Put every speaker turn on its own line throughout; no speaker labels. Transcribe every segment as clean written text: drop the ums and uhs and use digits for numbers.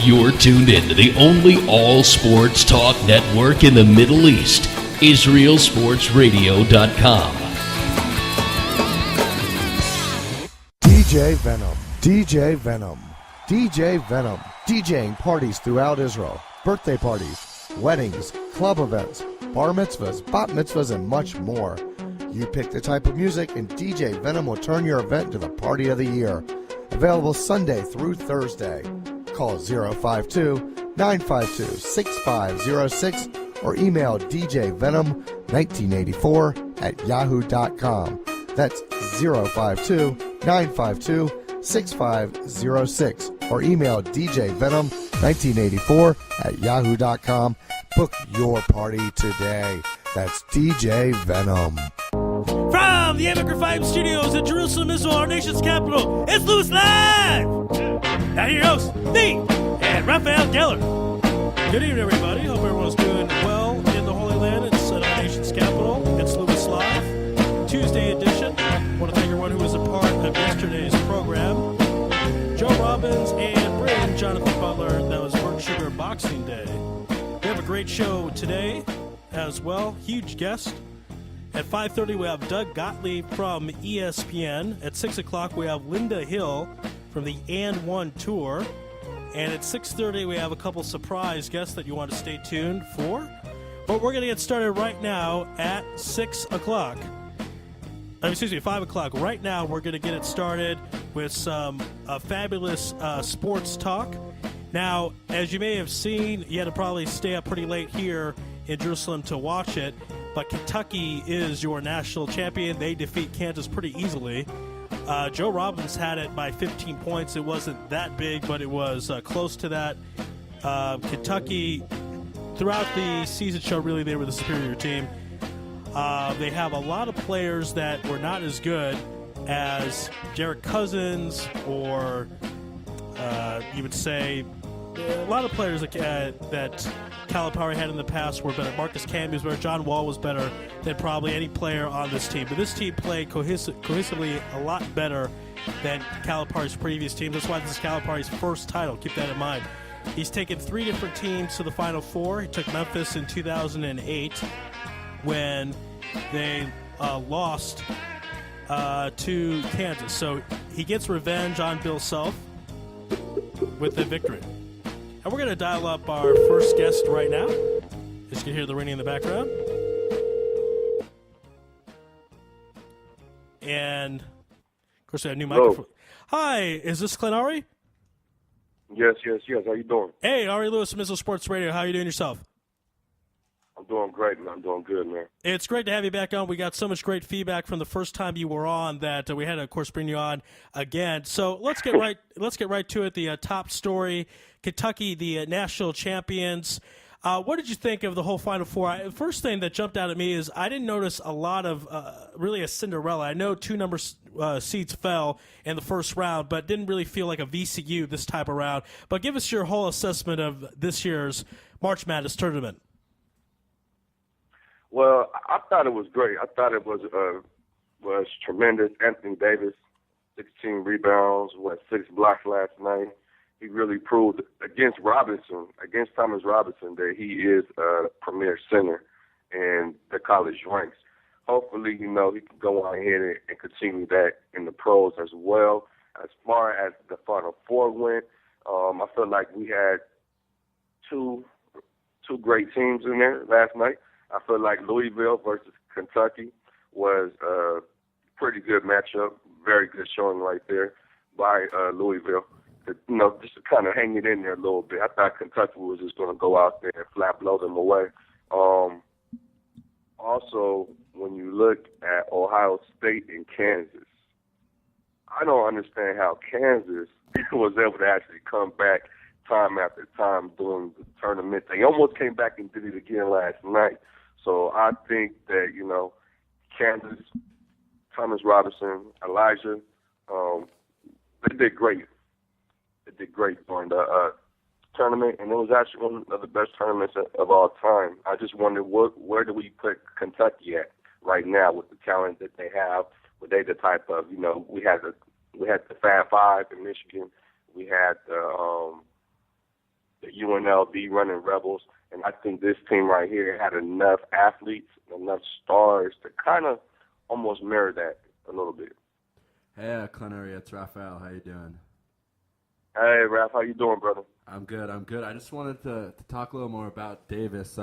You're tuned in to the only all-sports talk network in the Middle East, IsraelSportsRadio.com.
DJ Venom, DJ Venom, DJ Venom, DJing parties throughout Israel, birthday parties, weddings, club events, bar mitzvahs, bat mitzvahs, and much more. You pick the type of music and DJ Venom will turn your event to the party of the year. Available Sunday through Thursday. Call 052-952-6506 or email djvenom1984@yahoo.com. That's 052-952-6506 or email djvenom1984@yahoo.com. Book your party today. That's DJ Venom.
From the Amic 5 Studios in Jerusalem, Israel, our nation's capital, it's Louis Live! Now here hosts me and Raphael Geller. Good evening, everybody. Hope everyone's doing well in the Holy Land. It's our nation's capital. It's Louis Live, Tuesday edition. I want to thank everyone who was a part of yesterday's program. Joe Robbins and Bryn Jonathan Butler. That was Burnt Sugar Boxing Day. We have a great show today as well. Huge guest. At 5:30, we have Doug Gottlieb from ESPN. At 6 o'clock, we have Linda Hill from the And One Tour. And at 6:30, we have a couple surprise guests that you want to stay tuned for. But we're going to get started right now at 6 o'clock. 5 o'clock. Right now, we're going to get it started with some fabulous sports talk. Now, as you may have seen, you had to probably stay up pretty late here in Jerusalem to watch it. But Kentucky is your national champion. They defeat Kansas pretty easily. Joe Robbins had it by 15 points. It wasn't that big, but it was close to that. Kentucky, throughout the season show, really, they were the superior team. They have a lot of players that were not as good as Jarek Cousins or you would say a lot of players that Calipari had in the past were better. Marcus Camby was better. John Wall was better than probably any player on this team. But this team played cohesively a lot better than Calipari's previous teams. That's why this is Calipari's first title. Keep that in mind. He's taken 3 different teams to the Final Four. He took Memphis in 2008 when they lost to Kansas. So he gets revenge on Bill Self with the victory. And we're going to dial up our first guest right now. As you can hear the ringing in the background. And, of course, we have a new microphone. Hi, is this Clint Ari?
Yes. How you doing?
Hey, Ari Louis from Israel Sports Radio. How are you doing yourself?
I'm doing great, man. I'm doing good, man.
It's great to have you back on. We got so much great feedback from the first time you were on that we had to, of course, bring you on again. So let's get right to it. The top story: Kentucky, the national champions. What did you think of the whole Final Four? First thing that jumped out at me is I didn't notice a lot of really a Cinderella. I know 2 number seeds fell in the first round, but didn't really feel like a VCU this type of round. But give us your whole assessment of this year's March Madness tournament.
Well, I thought it was great. I thought it was tremendous. Anthony Davis, 16 rebounds, 6 blocks last night. He really proved against Thomas Robinson, that he is a premier center in the college ranks. Hopefully, he can go on ahead and continue that in the pros as well. As far as the Final Four went, I feel like we had two great teams in there last night. I feel like Louisville versus Kentucky was a pretty good matchup. Very good showing right there by Louisville. Just to kind of hang it in there a little bit. I thought Kentucky was just going to go out there and flat blow them away. Also, when you look at Ohio State and Kansas, I don't understand how Kansas was able to actually come back time after time during the tournament. They almost came back and did it again last night. So I think that, Kansas, Thomas Robinson, Elijah, they did great. They did great during the tournament, and it was actually one of the best tournaments of all time. I just wonder where do we put Kentucky at right now with the talent that they have? Were they the type of, we had the Fab Five in Michigan. We had the UNLV running Rebels, and I think this team right here had enough athletes, enough stars to kind of almost mirror that a little bit.
Hey, Clennery, it's Raphael. How you doing?
Hey, Raph, how you doing, brother?
I'm good. I just wanted to talk a little more about Davis.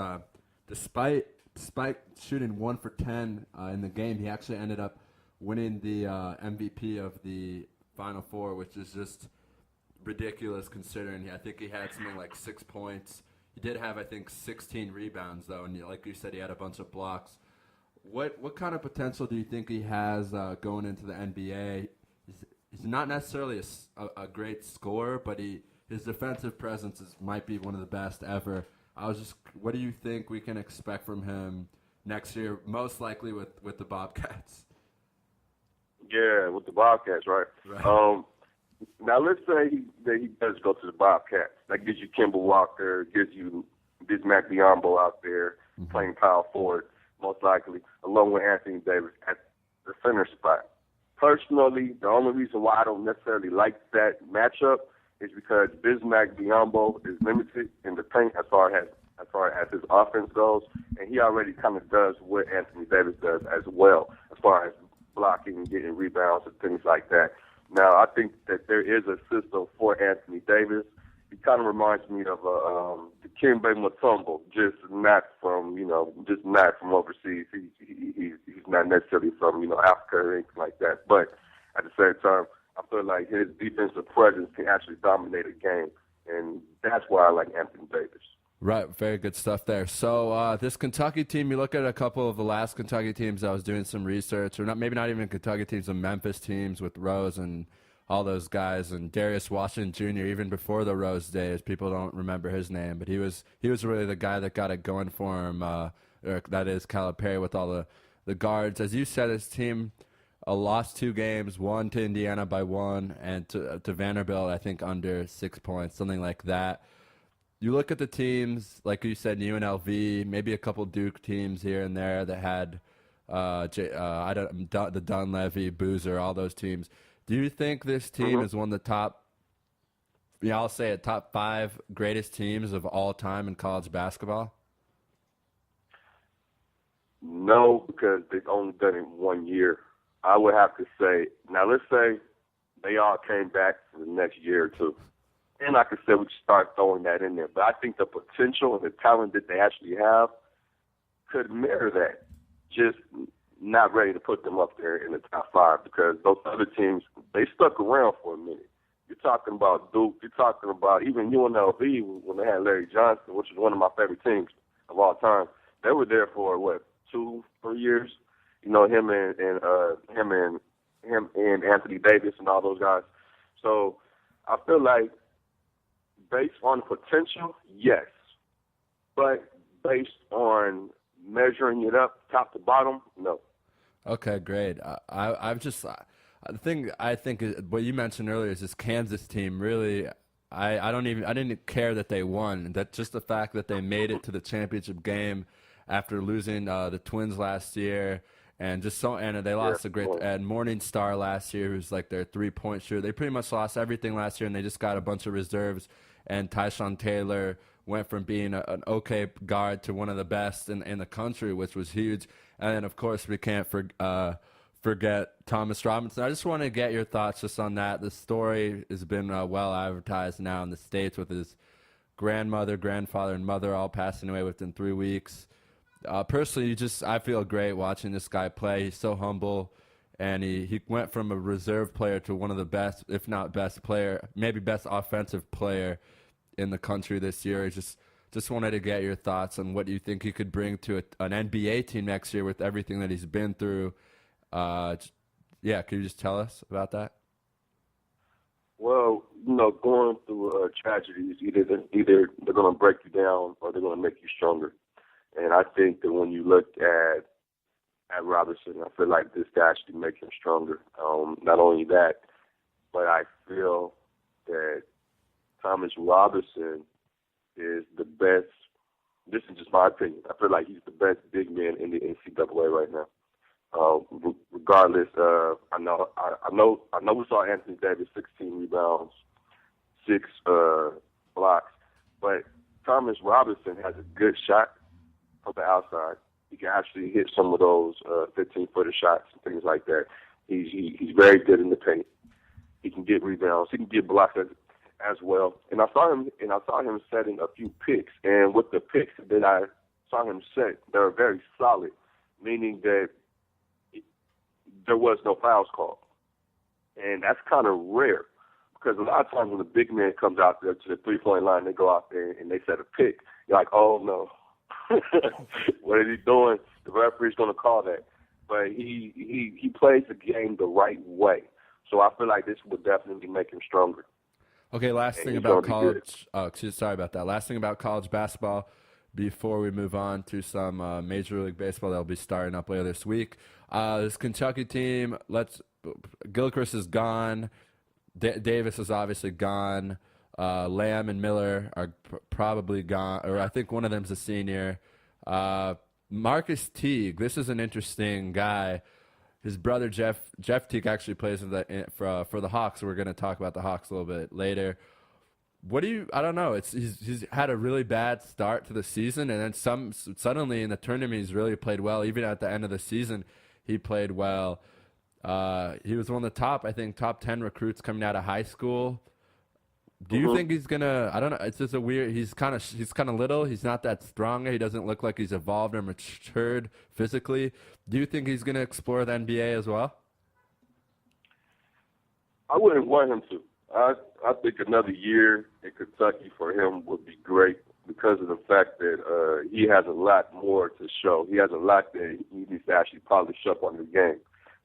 Despite shooting 1 for 10 in the game, he actually ended up winning the MVP of the Final Four, which is just ridiculous considering I think he had something like 6 points. He did have, I think, 16 rebounds, though, and like you said, he had a bunch of blocks. What kind of potential do you think he has going into the NBA? He's not necessarily a great scorer, but his defensive presence might be one of the best ever. What do you think we can expect from him next year, most likely with the Bobcats?
Yeah, with the Bobcats, right? Now, let's say that he does go to the Bobcats. That gives you Kemba Walker, gives you Bismack Biyombo out there playing power forward, most likely, along with Anthony Davis at the center spot. Personally, the only reason why I don't necessarily like that matchup is because Bismack Biyombo is limited in the paint as far as his offense goes, and he already kind of does what Anthony Davis does as well, as far as blocking, getting rebounds, and things like that. Now, I think that there is a system for Anthony Davis. He kind of reminds me of Dikembe Mutombo, just not from overseas. He's not necessarily from Africa or anything like that. But at the same time, I feel like his defensive presence can actually dominate a game, and that's why I like Anthony Davis.
Right, very good stuff there. So this Kentucky team, you look at a couple of the last Kentucky teams. I was doing some research, or maybe not even Kentucky teams, the Memphis teams with Rose and all those guys, and Darius Washington Jr. Even before the Rose days, people don't remember his name, but he was really the guy that got it going for him. Or that is Calipari with all the guards. As you said, his team lost 2 games, one to Indiana by 1, and to Vanderbilt, I think under 6 points, something like that. You look at the teams, like you said, UNLV, maybe a couple Duke teams here and there that had the Dunleavy, Boozer, all those teams. Do you think this team is one of the top, I'll say it, top 5 greatest teams of all time in college basketball?
No, because they've only done it 1 year. I would have to say, now let's say they all came back for the next year or two. And like I said, we start throwing that in there. But I think the potential and the talent that they actually have could mirror that. Just not ready to put them up there in the top 5 because those other teams, they stuck around for a minute. You're talking about Duke. You're talking about even UNLV when they had Larry Johnson, which is one of my favorite teams of all time. They were there for, 2-3 years? Him and Anthony Davis and all those guys. So I feel like based on potential, yes. But based on measuring it up top to bottom, no.
Okay, great. The thing I think is, what you mentioned earlier is this Kansas team. Really, I didn't care that they won. That just the fact that they made it to the championship game after losing the Twins last year. And they lost a great and Morningstar last year, who's like their 3-point shooter. They pretty much lost everything last year, and they just got a bunch of reserves. And Tyshawn Taylor went from being an okay guard to one of the best in the country, which was huge. And then, of course, we can't forget Thomas Robinson. I just want to get your thoughts just on that. The story has been well advertised now in the States with his grandmother, grandfather, and mother all passing away within 3 weeks. Personally, I feel great watching this guy play. He's so humble, and he went from a reserve player to one of the best, if not best player, maybe best offensive player in the country this year. Just wanted to get your thoughts on what you think he could bring to an NBA team next year with everything that he's been through. Could you just tell us about that?
Well, going through tragedies, either they're going to break you down or they're going to make you stronger. And I think that when you look at Robinson, I feel like this guy actually makes him stronger. Not only that, but I feel that Thomas Robinson is the best. This is just my opinion. I feel like he's the best big man in the NCAA right now. Regardless, I know we saw Anthony Davis 16 rebounds, 6 blocks, but Thomas Robinson has a good shot from the outside. He can actually hit some of those 15-footer shots and things like that. He's very good in the paint. He can get rebounds. He can get blocks as well. And I saw him setting a few picks. And with the picks that I saw him set, they were very solid, meaning that there was no fouls called. And that's kind of rare because a lot of times when the big man comes out there to the three-point line, they go out there and they set a pick. You're like, oh, no. What is he doing? The referee's going to call that. But he plays the game the right way. So I feel like this would definitely make him stronger.
Okay, last thing about college. Sorry about that. Last thing about college basketball before we move on to some Major League Baseball that will be starting up later this week. This Kentucky team, Gilchrist is gone. Davis is obviously gone. Lamb and Miller are probably gone, or I think one of them's a senior. Marcus Teague, this is an interesting guy. His brother Jeff Teague actually plays for the Hawks. So we're going to talk about the Hawks a little bit later. I don't know. He's had a really bad start to the season, and then suddenly in the tournament he's really played well. Even at the end of the season, he played well. He was one of the top 10 recruits coming out of high school. Do you think he's gonna? I don't know. It's just a weird. He's kind of little. He's not that strong. He doesn't look like he's evolved or matured physically. Do you think he's gonna explore the NBA as well?
I wouldn't want him to. I think another year in Kentucky for him would be great because of the fact that he has a lot more to show. He has a lot that he needs to actually polish up on the game.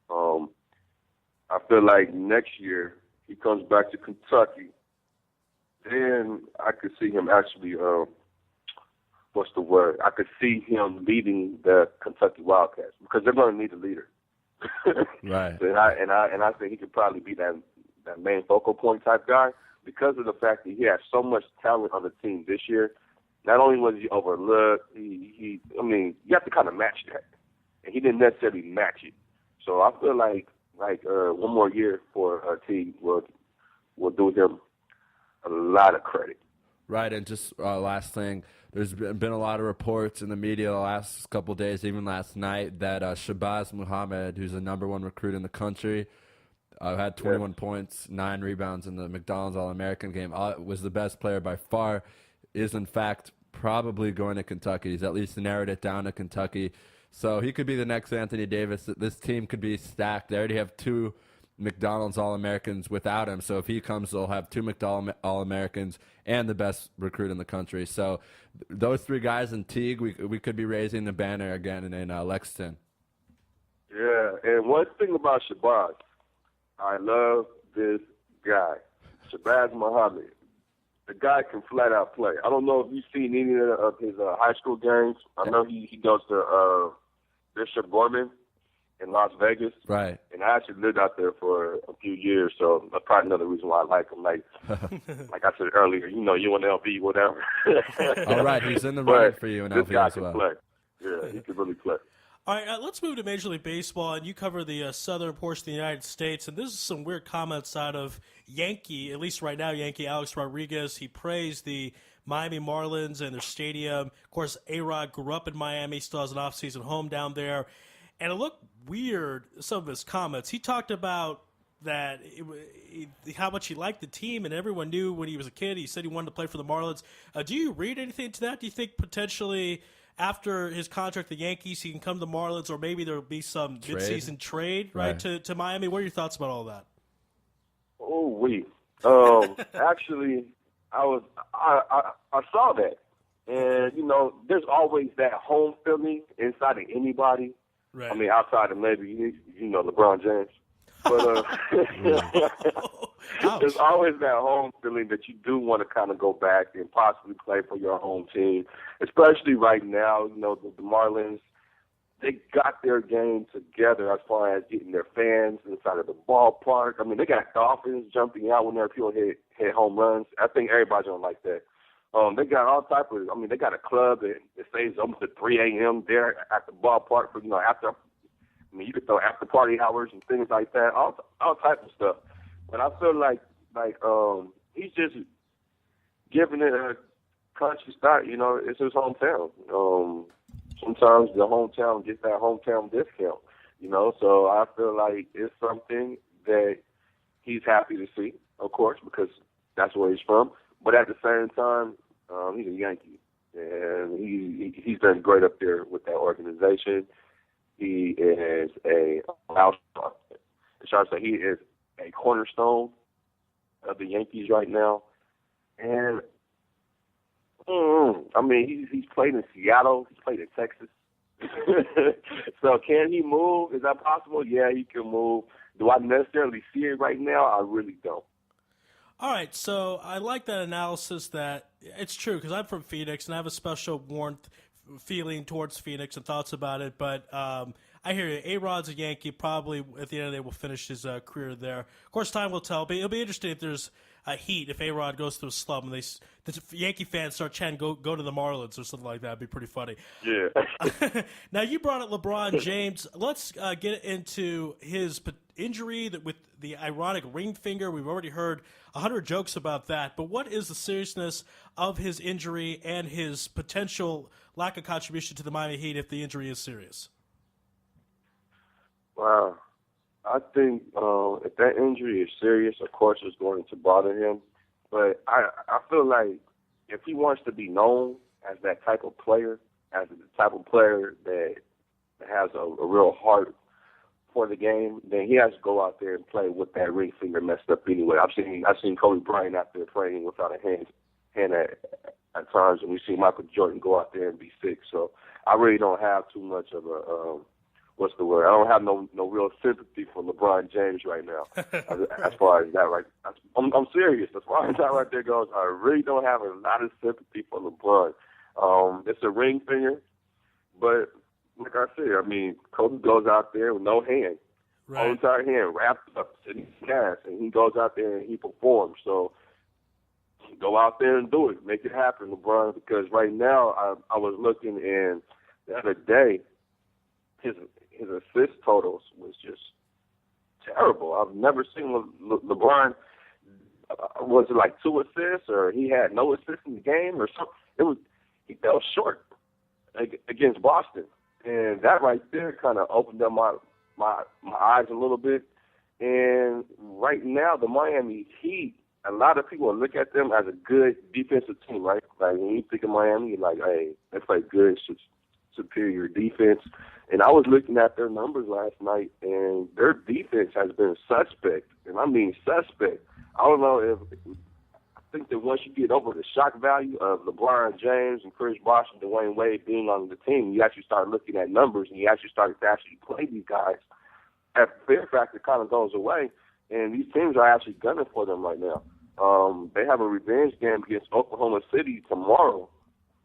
I feel like next year he comes back to Kentucky. Then I could see him actually, what's the word? I could see him leading the Kentucky Wildcats because they're going to need a leader.
Right.
and I think he could probably be that main focal point type guy because of the fact that he has so much talent on the team this year. Not only was he overlooked, you have to kind of match that, and he didn't necessarily match it. So I feel like one more year for Teague will do him a lot of credit.
Right, and just last thing, there's been a lot of reports in the media the last couple of days, even last night, that Shabazz Muhammad, who's the number one recruit in the country, had 21 points, 9 rebounds in the McDonald's All-American game, was the best player by far, is in fact probably going to Kentucky. He's at least narrowed it down to Kentucky. So he could be the next Anthony Davis. This team could be stacked. They already have 2 McDonald's All-Americans without him. So if he comes, they'll have 2 McDonald's All-Americans and the best recruit in the country. So those 3 guys in Teague, we could be raising the banner again in Lexington.
Yeah, and one thing about Shabazz, I love this guy, Shabazz Muhammad. The guy can flat out play. I don't know if you've seen any of his high school games. I know he goes to Bishop Gorman in Las Vegas.
Right.
And I actually lived out there for a few years, so that's probably another reason why I like him. Like I said earlier, UNLV, whatever.
All right, he's in the running for UNLV
this guy
as well.
Can play. Yeah, he can really play.
All right, let's move to Major League Baseball, and you cover the southern portion of the United States, and this is some weird comments out of Yankee, at least right now, Yankee Alex Rodriguez. He praised the Miami Marlins and their stadium. Of course, A-Rod grew up in Miami, still has an off-season home down there, and it looked weird, some of his comments. He talked about that how much he liked the team, and everyone knew when he was a kid. He said he wanted to play for the Marlins. Do you read anything to that? Do you think potentially after his contract, the Yankees, he can come to the Marlins, or maybe there will be some midseason trade right. to Miami? What are your thoughts about all that?
Actually, I saw that, and there's always that home feeling inside of anybody.
Right.
I mean, outside of maybe LeBron James, but there's always that home feeling that you do want to kind of go back and possibly play for your home team, especially right now. The Marlins, they got their game together as far as getting their fans inside of the ballpark. I mean, they got dolphins jumping out whenever people hit home runs. I think everybody don't like that. They got all type of. I mean, they got a club that stays almost at 3 a.m. there at the ballpark for after. I mean, you could throw after party hours and things like that, all type of stuff. But I feel like he's just giving it a conscious thought, it's his hometown. Sometimes the hometown gets that hometown discount, So I feel like it's something that he's happy to see, of course, because that's where he's from. But at the same time, he's a Yankee, and he's done great up there with that organization. He is he is a cornerstone of the Yankees right now. And, he's played in Seattle. He's played in Texas. So can he move? Is that possible? Yeah, he can move. Do I necessarily see it right now? I really don't.
All right, so I like that analysis that it's true because I'm from Phoenix and I have a special warmth feeling towards Phoenix and thoughts about it. But I hear you. A-Rod's a Yankee. Probably at the end of the day will finish his career there. Of course, time will tell. But it'll be interesting if there's a heat, if A-Rod goes through a slump and the Yankee fans start chanting, go to the Marlins or something like that. It'd be pretty funny.
Yeah.
Now, you brought up LeBron James. Let's get into his injury with the ironic ring finger. We've already heard 100 jokes about that. But what is the seriousness of his injury and his potential lack of contribution to the Miami Heat if the injury is serious?
Wow. I think if that injury is serious, of course it's going to bother him. But I feel like if he wants to be known as that type of player, as the type of player that has a real heart for the game, then he has to go out there and play with that ring finger messed up anyway. I've seen Kobe Bryant out there playing without a hand at times, and we've seen Michael Jordan go out there and be sick. So I really don't have too much of a what's the word? I don't have no real sympathy for LeBron James right now. As far as that, right? I'm serious. As far as that right there goes, I really don't have a lot of sympathy for LeBron. It's a ring finger, but like I said, Kobe goes out there with no hand, whole entire hand wrapped up in his cast, and he goes out there and he performs. So go out there and do it, make it happen, LeBron. Because right now, I was looking, and the other day, his assist totals was just terrible. I've never seen LeBron. Was it like 2 assists, or he had no assists in the game, or something? He fell short against Boston, and that right there kind of opened up my eyes a little bit. And right now, the Miami Heat, a lot of people look at them as a good defensive team, right? Like when you think of Miami, you're like, hey, they play good, superior defense. And I was looking at their numbers last night, and their defense has been suspect, and I mean suspect. I don't know I think that once you get over the shock value of LeBron James and Chris Bosh and Dwayne Wade being on the team, you actually start looking at numbers, and you actually start to actually play these guys. That fear factor kind of goes away, and these teams are actually gunning for them right now. They have a revenge game against Oklahoma City tomorrow,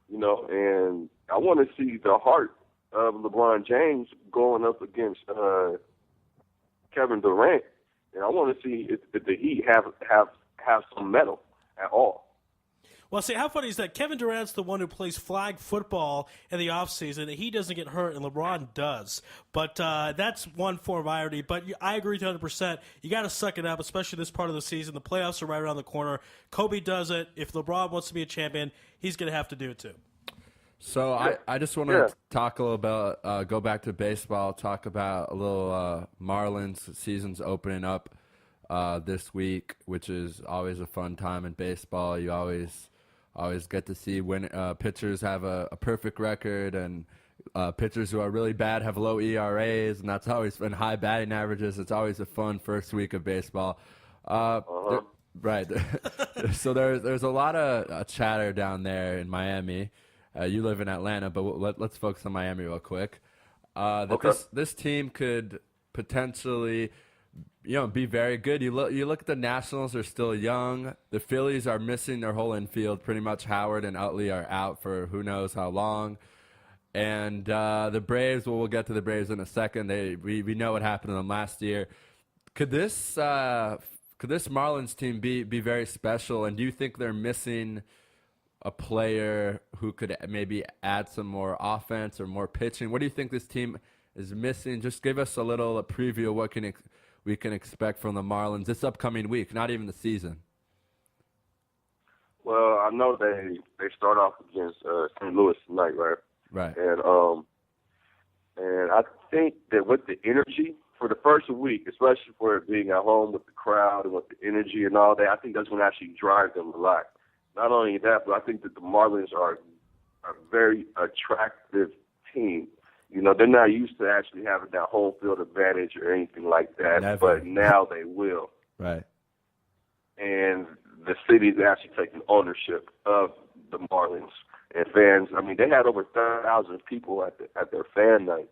and I want to see the heart of LeBron James going up against Kevin Durant, and I want to see if the Heat have some mettle at all.
Well, see, how funny is that Kevin Durant's the one who plays flag football in the offseason, and he doesn't get hurt, and LeBron does. But that's one form of irony. But I agree 100%. You got to suck it up, especially this part of the season. The playoffs are right around the corner. Kobe does it. If LeBron wants to be a champion, he's going to have to do it too.
So I just want to talk a little about, go back to baseball, talk about a little Marlins season's opening up this week, which is always a fun time in baseball. You always get to see when pitchers have a perfect record, and pitchers who are really bad have low ERAs, and that's always been high batting averages. It's always a fun first week of baseball. Right. So there's a lot of chatter down there in Miami. You live in Atlanta, but let's focus on Miami real quick. This team could potentially, be very good. You look at the Nationals; they're still young. The Phillies are missing their whole infield. Pretty much Howard and Utley are out for who knows how long. And the Braves. Well, we'll get to the Braves in a second. We know what happened to them last year. Could this Marlins team be very special? And do you think they're missing a player who could maybe add some more offense or more pitching? What do you think this team is missing? Just give us a preview of what we can expect from the Marlins this upcoming week, not even the season.
Well, I know they start off against St. Louis tonight, right?
Right.
And I think that with the energy for the first week, especially for it being at home with the crowd and with the energy and all that, I think that's going to actually drive them a lot. Not only that, but I think that the Marlins are a very attractive team. You know, they're not used to actually having that home field advantage or anything like that,
Never.
but now they will.
Right.
And the city is actually taking ownership of the Marlins. And fans, I mean, they had over 30,000 people at their fan night.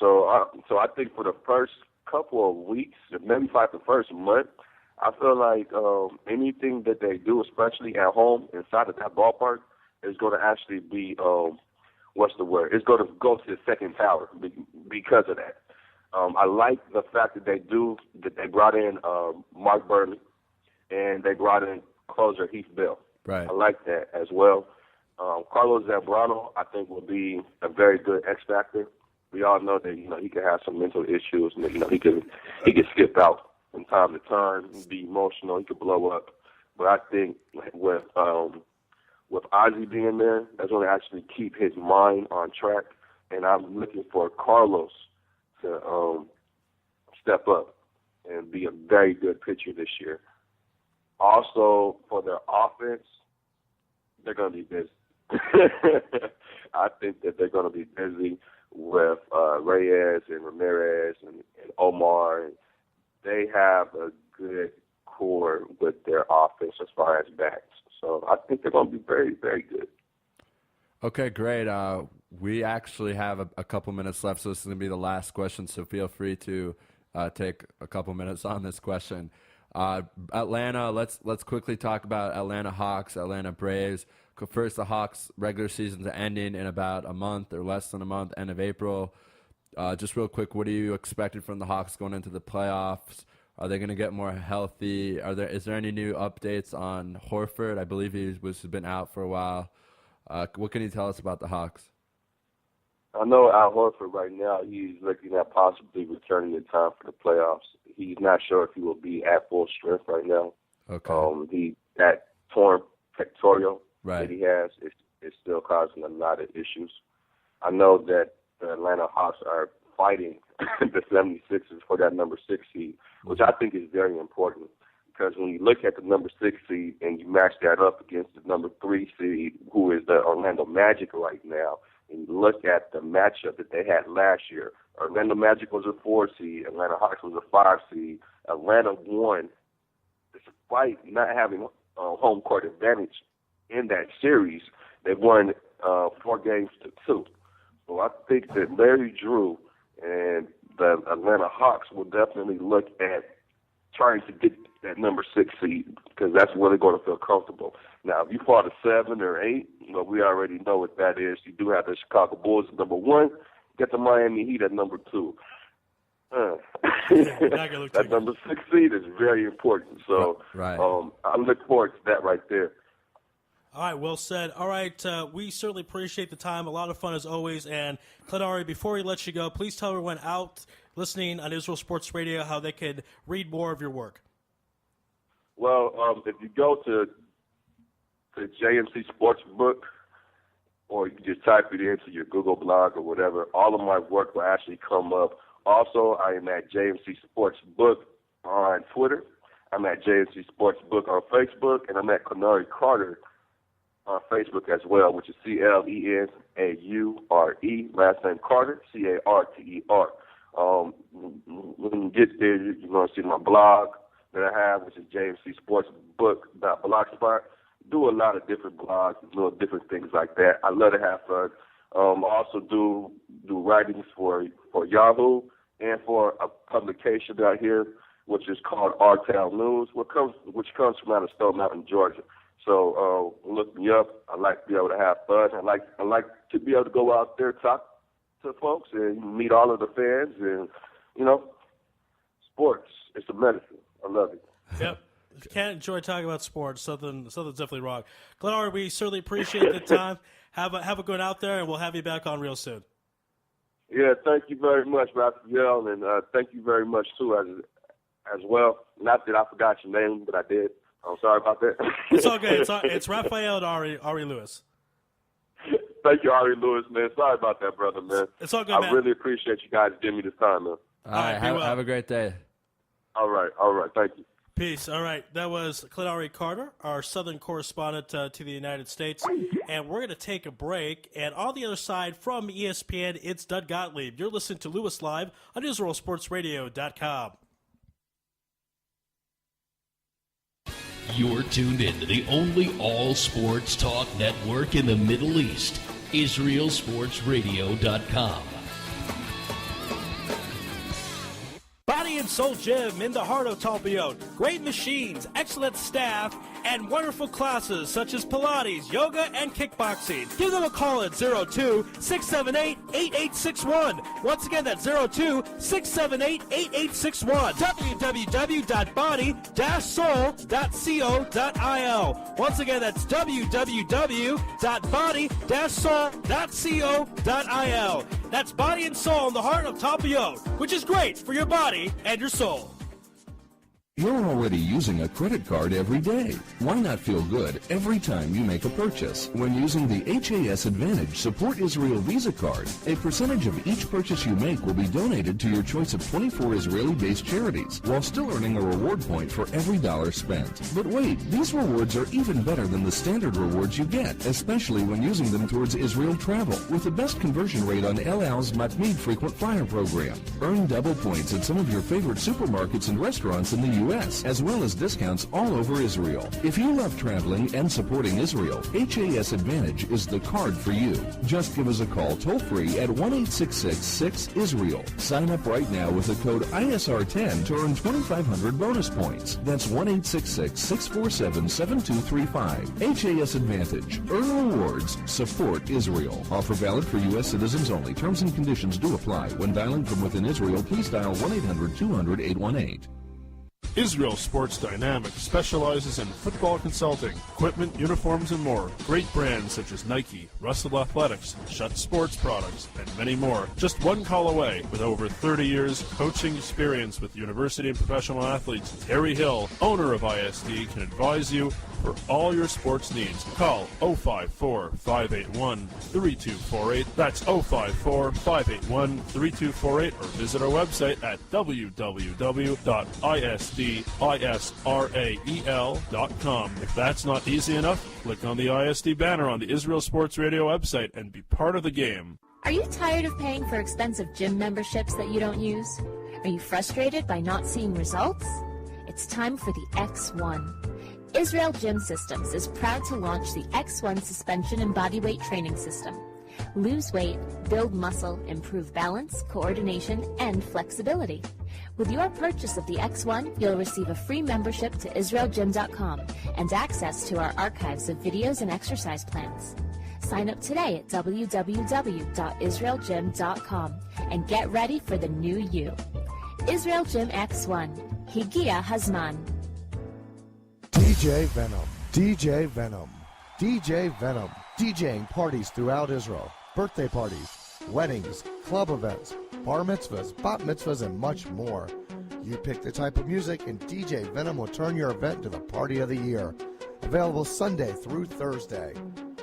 So I think for the first couple of weeks, maybe the first month, I feel like anything that they do, especially at home inside of that ballpark, is going to actually be what's the word? It's going to go to the second power because of that. I like the fact that they brought in Mark Burley and they brought in closer Heath Bell.
Right.
I like that as well. Carlos Zambrano, I think, will be a very good X factor. We all know that he can have some mental issues, and he can skip out from time to time, be emotional, he could blow up. But I think with Ozzie being there, that's going to actually keep his mind on track. And I'm looking for Carlos to step up and be a very good pitcher this year. Also, for their offense, they're going to be busy. I think that they're going to be busy with Reyes and Ramirez and Omar. And they have a good core with their offense as far as backs. So I think they're going to be very, very good.
Okay, great. We actually have a couple minutes left, so this is going to be the last question, so feel free to take a couple minutes on this question. Atlanta, let's quickly talk about Atlanta Hawks, Atlanta Braves. First, the Hawks' regular season's ending in about a month or less than a month, end of April. Just real quick, what are you expecting from the Hawks going into the playoffs? Are they going to get more healthy? Is there any new updates on Horford? I believe has been out for a while. What can you tell us about the Hawks?
I know Al Horford right now, he's looking at possibly returning in time for the playoffs. He's not sure if he will be at full strength right now.
Okay.
That torn pectoral
right.
that he has is still causing a lot of issues. I know that the Atlanta Hawks are fighting the 76ers for that number 6 seed, which I think is very important because when you look at the number 6 seed and you match that up against the number 3 seed, who is the Orlando Magic right now, and you look at the matchup that they had last year, Orlando Magic was a 4 seed, Atlanta Hawks was a 5 seed. Atlanta won despite not having home court advantage in that series. They won 4 games to 2. So I think that Larry Drew and the Atlanta Hawks will definitely look at trying to get that number 6 seed because that's where they're going to feel comfortable. Now, if you fall to 7 or 8, we already know what that is. You do have the Chicago Bulls at number 1, get the Miami Heat at number 2. That number 6 seed is very important. So
right.
I look forward to that right there.
All right, well said. All right, we certainly appreciate the time. A lot of fun as always. And Clint Ari, before we let you go, please tell everyone out listening on Israel Sports Radio how they could read more of your work.
Well, if you go to JMC Sportsbook, or you can just type it into your Google blog or whatever, all of my work will actually come up. Also, I am at JMC Sportsbook on Twitter. I'm at JMC Sportsbook on Facebook, and I'm at Canary Carter on Facebook as well, which is CleNaure, last name Carter, Carter. When you get there, you're going to see my blog that I have, which is jmcsportsbook.blogspot. Do a lot of different blogs, little different things like that. I love to have fun. Also do writings for Yahoo and for a publication out here, which is called Our Town News, which comes from out of Stone Mountain, Georgia. So look me up. I like to be able to have fun. I like to be able to go out there, talk to folks, and meet all of the fans. And sports, it's a medicine. I love it.
Yep. If you can't enjoy talking about sports, something's definitely wrong. Glenn Ari, we certainly appreciate the time. Have a good out there, and we'll have you back on real soon.
Yeah, thank you very much, Raphael, and thank you very much too as well. Not that I forgot your name, but I did. I'm sorry about that.
It's all good. It's Raphael and Ari Louis.
Thank you, Ari Louis, man. Sorry about that, brother, man.
It's all good,
I
man.
really appreciate you guys giving me this time, man.
All right, have a great day.
All right. Thank you.
Peace. All right. That was Clint Carter, our Southern correspondent to the United States. And we're going to take a break. And on the other side from ESPN, it's Doug Gottlieb. You're listening to Louis Live on IsraelSportsRadio.com.
You're tuned in to the only all-sports talk network in the Middle East, IsraelSportsRadio.com.
Body and Soul Gym in the heart of Talpiot. Great machines, excellent staff, and wonderful classes such as Pilates, yoga, and kickboxing. Give them a call at 02-678-8861. Once again, that's 02-678-8861. www.body-soul.co.il. Once again, that's www.body-soul.co.il. That's Body and Soul in the heart of Talpiot, which is great for your body and your soul.
You're already using a credit card every day. Why not feel good every time you make a purchase? When using the HAS Advantage Support Israel Visa card, a percentage of each purchase you make will be donated to your choice of 24 Israeli-based charities, while still earning a reward point for every dollar spent. But wait, these rewards are even better than the standard rewards you get, especially when using them towards Israel travel, with the best conversion rate on El Al's Matmeed Frequent Flyer program. Earn double points at some of your favorite supermarkets and restaurants in the U.S., as well as discounts all over Israel. If you love traveling and supporting Israel, HAS Advantage is the card for you. Just give us a call toll-free at 1-866-6-ISRAEL. Sign up right now with the code ISR10 to earn 2,500 bonus points. That's 1-866-647-7235. HAS Advantage. Earn rewards. Support Israel. Offer valid for U.S. citizens only. Terms and conditions do apply. When dialing from within Israel, please dial 1-800-200-818.
Israel Sports Dynamics specializes in football consulting, equipment, uniforms, and more. Great brands such as Nike, Russell Athletics, Shutt Sports Products, and many more. Just one call away. With over 30 years coaching experience with university and professional athletes, Terry Hill, owner of ISD, can advise you for all your sports needs. Call 054-581-3248. That's 054-581-3248, or visit our website at www.isdisrael.com. If that's not easy enough, click on the ISD banner on the Israel Sports Radio website and be part of the game.
Are you tired of paying for expensive gym memberships that you don't use? Are you frustrated by not seeing results? It's time for the X1. Israel Gym Systems is proud to launch the X1 suspension and bodyweight training system. Lose weight, build muscle, improve balance, coordination, and flexibility. With your purchase of the X1, you'll receive a free membership to IsraelGym.com and access to our archives of videos and exercise plans. Sign up today at www.israelgym.com and get ready for the new you. Israel Gym X1. Higia Hazman.
DJ Venom, DJ Venom, DJ Venom, DJing parties throughout Israel, birthday parties, weddings, club events, bar mitzvahs, bat mitzvahs, and much more. You pick the type of music and DJ Venom will turn your event into the party of the year. Available Sunday through Thursday.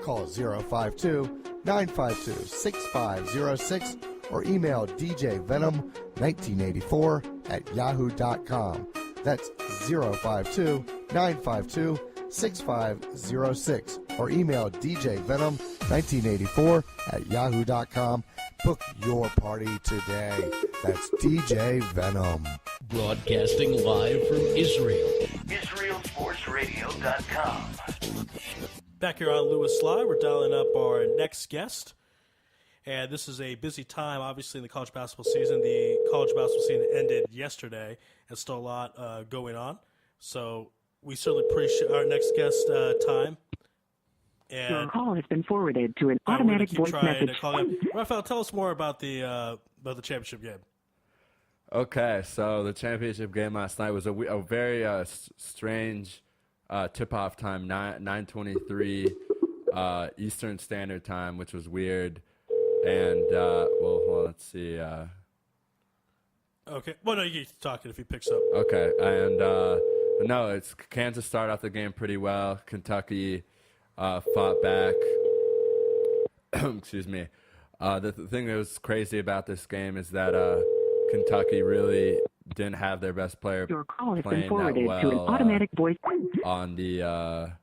Call 052-952-6506 or email djvenom1984@yahoo.com. That's 052-952-6506 or email djvenom1984@yahoo.com. Book your party today. That's DJ Venom.
Broadcasting live from Israel.
IsraelSportsRadio.com.
Back here on Louis Live, we're dialing up our next guest. And this is a busy time, obviously, in the college basketball season. The college basketball season ended yesterday, and still a lot going on. So we certainly appreciate our next guest time. And
your call has been forwarded to an automatic voice message.
Raphael, tell us more about the championship game.
Okay, so the championship game last night was a very strange tip-off time, 9:23 Eastern Standard Time, which was weird. And, well, let's see.
Okay. Well, no, you can talk it if he picks up.
Okay. And No, it's Kansas started off the game pretty well. Kentucky fought back. Excuse me. The thing that was crazy about this game is that Kentucky really didn't have their best player
Your call has been
playing that
forwarded
well
to an automatic voice.
on the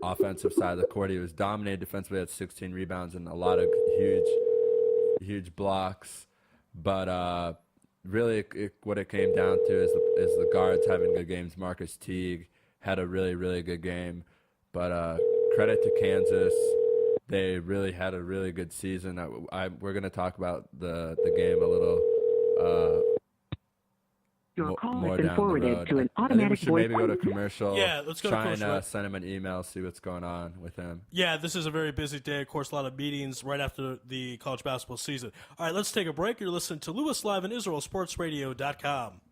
offensive side of the court. He was dominated defensively, had 16 rebounds and a lot of huge blocks. But really, what it came down to is the guards having good games. Marcus Teague had a really, really good game. But credit to Kansas. They really had a really good season. We're going to talk about the game a little
Your call
more
has been
down
forwarded
the road.
to an
I think we
automatic
should
voice.
maybe go to commercial.
Yeah, let's go to commercial.
Try and send him an email, see what's going on with him.
Yeah, this is a very busy day. Of course, a lot of meetings right after the college basketball season. All right, let's take a break. You're listening to Louis Live in Israel, sportsradio.com.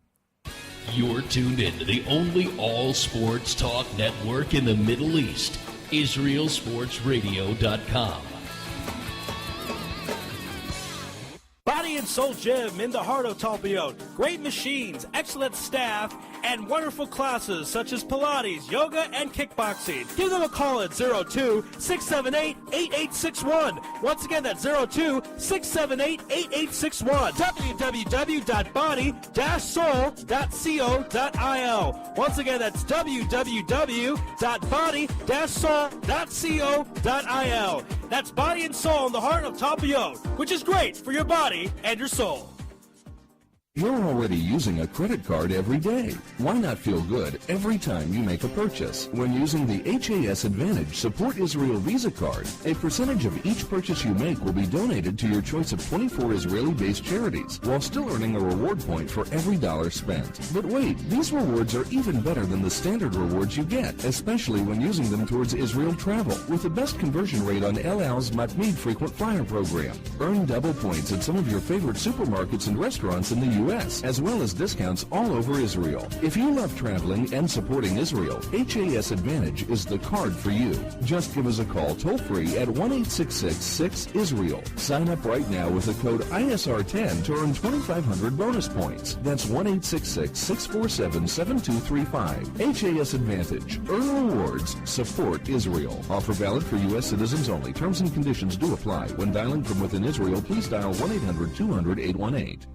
You're tuned in to the only all-sports talk network in the Middle East, IsraelSportsRadio.com.
Body and Soul Gym in the heart of Talpiot. Great machines, excellent staff, and wonderful classes such as Pilates, yoga, and kickboxing. Give them a call at 02-678-8861. Once again, that's 02-678-8861. www.body-soul.co.il. Once again, that's www.body-soul.co.il. That's Body and Soul in the heart of Talpiot, which is great for your body and your soul.
You're already using a credit card every day. Why not feel good every time you make a purchase? When using the HAS Advantage Support Israel Visa card, a percentage of each purchase you make will be donated to your choice of 24 Israeli-based charities, while still earning a reward point for every dollar spent. But wait, these rewards are even better than the standard rewards you get, especially when using them towards Israel travel, with the best conversion rate on El Al's Matmeed Frequent Flyer program. Earn double points at some of your favorite supermarkets and restaurants in the U.S., as well as discounts all over Israel. If you love traveling and supporting Israel, HAS Advantage is the card for you. Just give us a call toll-free at 1-866-6-ISRAEL. Sign up right now with the code ISR10 to earn 2,500 bonus points. That's 1-866-647-7235. HAS Advantage. Earn rewards. Support Israel. Offer valid for U.S. citizens only. Terms and conditions do apply. When dialing from within Israel, please dial 1-800-200-818.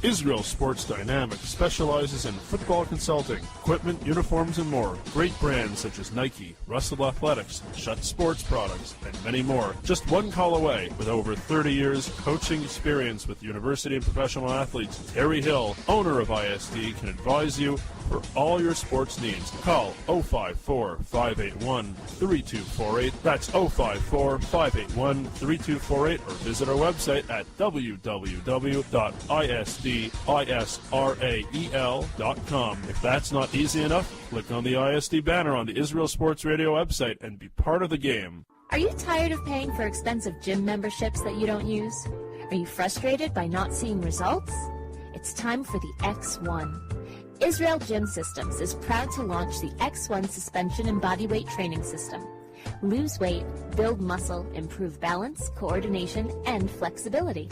Israel Sports Dynamics specializes in football consulting, equipment, uniforms, and more. Great brands such as Nike, Russell Athletics, Shutt Sports Products, and many more. Just one call away. With over 30 years coaching experience with university and professional athletes, Terry Hill, owner of ISD, can advise you for all your sports needs. Call 054-581-3248. That's 054-581-3248, or visit our website at www.isdisrael.com. If that's not easy enough, click on the ISD banner on the Israel Sports Radio website and be part of the game.
Are you tired of paying for expensive gym memberships that you don't use? Are you frustrated by not seeing results? It's time for the X1. Israel Gym Systems is proud to launch the X1 suspension and bodyweight training system. Lose weight, build muscle, improve balance, coordination, and flexibility.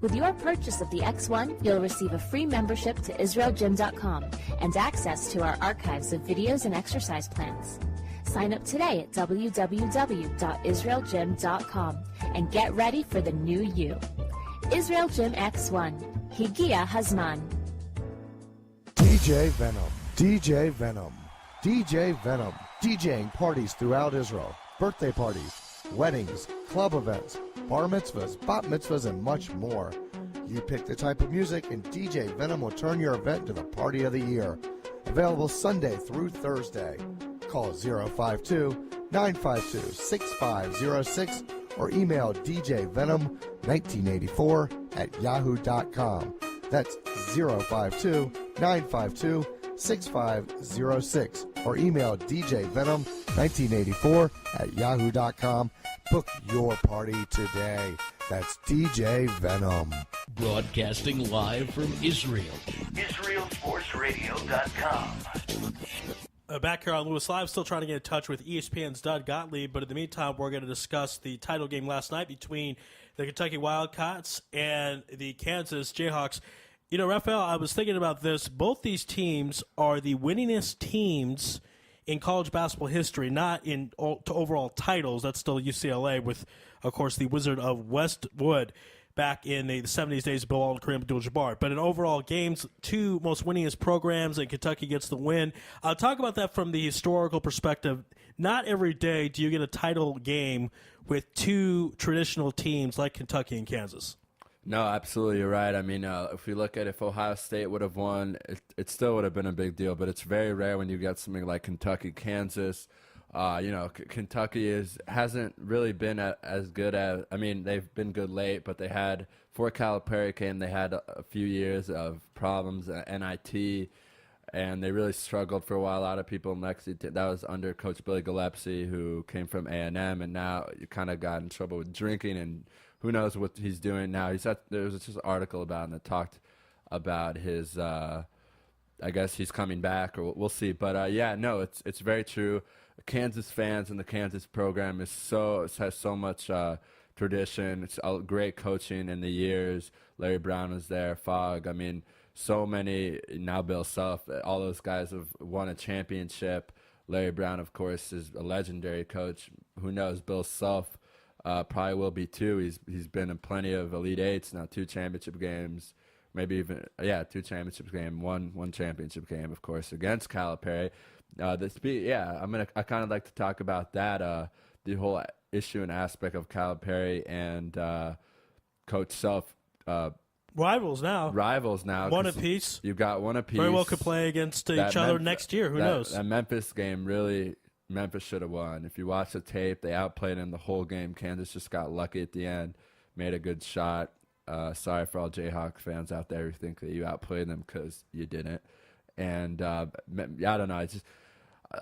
With your purchase of the X1, you'll receive a free membership to IsraelGym.com and access to our archives of videos and exercise plans. Sign up today at www.israelgym.com and get ready for the new you. Israel Gym X1. Higia Hazman.
DJ Venom, DJ Venom, DJ Venom, DJing parties throughout Israel, birthday parties, weddings, club events, bar mitzvahs, bat mitzvahs, and much more. You pick the type of music and DJ Venom will turn your event into the party of the year. Available Sunday through Thursday. Call 052-952-6506 or email djvenom1984@yahoo.com. That's 052-952-6506 or email djvenom1984@yahoo.com. Book your party today. That's DJ Venom.
Broadcasting live from Israel.
IsraelSportsRadio.com.
Back here on Louis Live, still trying to get in touch with ESPN's Doug Gottlieb, but in the meantime, we're going to discuss the title game last night between the Kentucky Wildcats and the Kansas Jayhawks. You know, Raphael, I was thinking about this. Both these teams are the winningest teams in college basketball history, not in to overall titles. That's still UCLA with, of course, the Wizard of Westwood back in the 70s days of Bill Walton, Kareem Abdul-Jabbar. But in overall games, two most winningest programs, and Kentucky gets the win. I'll talk about that from the historical perspective. Not every day do you get a title game with two traditional teams like Kentucky and Kansas.
No, absolutely, you're right. I mean, if you look at if Ohio State would have won, it still would have been a big deal. But it's very rare when you get something like Kentucky, Kansas. Kentucky hasn't really been as good as. I mean, they've been good late, but they had before Calipari came, they had a few years of problems at NIT, and they really struggled for a while. A lot of people that was under Coach Billy Gillespie, who came from A&M, and now you kind of got in trouble with drinking and. Who knows what he's doing now? There was just an article about him that talked about his. I guess he's coming back, or we'll see. But it's very true. Kansas fans and the Kansas program has so much tradition. It's great coaching in the years. Larry Brown was there. Fogg. I mean, so many now. Bill Self. All those guys have won a championship. Larry Brown, of course, is a legendary coach. Who knows? Bill Self. Probably will be too. He's been in plenty of Elite Eights now, 2 championship games, maybe even 2 championship games, one championship game, of course, against Calipari. I kind of like to talk about that, the whole issue and aspect of Calipari and Coach Self.
Rivals now.
One
apiece.
You've got one apiece.
Very well could play against each other next year. Who knows?
That Memphis game really. Memphis should have won. If you watch the tape, they outplayed him the whole game. Kansas just got lucky at the end, made a good shot. Sorry for all Jayhawks fans out there who think that you outplayed them because you didn't. And I don't know.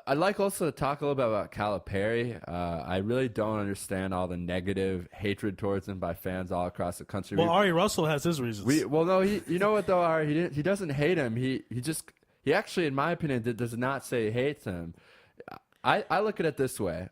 I'd like also to talk a little bit about Calipari. I really don't understand all the negative hatred towards him by fans all across the country.
Well, Ari Russell has his reasons.
You know what though, Ari? He doesn't hate him. He actually, in my opinion, does not say he hates him. I look at it this way.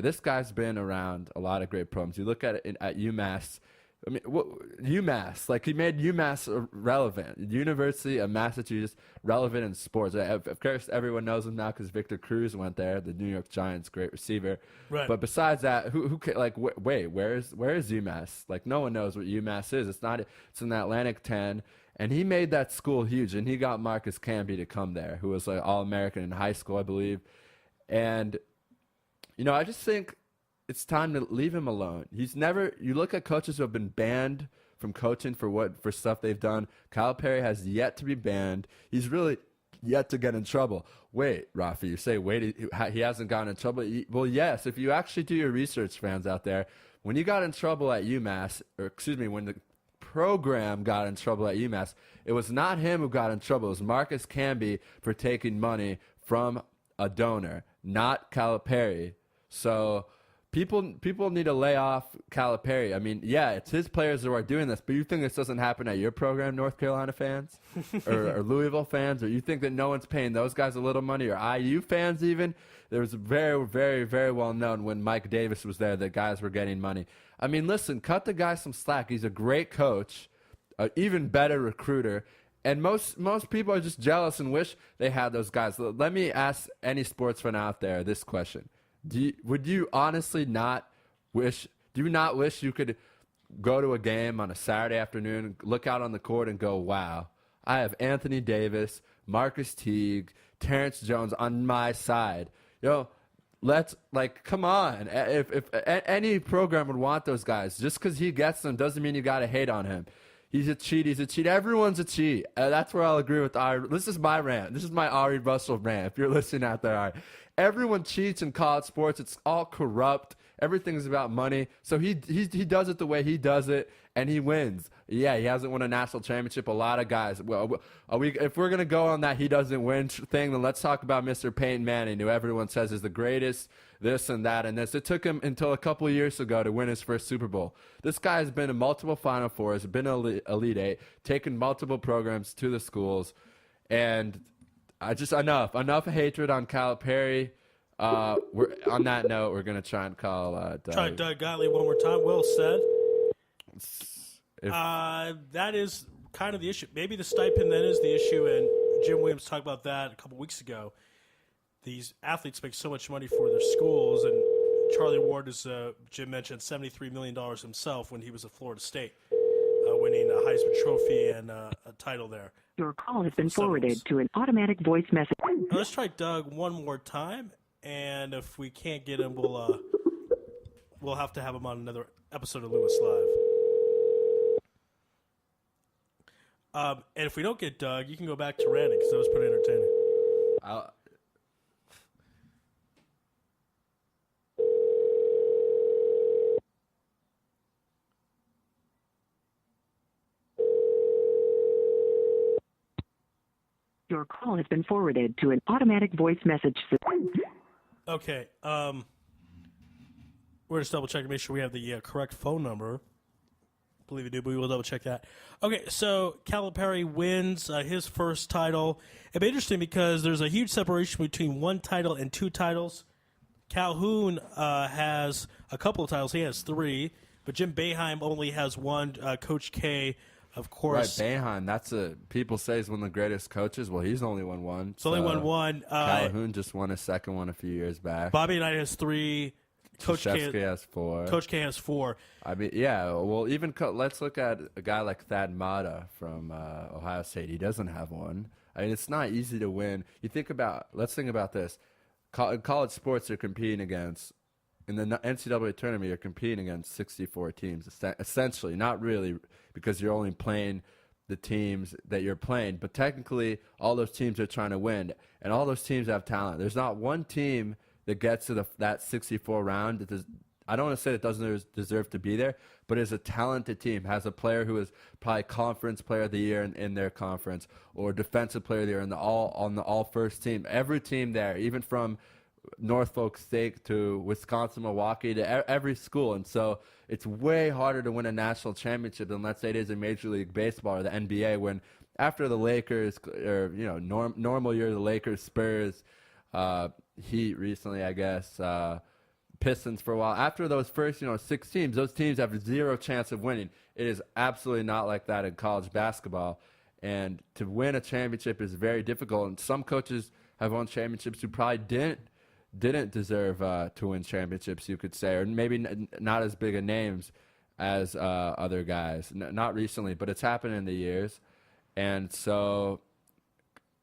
This guy's been around a lot of great programs. You look at it at UMass. I mean, UMass, like he made UMass relevant. University of Massachusetts relevant in sports. Of course, everyone knows him now because Victor Cruz went there, the New York Giants, great receiver.
Right.
But besides that, where is UMass? Like no one knows what UMass is. It's in the Atlantic 10. And he made that school huge, and he got Marcus Camby to come there, who was like All-American in high school, I believe. And, I just think it's time to leave him alone. You look at coaches who have been banned from coaching for stuff they've done. Calipari has yet to be banned. He's really yet to get in trouble. Wait, Rafi, you say, he hasn't gotten in trouble? Well, yes, if you actually do your research, fans out there, when you got in trouble at UMass, when the program got in trouble at UMass, it was not him who got in trouble. It was Marcus Camby for taking money from a donor, not Calipari. So people need to lay off Calipari. I mean, it's his players who are doing this, but you think this doesn't happen at your program, North Carolina fans, or Louisville fans, or you think that no one's paying those guys a little money, or IU fans even? There was very, very, very well known when Mike Davis was there that guys were getting money. I mean, listen, cut the guy some slack. He's a great coach, an even better recruiter. And most people are just jealous and wish they had those guys. Let me ask any sportsman out there this question. Would you honestly not wish you could go to a game on a Saturday afternoon, look out on the court and go, wow, I have Anthony Davis, Marcus Teague, Terrence Jones on my side. Come on. If any program would want those guys, just because he gets them doesn't mean you got to hate on him. He's a cheat. Everyone's a cheat. That's where I'll agree with Ari. This is my rant. This is my Ari Russell rant. If you're listening out there, Ari. Everyone cheats in college sports. It's all corrupt. Everything's about money. So he does it the way he does it, and he wins. Yeah, he hasn't won a national championship. A lot of guys. Well, if we're going to go on that he doesn't win thing, then let's talk about Mr. Peyton Manning, who everyone says is the greatest, this and that and this. It took him until a couple of years ago to win his first Super Bowl. This guy has been in multiple Final Fours, been an Elite Eight, taken multiple programs to the schools, and enough hatred on Calipari. On that note, we're gonna try and call Doug.
Try Doug Gottlieb one more time. Well said. That is kind of the issue. Maybe the stipend then is the issue, and Jim Williams talked about that a couple weeks ago. These athletes make so much money for their schools, and Charlie Ward, as Jim mentioned, $73 million himself when he was at Florida State, winning a Heisman Trophy and a title there.
Your call has been forwarded to an automatic voice message.
Now, let's try Doug one more time, and if we can't get him, we'll have to have him on another episode of Louis Live. And if we don't get Doug, you can go back to ranting because that was pretty entertaining.
Your call has been forwarded to an automatic voice message system.
Okay. We're just double checking to make sure we have the correct phone number. I believe we do, but we will double check that. Okay, so Calipari wins his first title. It'd be interesting because there's a huge separation between one title and two titles. Calhoun has a couple of titles. He has 3, but Jim Boeheim only has 1. Coach K, of course.
Right, Boeheim. People say he's one of the greatest coaches. Well, he's only won 1.
He's only won 1.
Calhoun just won a second one a few years back.
Bobby Knight has 3. Coach K
has 4.
Coach K has 4.
I mean, yeah. Well, even let's look at a guy like Thad Matta from Ohio State. He doesn't have 1. I mean, it's not easy to win. Let's think about this. College sports are competing against, in the NCAA tournament, you're competing against 64 teams, essentially. Not really, because you're only playing the teams that you're playing. But technically, all those teams are trying to win, and all those teams have talent. There's not one team that gets to that 64 round. I don't want to say it doesn't deserve to be there, but is a talented team, has a player who is probably conference player of the year in their conference, or defensive player of the year on the all first team. Every team there, even from Norfolk State to Wisconsin, Milwaukee, to every school. And so it's way harder to win a national championship than, let's say, it is in Major League Baseball or the NBA, when after the Lakers, or normal year, the Lakers, Spurs, Heat recently, I guess, Pistons for a while. After those first, 6 teams, those teams have 0 chance of winning. It is absolutely not like that in college basketball. And to win a championship is very difficult. And some coaches have won championships who probably didn't deserve to win championships, you could say, or maybe not as big of names as other guys. Not recently, but it's happened in the years. And so,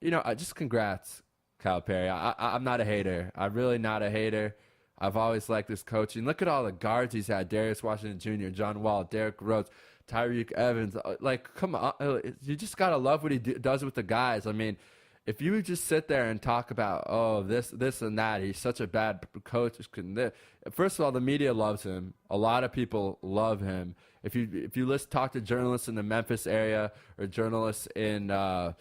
just congrats, Calipari. I'm not a hater. I'm really not a hater. I've always liked his coaching. Look at all the guards he's had: Darius Washington Jr., John Wall, Derrick Rose, Tyreek Evans. Like, come on. You just got to love what he does with the guys. I mean, if you just sit there and talk about, this and that, he's such a bad coach. First of all, the media loves him. A lot of people love him. If you talk to journalists in the Memphis area, or journalists in the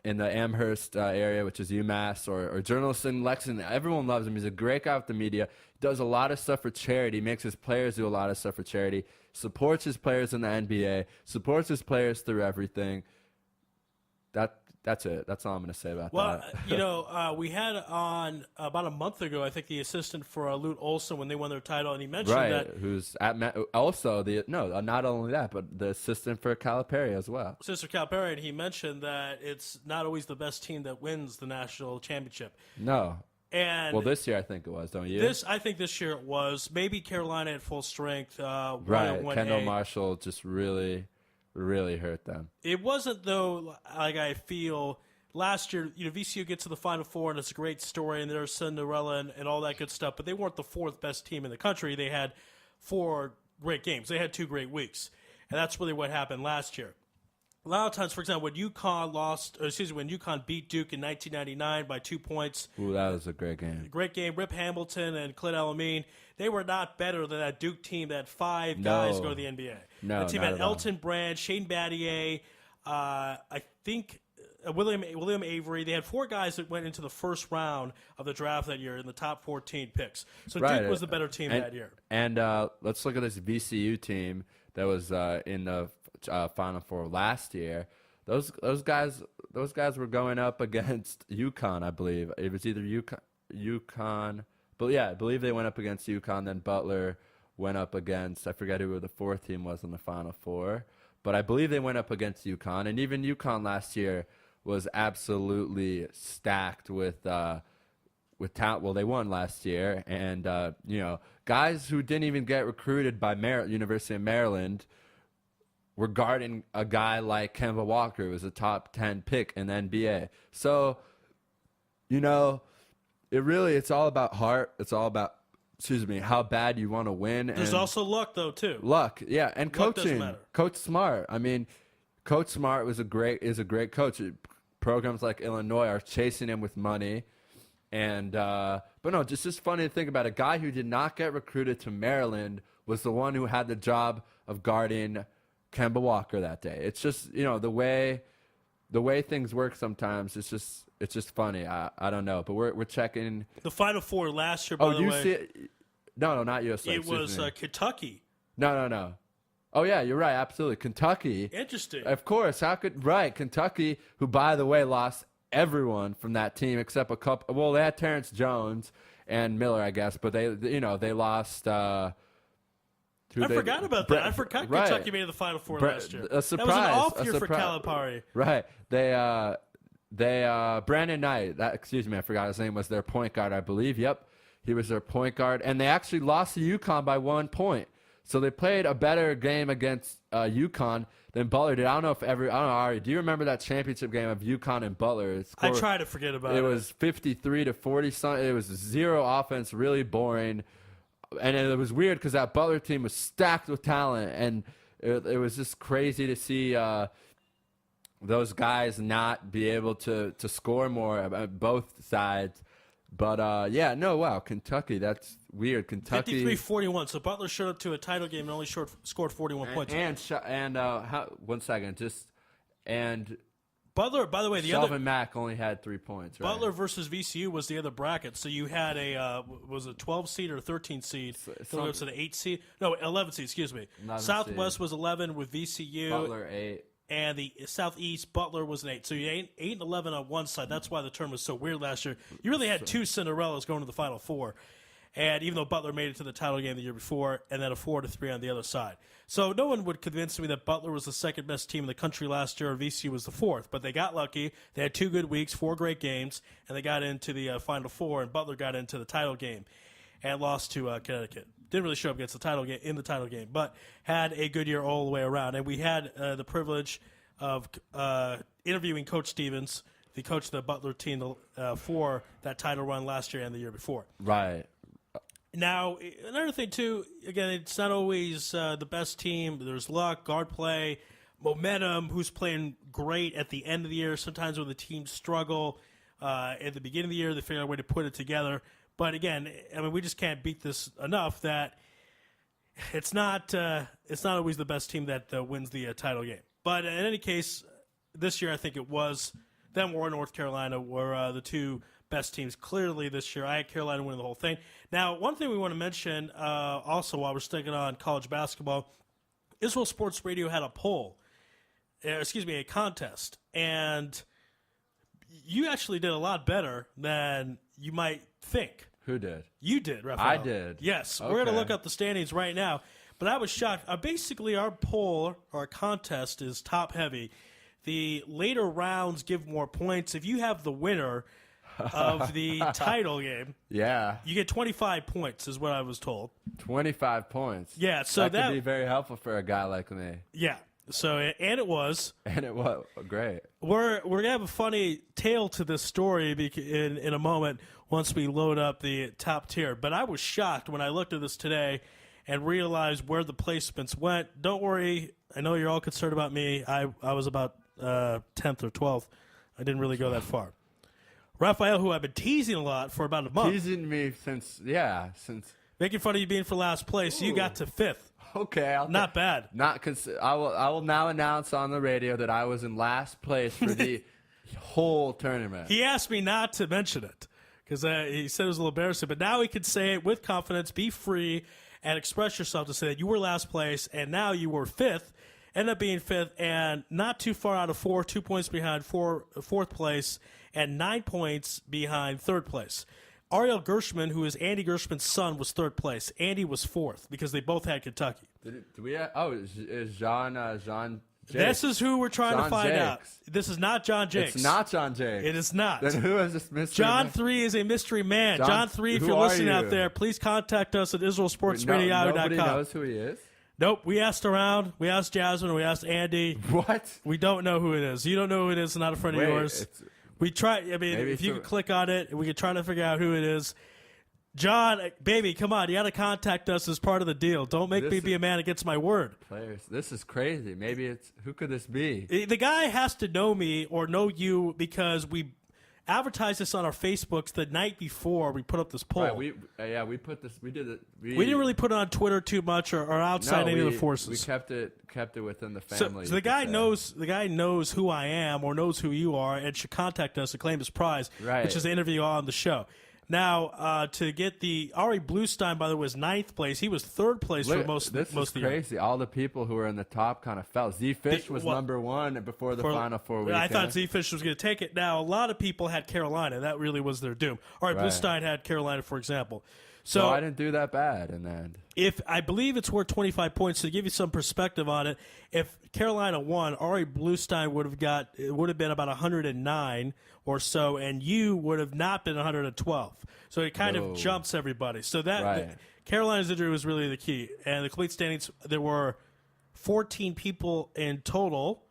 Amherst area, which is UMass, or journalists in Lexington, everyone loves him. He's a great guy with the media. He does a lot of stuff for charity. He makes his players do a lot of stuff for charity. Supports his players in the NBA. Supports his players through everything. That's it. That's all I'm going to say about that.
Well, we had on about a month ago, I think, the assistant for Lute Olson when they won their title, and he mentioned that.
Who's also not only that, but the assistant for Calipari as well.
Assistant Calipari, and he mentioned that it's not always the best team that wins the national championship.
No.
And
this year I think it was, don't you?
I think this year it was. Maybe Carolina at full strength.
Right. Kendall Marshall just really hurt them.
It wasn't, though, like I feel last year, VCU gets to the Final Four, and it's a great story, and they're Cinderella and all that good stuff, but they weren't the 4th best team in the country. They had 4 great games. They had 2 great weeks, and that's really what happened last year. A lot of times, for example, when UConn beat Duke in 1999 by 2 points.
Ooh, that was a great game.
Great game. Rip Hamilton and Clint Elamine, they were not better than that Duke team that had 5 guys go to the NBA.
No,
the team had Elton Brand, Shane Battier, I think William Avery. They had 4 guys that went into the first round of the draft that year in the top 14 picks. So Duke was the better team that year.
And let's look at this VCU team that was in the Final Four last year. Those guys were going up against UConn, I believe. It was either UConn, but yeah, I believe they went up against UConn. Then Butler went up against, I forget who the 4th team was in the Final Four. but I believe they went up against UConn, and even UConn last year was absolutely stacked with talent. Well, they won last year, and guys who didn't even get recruited by University of Maryland were guarding a guy like Kemba Walker, who was a top 10 pick in the NBA. So, it's all about heart. It's all about, how bad you want to win.
There's also luck, though, too.
Luck, yeah, and
Luck doesn't
coaching.
matter.
Coach Smart. I mean, Coach Smart is a great coach. Programs like Illinois are chasing him with money. And but no, just funny to think about. A guy who did not get recruited to Maryland was the one who had the job of guarding Kemba Walker that day. It's just the way things work sometimes. It's just funny. I don't know, but we're checking
The Final Four last year, by the way.
No, not USC.
It was Kentucky.
No. Oh yeah, you're right. Absolutely, Kentucky.
Interesting.
Of course. Kentucky, who by the way lost everyone from that team except a couple. Well, they had Terrence Jones and Miller, I guess, but they lost.
I forgot about that. I forgot Kentucky made the Final Four last year.
A surprise.
That was an off year for Calipari.
Right. They Brandon Knight. I forgot his name. Was their point guard, I believe. Yep, he was their point guard, and they actually lost to UConn by 1 point. So they played a better game against UConn than Butler did. I don't know, Ari, do you remember that championship game of UConn and Butler?
I try to forget about it.
It was 53-40 something. It was zero offense, really boring. And it was weird because that Butler team was stacked with talent, and it was just crazy to see those guys not be able to score more on both sides. But, Kentucky, that's weird. Kentucky
53-41. So Butler showed up to a title game and only scored 41 points. Butler, by the way,
Shelvin Mack only had 3 points. Right?
Butler versus VCU was the other bracket. So you had was a 12 seed or a 13 seed? It was an 8 seed. No, 11 seed. Excuse me. Southwest was 11 with VCU.
Butler 8.
And the Southeast, Butler was an 8. So you had 8 and 11 on one side. That's why the term was so weird last year. You really had two Cinderellas going to the Final Four. And even though Butler made it to the title game the year before, and then a 4-3 on the other side. So no one would convince me that Butler was the second best team in the country last year, and VCU was the fourth. But they got lucky. They had 2 good weeks, 4 great games, and they got into the Final Four, and Butler got into the title game and lost to Connecticut. Didn't really show up against the title game, but had a good year all the way around. And we had the privilege of interviewing Coach Stevens, the coach of the Butler team, for that title run last year and the year before.
Right.
Now, another thing, too, again, it's not always the best team. There's luck, guard play, momentum, who's playing great at the end of the year. Sometimes when the teams struggle at the beginning of the year, they figure out a way to put it together. But, again, we just can't beat this enough that it's not always the best team that wins the title game. But in any case, this year I think it was them or North Carolina were the two best teams clearly this year. I had Carolina winning the whole thing. Now, one thing we want to mention also while we're sticking on college basketball, Israel Sports Radio had a contest, and you actually did a lot better than you might think.
Who did?
You did, Raphael.
I did.
Yes.
Okay.
We're going to look up the standings right now. But I was shocked. Basically, our poll, our contest is top-heavy. The later rounds give more points. If you have the winner of the title game,
yeah,
you get 25 points, is what I was told.
25 points.
Yeah, so
that could be very helpful for a guy like me.
Yeah. So, and it was.
And it was great.
We're going to have a funny tale to this story in a moment once we load up the top tier. But I was shocked when I looked at this today and realized where the placements went. Don't worry. I know you're all concerned about me. I was about 10th or 12th. I didn't really go that far. Raphael, who I've been teasing a lot for about a month.
Teasing me since.
Making fun of you being for last place. Ooh. You got to 5th.
Okay.
Not bad.
I will now announce on the radio that I was in last place for the whole tournament.
He asked me not to mention it because he said it was a little embarrassing. But now he could say it with confidence, be free, and express yourself to say that you were last place and now you were 5th. End up being 5th and not too far out of 4, 2 points behind 4th place, and 9 points behind 3rd place. Ariel Gershman, who is Andy Gershman's son, was 3rd place. Andy was 4th because they both had Kentucky.
Is Jean
This is who we're trying to
John
find out.
Jakes.
This is not John Jakes.
It's not John Jakes.
It is not.
Then who is this mystery
John
man?
3 is a mystery man. John 3, if
who
you're
are
listening
you?
out there, please contact us at IsraelSportsRadio.com.
Nobody knows who he is.
Nope. We asked around. We asked Jasmine. We asked Andy.
What?
We don't know who it is. You don't know who it is. It's not a friend of yours. We try. I mean, if you could click on it, we could try to figure out who it is. John, baby, come on. You got to contact us as part of the deal. Don't make me be a man against my word.
Players, this is crazy. Maybe it's who could this be?
The guy has to know me or know you because we advertised this on our Facebooks the night before we put up this poll.
Right, we put this. We did it.
We didn't really put it on Twitter too much or outside any of the forces.
We kept it within the family.
So the guy knows who I am or knows who you are and should contact us to claim his prize, which is the interview on the show. Now, to get the Ari Bluestein, by the way, was 9th place. He was 3rd place for most of the year.
This is crazy. All the people who were in the top kind of fell. Z-Fish was number 1 before the Final Four weekend.
I thought Z-Fish was going to take it. Now, a lot of people had Carolina. That really was their doom. Ari Bluestein had Carolina, for example. So
I didn't do that bad in the end.
If I believe it's worth 25 points, to give you some perspective on it, if Carolina won, Ari Bluestein would have been about 109 or so, and you would have not been 112. So it kind of jumps everybody. So that Carolina's injury was really the key. And the complete standings, there were 14 people in total,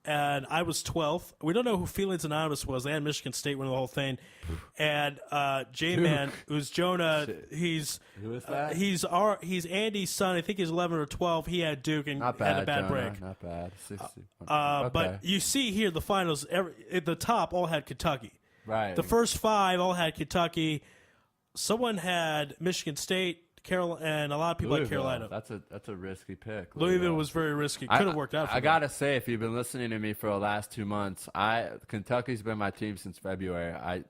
and I was 12th. We don't know who Feelings Anonymous was. They had Michigan State winning the whole thing. And J-Man, who's Jonah,
who is that?
He's Andy's son. I think he's 11 or 12. He had Duke and had a bad break.
Not bad.
But you see here the finals, at the top all had Kentucky.
Right.
The first 5 all had Kentucky. Someone had Michigan State, and a lot of people had Carolina.
That's a risky pick.
Louisville was very risky. Could have worked out for
I got to say, if you've been listening to me for the last 2 months, Kentucky's been my team since February.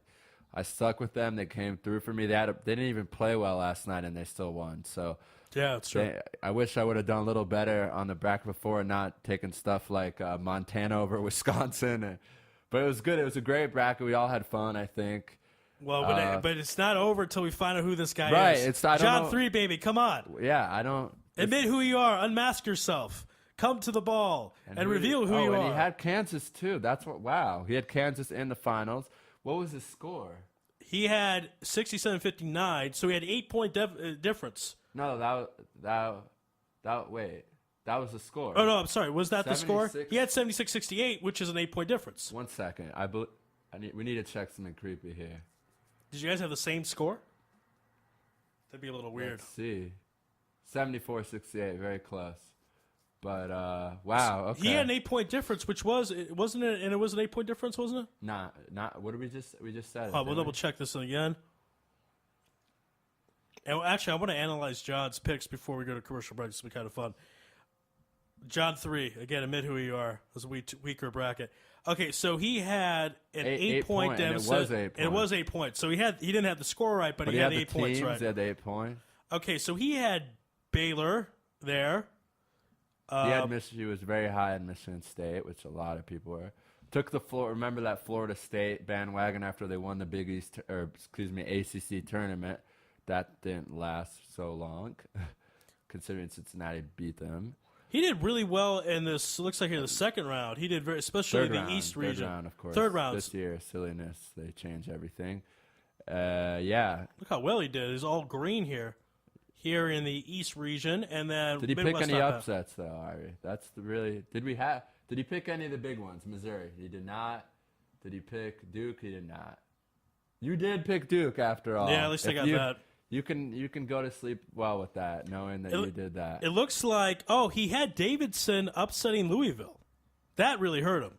I stuck with them. They came through for me. They didn't even play well last night, and they still won. So
yeah, that's true.
I wish I would have done a little better on the bracket before and not taking stuff like Montana over Wisconsin. But it was good. It was a great bracket. We all had fun, I think.
Well, but it's not over until we find out who this guy is.
Right.
John 3, baby, come on.
Yeah, I don't.
Admit who you are. Unmask yourself. Come to the ball and reveal who you are.
And he had Kansas, too. Wow. He had Kansas in the finals. What was his score?
He had 67-59, so he had 8-point difference.
No, wait. That was the score.
Oh, no, I'm sorry. Was that
76?
the score? He had 76-68, which is an 8-point difference.
1 second. We need to check something creepy here.
Did you guys have the same score? That'd be a little weird.
Let's see. 74-68, very close. But, wow, okay.
He had an 8-point difference, which wasn't it? And it was an 8-point difference, wasn't it?
Not. What did we just said?
Oh, we'll double check this again. And actually, I want to analyze John's picks before we go to commercial break. This will be kind of fun. John 3, again, admit who you are. It was a weaker bracket. Okay, so he had an 8-point deficit.
And it was 8 points.
So he didn't have the score right, but he had 8 points right.
He had 8 points.
Okay, so he had Baylor there.
He was very high in Michigan State, which a lot of people were. Took the floor. Remember that Florida State bandwagon after they won the Big East, ACC tournament. That didn't last so long, considering Cincinnati beat them.
He did really well in this. Looks like in the second round, he did especially the East region.
Third round, of course.
Third round.
This year, silliness. They change everything. Yeah.
Look how well he did. He's all green here in the East region, and then
did he
Midwest
pick any upsets though, Ari? That's Did he pick any of the big ones? Missouri, he did not. Did he pick Duke? He did not. You did pick Duke after all.
Yeah, at least I got that.
You can go to sleep well with that, knowing that you did that.
It looks like he had Davidson upsetting Louisville. That really hurt him.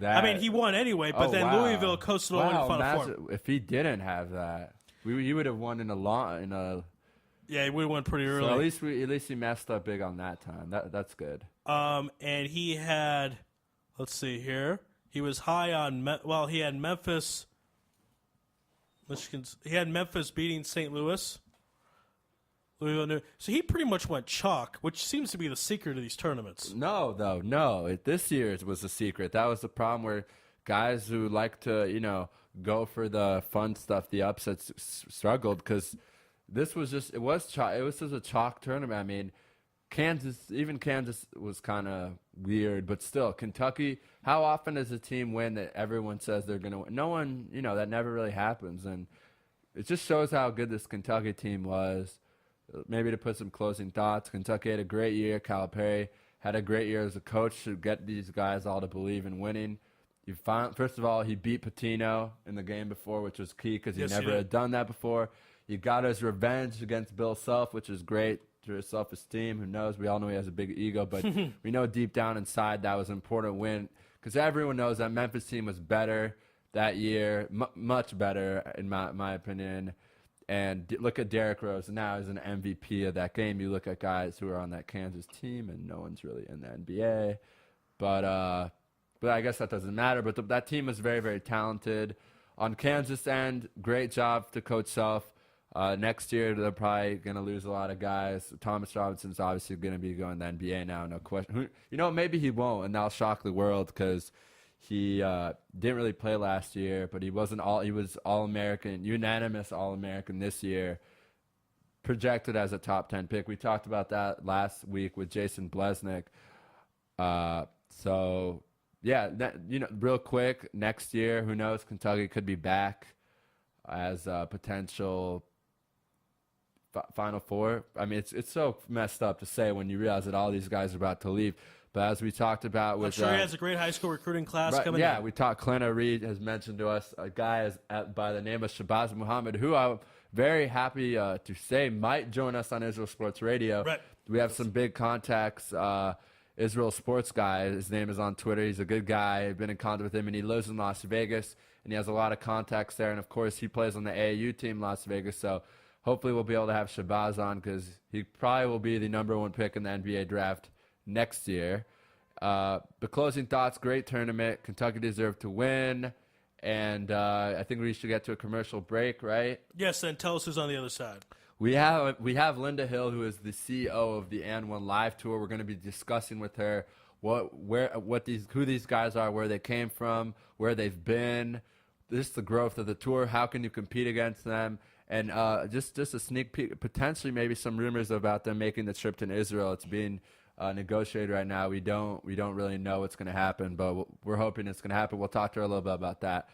I mean, he won anyway, but Louisville coasted all the way to the Final Four.
If he didn't have that, he would have won in a.
Yeah, he would have won pretty early.
So at least he messed up big on that time. That's good.
And he had, let's see here. He was high on. He had Memphis. He had Memphis beating St. Louis. Louisville. So he pretty much went chalk, which seems to be the secret of these tournaments.
No. This year's was the secret. That was the problem where guys who like to, go for the fun stuff, the upsets, struggled because this was just it was just a chalk tournament. I mean, Kansas was kind of weird, but still, Kentucky, how often does a team win that everyone says they're going to win? No one, that never really happens. And it just shows how good this Kentucky team was. Maybe to put some closing thoughts, Kentucky had a great year. Calipari had a great year as a coach to get these guys all to believe in winning. First of all, he beat Pitino in the game before, which was key because he never had done that before. He got his revenge against Bill Self, which is great to his self-esteem. Who knows? We all know he has a big ego, but we know deep down inside that was an important win because everyone knows that Memphis team was better that year, much better in my opinion. And look at Derrick Rose. Now he's an MVP of that game. You look at guys who are on that Kansas team, and no one's really in the NBA. But I guess that doesn't matter. But that team was very, very talented. On Kansas end, great job to Coach Self. Next year, they're probably going to lose a lot of guys. Thomas Robinson's obviously going to be going to the NBA now, no question. Maybe he won't, and that'll shock the world because he didn't really play last year, but he was All-American, unanimous All-American this year, projected as a top 10 pick. We talked about that last week with Jason Blesnick. Real quick, next year, who knows, Kentucky could be back as a potential Final Four. I mean, it's so messed up to say when you realize that all these guys are about to leave. But as we talked about with...
I'm sure he has a great high school recruiting class coming in.
Yeah, we talked. Clint Reed has mentioned to us a guy by the name of Shabazz Muhammad, who I'm very happy to say might join us on Israel Sports Radio.
Right.
We have some big contacts. Israel Sports guy. His name is on Twitter. He's a good guy. I've been in contact with him, and he lives in Las Vegas, and he has a lot of contacts there. And, of course, he plays on the AAU team in Las Vegas. So hopefully we'll be able to have Shabazz on because he probably will be the #1 pick in the NBA draft next year. The closing thoughts, great tournament. Kentucky deserved to win. And I think we should get to a commercial break, right?
Yes, and tell us who's on the other side.
We have Linda Hill, who is the CEO of the And One Live Tour. We're going to be discussing with her who these guys are, where they came from, where they've been, just the growth of the tour. How can you compete against them? And just a sneak peek, potentially maybe some rumors about them making the trip to Israel. It's being negotiated right now. We don't really know what's going to happen, but we're hoping it's going to happen. We'll talk to her a little bit about that.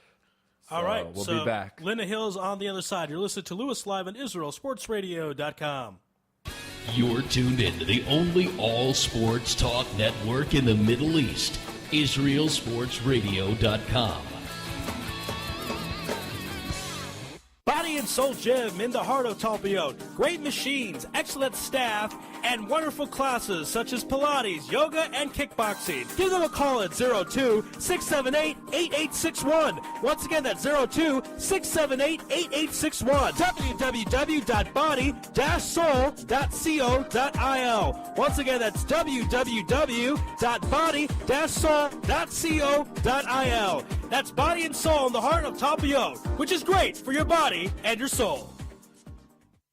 All right,
we'll be back.
Linda Hill's on the other side. You're listening to Louis live on IsraelSportsRadio.com.
You're tuned in to the only all-sports talk network in the Middle East, IsraelSportsRadio.com.
Body and Soul Gym in the heart of Talpiot. Great machines, excellent staff, and wonderful classes such as Pilates, yoga, and kickboxing. Give them a call at 02-678-8861. Once again, that's 02-678-8861. www.body-soul.co.il. Once again, that's www.body-soul.co.il. That's Body and Soul in the heart of Talpiot, which is great for your body and your soul.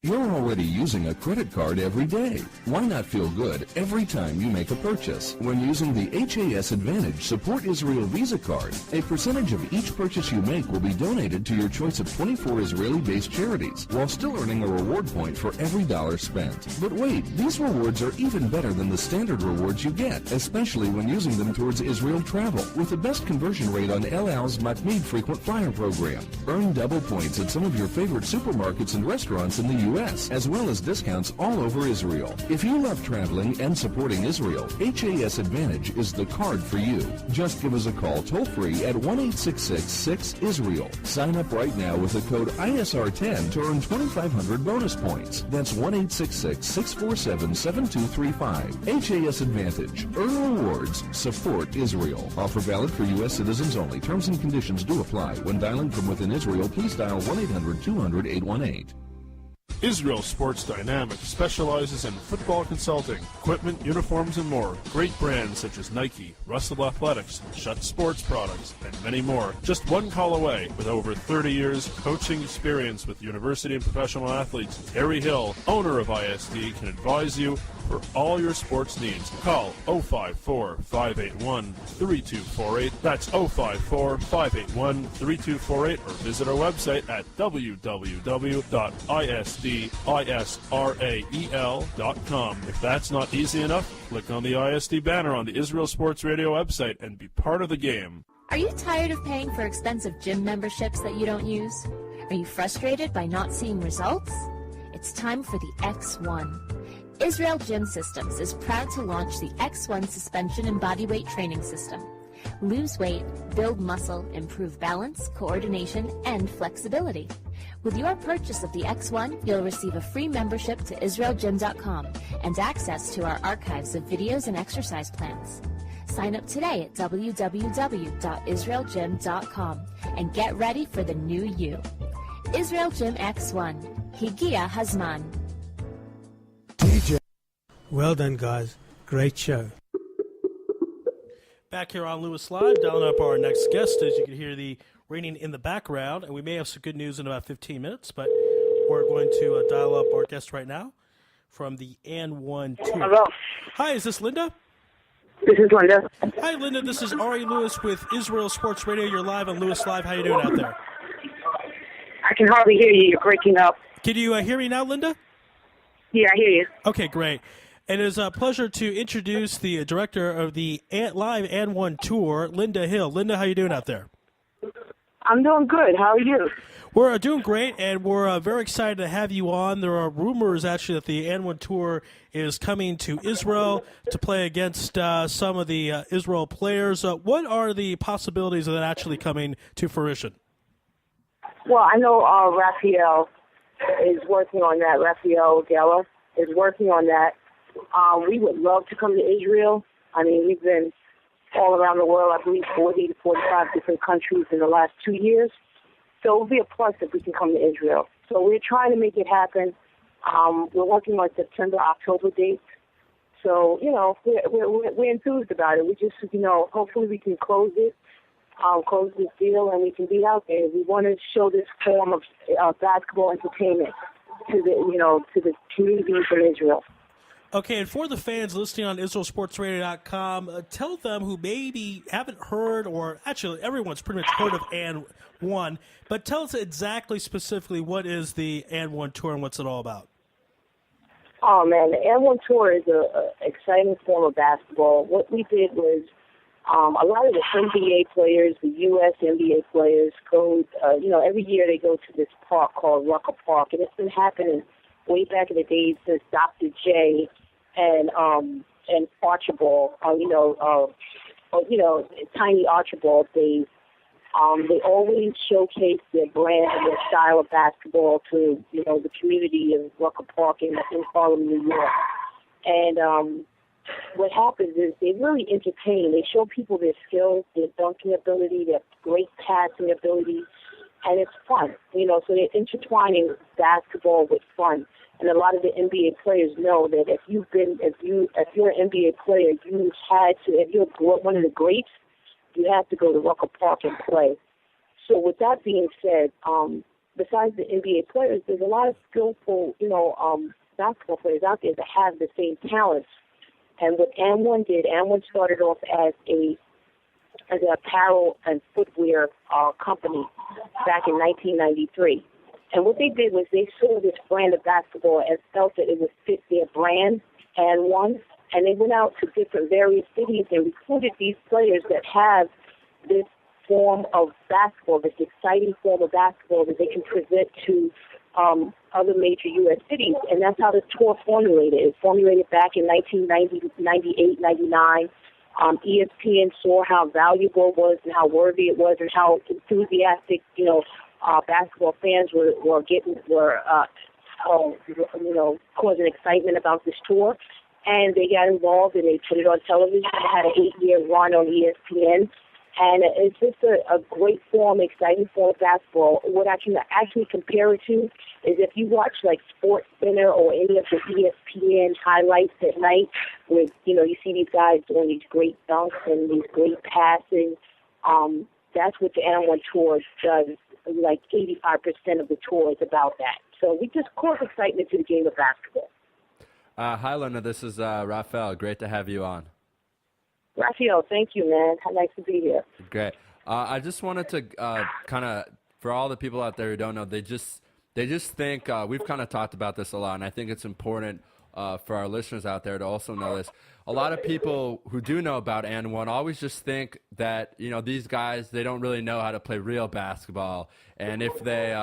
You're already using a credit card every day. Why not feel good every time you make a purchase? When using the HAS Advantage Support Israel Visa card, a percentage of each purchase you make will be donated to your choice of 24 Israeli-based charities, while still earning a reward point for every dollar spent. But wait, these rewards are even better than the standard rewards you get, especially when using them towards Israel travel, with the best conversion rate on El Al's Matmeed Frequent Flyer program. Earn double points at some of your favorite supermarkets and restaurants in the U.S., as well as discounts all over Israel. If you love traveling and supporting Israel, HAS Advantage is the card for you. Just give us a call toll-free at 1-866-6-ISRAEL. Sign up right now with the code ISR10 to earn 2,500 bonus points. That's 1-866-647-7235. HAS Advantage. Earn rewards. Support Israel. Offer valid for U.S. citizens only. Terms and conditions do apply. When dialing from within Israel, please dial 1-800-200-818.
Israel Sports Dynamics specializes in football consulting, equipment, uniforms, and more. Great brands such as Nike, Russell Athletics, Shutt Sports Products, and many more. Just one call away. With over 30 years coaching experience with university and professional athletes, Ari Hill, owner of ISD, can advise you for all your sports needs. Call 054-581-3248. That's 054-581-3248, or visit our website at www.isdisrael.com. If that's not easy enough, click on the ISD banner on the Israel Sports Radio website and be part of the game.
Are you tired of paying for expensive gym memberships that you don't use? Are you frustrated by not seeing results? It's time for the X1. Israel Gym Systems is proud to launch the X1 suspension and bodyweight training system. Lose weight, build muscle, improve balance, coordination, and flexibility. With your purchase of the X1, you'll receive a free membership to IsraelGym.com and access to our archives of videos and exercise plans. Sign up today at www.israelgym.com and get ready for the new you. Israel Gym X1. Higia Hazman.
DJ.
Well done, guys. Great show. Back here on Louis Live, dialing up our next guest. As you can hear the raining in the background, and we may have some good news in about 15 minutes, but we're going to dial up our guest right now from the N1 Tour.
Hello.
Hi, is this Linda?
This is Linda.
Hi, Linda. This is Ari Louis with Israel Sports Radio. You're live on Louis Live. How you doing out there?
I can hardly hear you. You're breaking up.
Can you hear me now, Linda?
Yeah, I hear you.
Okay, great. It is a pleasure to introduce the director of the live N1 Tour, Linda Hill. Linda, how you doing out there?
I'm doing good. How are you?
We're doing great, and we're very excited to have you on. There are rumors, actually, that the N1 Tour is coming to Israel to play against some of the Israel players. What are the possibilities of that actually coming to fruition?
Well, I know Raphael is working on that. Raphael Geller is working on that. We would love to come to Israel. I mean, we've been all around the world, I believe 40 to 45 different countries in the last 2 years. So it would be a plus if we can come to Israel. So we're trying to make it happen. We're working on September, October dates. So, you know, we're enthused about it. We just, you know, hopefully we can close this deal and we can be out there. We want to show this form of basketball entertainment to the communities in Israel.
Okay, and for the fans listening on IsraelSportsRadio.com, tell them who maybe haven't heard, or actually everyone's pretty much heard of N1, but tell us exactly, specifically, what is the N1 Tour and what's it all about?
Oh, man, the N1 Tour is an exciting form of basketball. What we did was a lot of the NBA players, the U.S. NBA players, go, every year they go to this park called Rucker Park, and it's been happening way back in the days since Dr. J and Archibald, Tiny Archibald days. They always showcase their brand and their style of basketball to, the community of Rucker Park in Harlem, New York. And what happens is they really entertain. They show people their skills, their dunking ability, their great passing ability, and it's fun. So they're intertwining basketball with fun. And a lot of the NBA players know that if you're an NBA player, if you're one of the greats, you have to go to Rucker Park and play. So with that being said, besides the NBA players, there's a lot of skillful, basketball players out there that have the same talents. And what N1 did, N1 started off as an apparel and footwear company back in 1993. And what they did was they saw this brand of basketball and felt that it would fit their brand, N1, and they went out to various cities and recruited these players that have this form of basketball, this exciting form of basketball that they can present to other major U.S. cities. And that's how the tour formulated. It formulated back in 1998, 99. ESPN saw how valuable it was and how worthy it was and how enthusiastic, basketball fans were causing excitement about this tour. And they got involved and they put it on television. It had an 8-year run on ESPN. And it's just a great form, exciting form of basketball. What I can actually compare it to is if you watch like Sports Center or any of the ESPN highlights at night where, you see these guys doing these great dunks and these great passing. That's what the N1 Tour does. Like 85% of the tour is about that. So we just cause excitement to the game of basketball.
Hi, Lena. This is Rafael. Great to have you on.
Raphael, thank you, man. How nice to be here.
Great. I just wanted to kind of, for all the people out there who don't know, they just think we've kind of talked about this a lot, and I think it's important for our listeners out there to also know this. A lot of people who do know about and one always just think that these guys, they don't really know how to play real basketball, and if they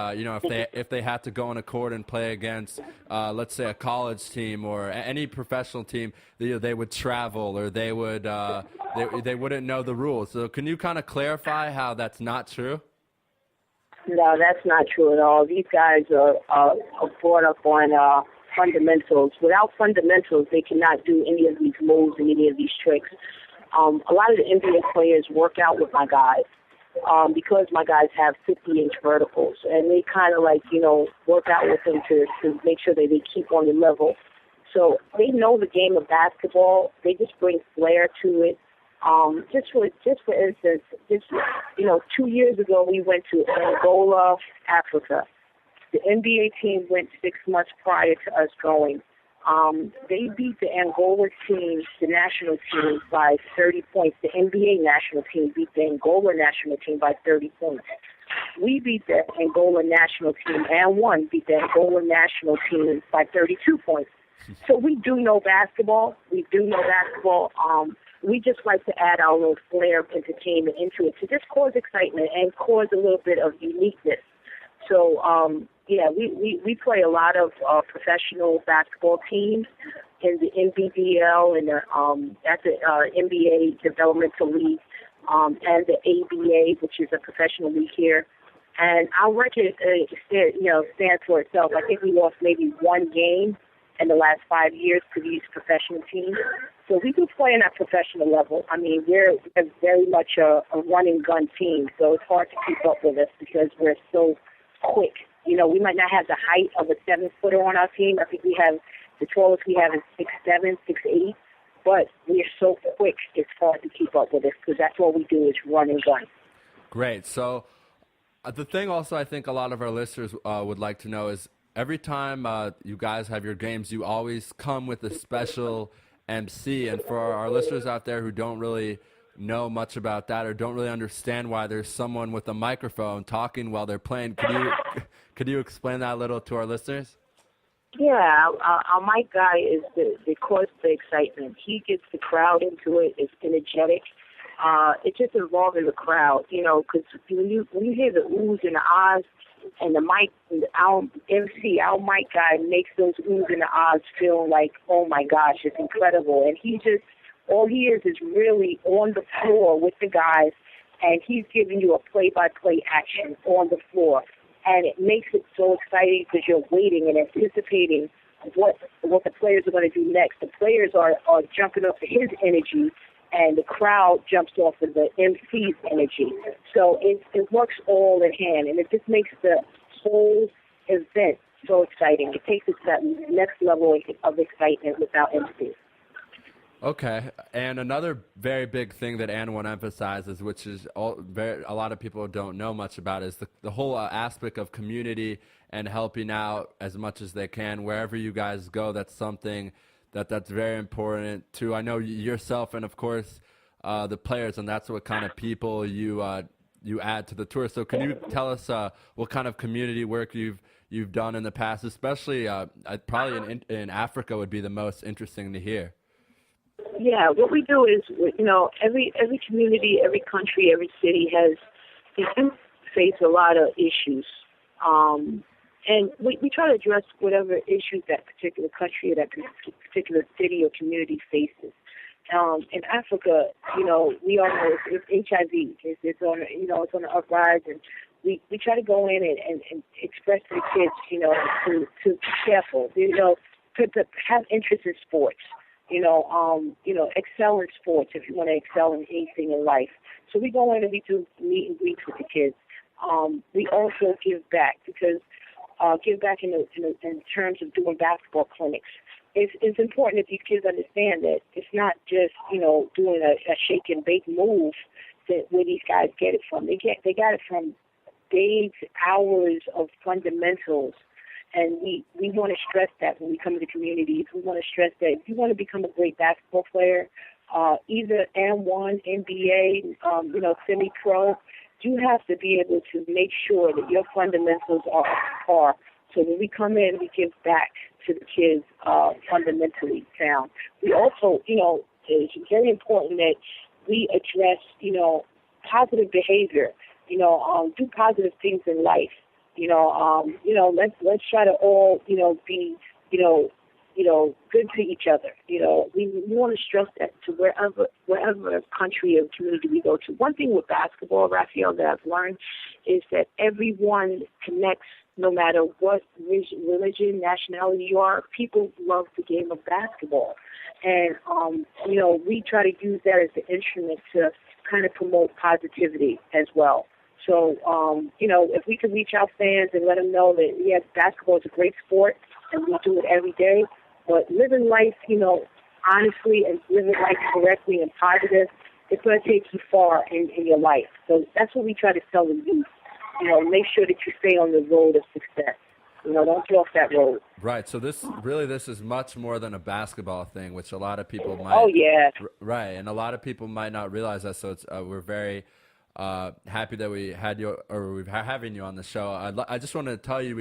if they had to go on a court and play against let's say a college team or any professional team, they would travel or they wouldn't know the rules. So can you kind of clarify how that's not true?
No, that's not true at all. These guys are brought up on fundamentals. Without fundamentals, they cannot do any of these moves and any of these tricks. A lot of the NBA players work out with my guys because my guys have 50-inch verticals, and they kind of work out with them to make sure that they keep on the level. So they know the game of basketball. They just bring flair to it. Just for instance, 2 years ago we went to Angola, Africa. The NBA team went 6 months prior to us going. They beat the Angola team, the national team, by 30 points. The NBA national team beat the Angola national team by 30 points. We beat the Angola national team and beat the Angola national team by 32 points. So we do know basketball. We just like to add our little flair of entertainment into it to just cause excitement and cause a little bit of uniqueness. So, we play a lot of professional basketball teams in the NBBL and at the NBA Developmental League and the ABA, which is a professional league here. And our record, stands for itself. I think we lost maybe one game in the last 5 years to these professional teams. So we do play on a professional level. I mean, we're very much a run and gun team, so it's hard to keep up with us because we're so quick. We might not have the height of a 7-footer on our team. I think the tallest we have is 6'7", 6'8", but we're so quick it's hard to keep up with us because that's all we do is run and gun.
Great. So the thing also I think a lot of our listeners would like to know is every time you guys have your games, you always come with a special MC. And for our listeners out there who don't really know much about that or don't really understand why there's someone with a microphone talking while they're playing, could you explain that a little to our listeners?
Yeah, our mic guy is the cause the excitement. He gets the crowd into it. It's energetic. It's just involving the crowd, because when you hear the oohs and the ahs, and the mic, our MC, our mic guy makes those oohs and the ahs feel like, oh my gosh, it's incredible. And all he is really on the floor with the guys, and he's giving you a play-by-play action on the floor. And it makes it so exciting because you're waiting and anticipating what the players are going to do next. The players are jumping off of his energy, and the crowd jumps off of the MC's energy. So it works all in hand, and it just makes the whole event so exciting. It takes it to that next level of excitement without MC.
Okay, and another very big thing that Ann one emphasizes, which is a lot of people don't know much about, is the whole aspect of community and helping out as much as they can wherever you guys go. That's something that's very important too. I know yourself and of course the players, and that's what kind of people you add to the tour. So can you tell us what kind of community work you've done in the past, especially probably in Africa would be the most interesting to hear.
Yeah, what we do is, every community, every country, every city they face a lot of issues. And we try to address whatever issues that particular country or that particular city or community faces. In Africa, we all know it's HIV. It's on the uprise, and we try to go in and express to the kids, to be careful, to have interest in sports. Excel in sports if you want to excel in anything in life. So we go in and we do meet and greets with the kids. We also give back because give back in terms of doing basketball clinics. It's important that these kids understand that it's not just doing a shake and bake move where these guys get it from. They got it from days, hours of fundamentals And we want to stress that when we come to the communities. We want to stress that if you want to become a great basketball player, either N1, NBA, semi-pro, you have to be able to make sure that your fundamentals are so when we come in, we give back to the kids fundamentally sound. We also, it's very important that we address, positive behavior, do positive things in life. Let's try to all, be, good to each other. We want to stress that to wherever country or community we go to. One thing with basketball, Raphael, that I've learned is that everyone connects no matter what religion, nationality you are. People love the game of basketball. And, we try to use that as an instrument to kind of promote positivity as well. So, if we could reach our fans and let them know that, yes, basketball is a great sport and we do it every day, but living life, honestly and living life correctly and positive, it's going to take you far in your life. So that's what we try to tell the youth. Make sure that you stay on the road of success. Don't get off that road.
Right. So this is much more than a basketball thing, which a lot of people might.
Oh yeah.
Right, and a lot of people might not realize that. So it's we're very happy that we had you, or we're having you on the show. I just wanted to tell you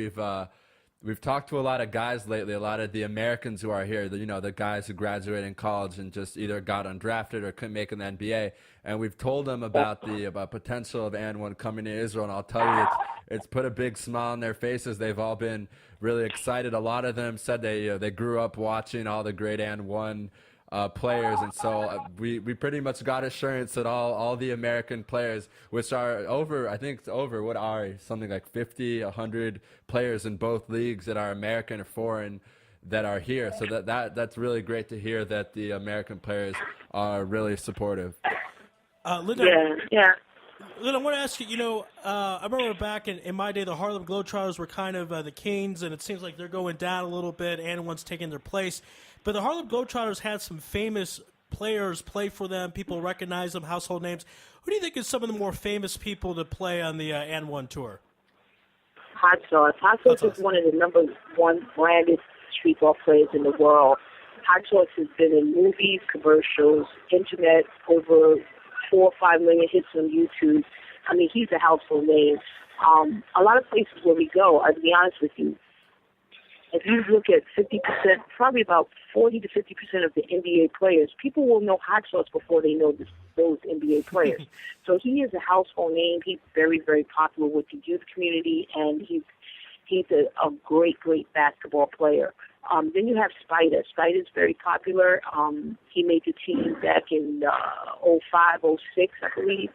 we've talked to a lot of guys lately, a lot of the Americans who are here, the guys who graduated in college and just either got undrafted or couldn't make an NBA. And we've told them about the potential of N1 coming to Israel. And I'll tell you, it's put a big smile on their faces. They've all been really excited. A lot of them said they grew up watching all the great N1 players, and so we pretty much got assurance that all the American players, which are over, I think it's over, what are something like 50, 100 players in both leagues that are American or foreign that are here. So that's really great to hear that the American players are really supportive.
Linda,
yeah.
Linda, I want to ask you, I remember back in my day, the Harlem Globetrotters were kind of the kings, and it seems like they're going down a little bit, and one's taking their place. But the Harlem Globetrotters had some famous players play for them. People recognize them, household names. Who do you think is some of the more famous people to play on the N1 tour?
Hot Sauce. Hot Sauce is one of the number one branded streetball players in the world. Hot Sauce has been in movies, commercials, internet, over 4 or 5 million hits on YouTube. I mean, he's a household name. A lot of places where we go, I'll be honest with you, if you look at 50%, probably about 40 to 50% of the NBA players, people will know Hot Sauce before they know those NBA players. So he is a household name. He's very, very popular with the youth community, and he's a great, great basketball player. Then you have Spider. Spider's very popular. He made the team back in 05, 06, I believe,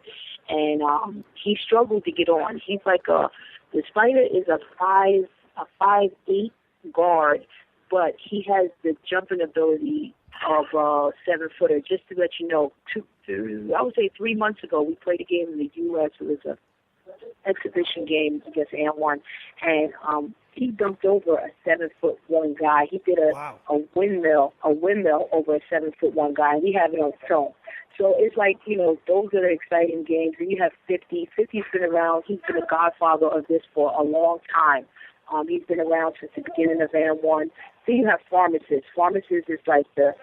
and he struggled to get on. He's like the Spider is a 5'8" guard, but he has the jumping ability of a 7-footer. Just to let you know, I would say 3 months ago, we played a game in the U.S. It was a exhibition game against N1, and he dumped over a 7'1" guy. He did a windmill over a 7'1" guy, and we have it on film. So it's like, those are the exciting games. And you have 50. 50's been around. He's been a godfather of this for a long time. He's been around since the beginning of N1. Then you have Pharmacist. Pharmacist is like the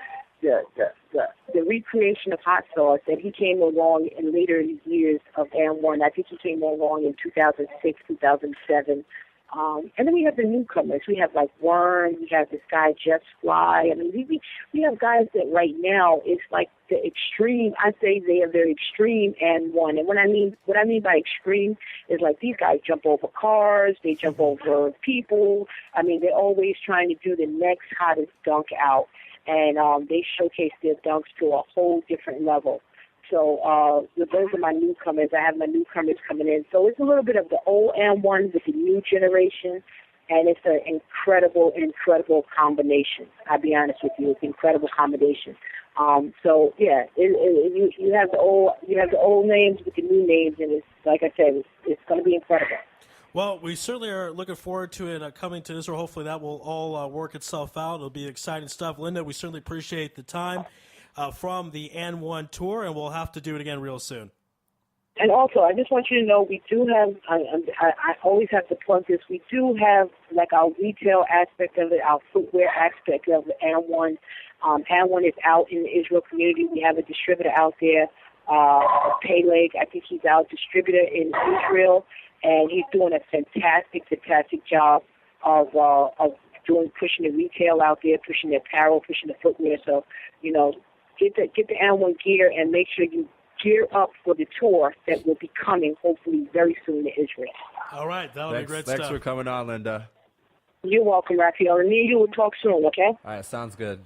recreation of Hot Sauce, that he came along in later years of N1. I think he came along in 2006, 2007. And then we have the newcomers. We have like Worm. We have this guy Just Fly. I mean, we have guys that right now is like the extreme. I say they are very extreme N1. And what I mean by extreme is like these guys jump over cars. They jump over people. I mean, they're always trying to do the next hottest dunk out, and they showcase their dunks to a whole different level. So those are my newcomers. I have my newcomers coming in. So it's a little bit of the old M1 with the new generation, and it's an incredible, incredible combination. I'll be honest with you, it's an incredible combination. So yeah, you have the old names with the new names, and it's like I said, it's going to be incredible.
Well, we certainly are looking forward to it coming to Israel. Hopefully that will all work itself out. It'll be exciting stuff. Linda, we certainly appreciate the time from the N1 tour, and we'll have to do it again real soon.
And also, I just want you to know we do have, I always have to plug this, we do have like our retail aspect of it, our footwear aspect of it, and one. And one is out in the Israel community. We have a distributor out there, Peleg. I think he's our distributor in Israel, and he's doing a fantastic job of pushing the retail out there, pushing the apparel, pushing the footwear. So, get the N1 gear and make sure you gear up for the tour that will be coming hopefully very soon to Israel.
All right, that'll be great stuff.
Thanks for coming on, Linda.
You're welcome, Raphael. And me and you will talk soon, okay?
All right, sounds good.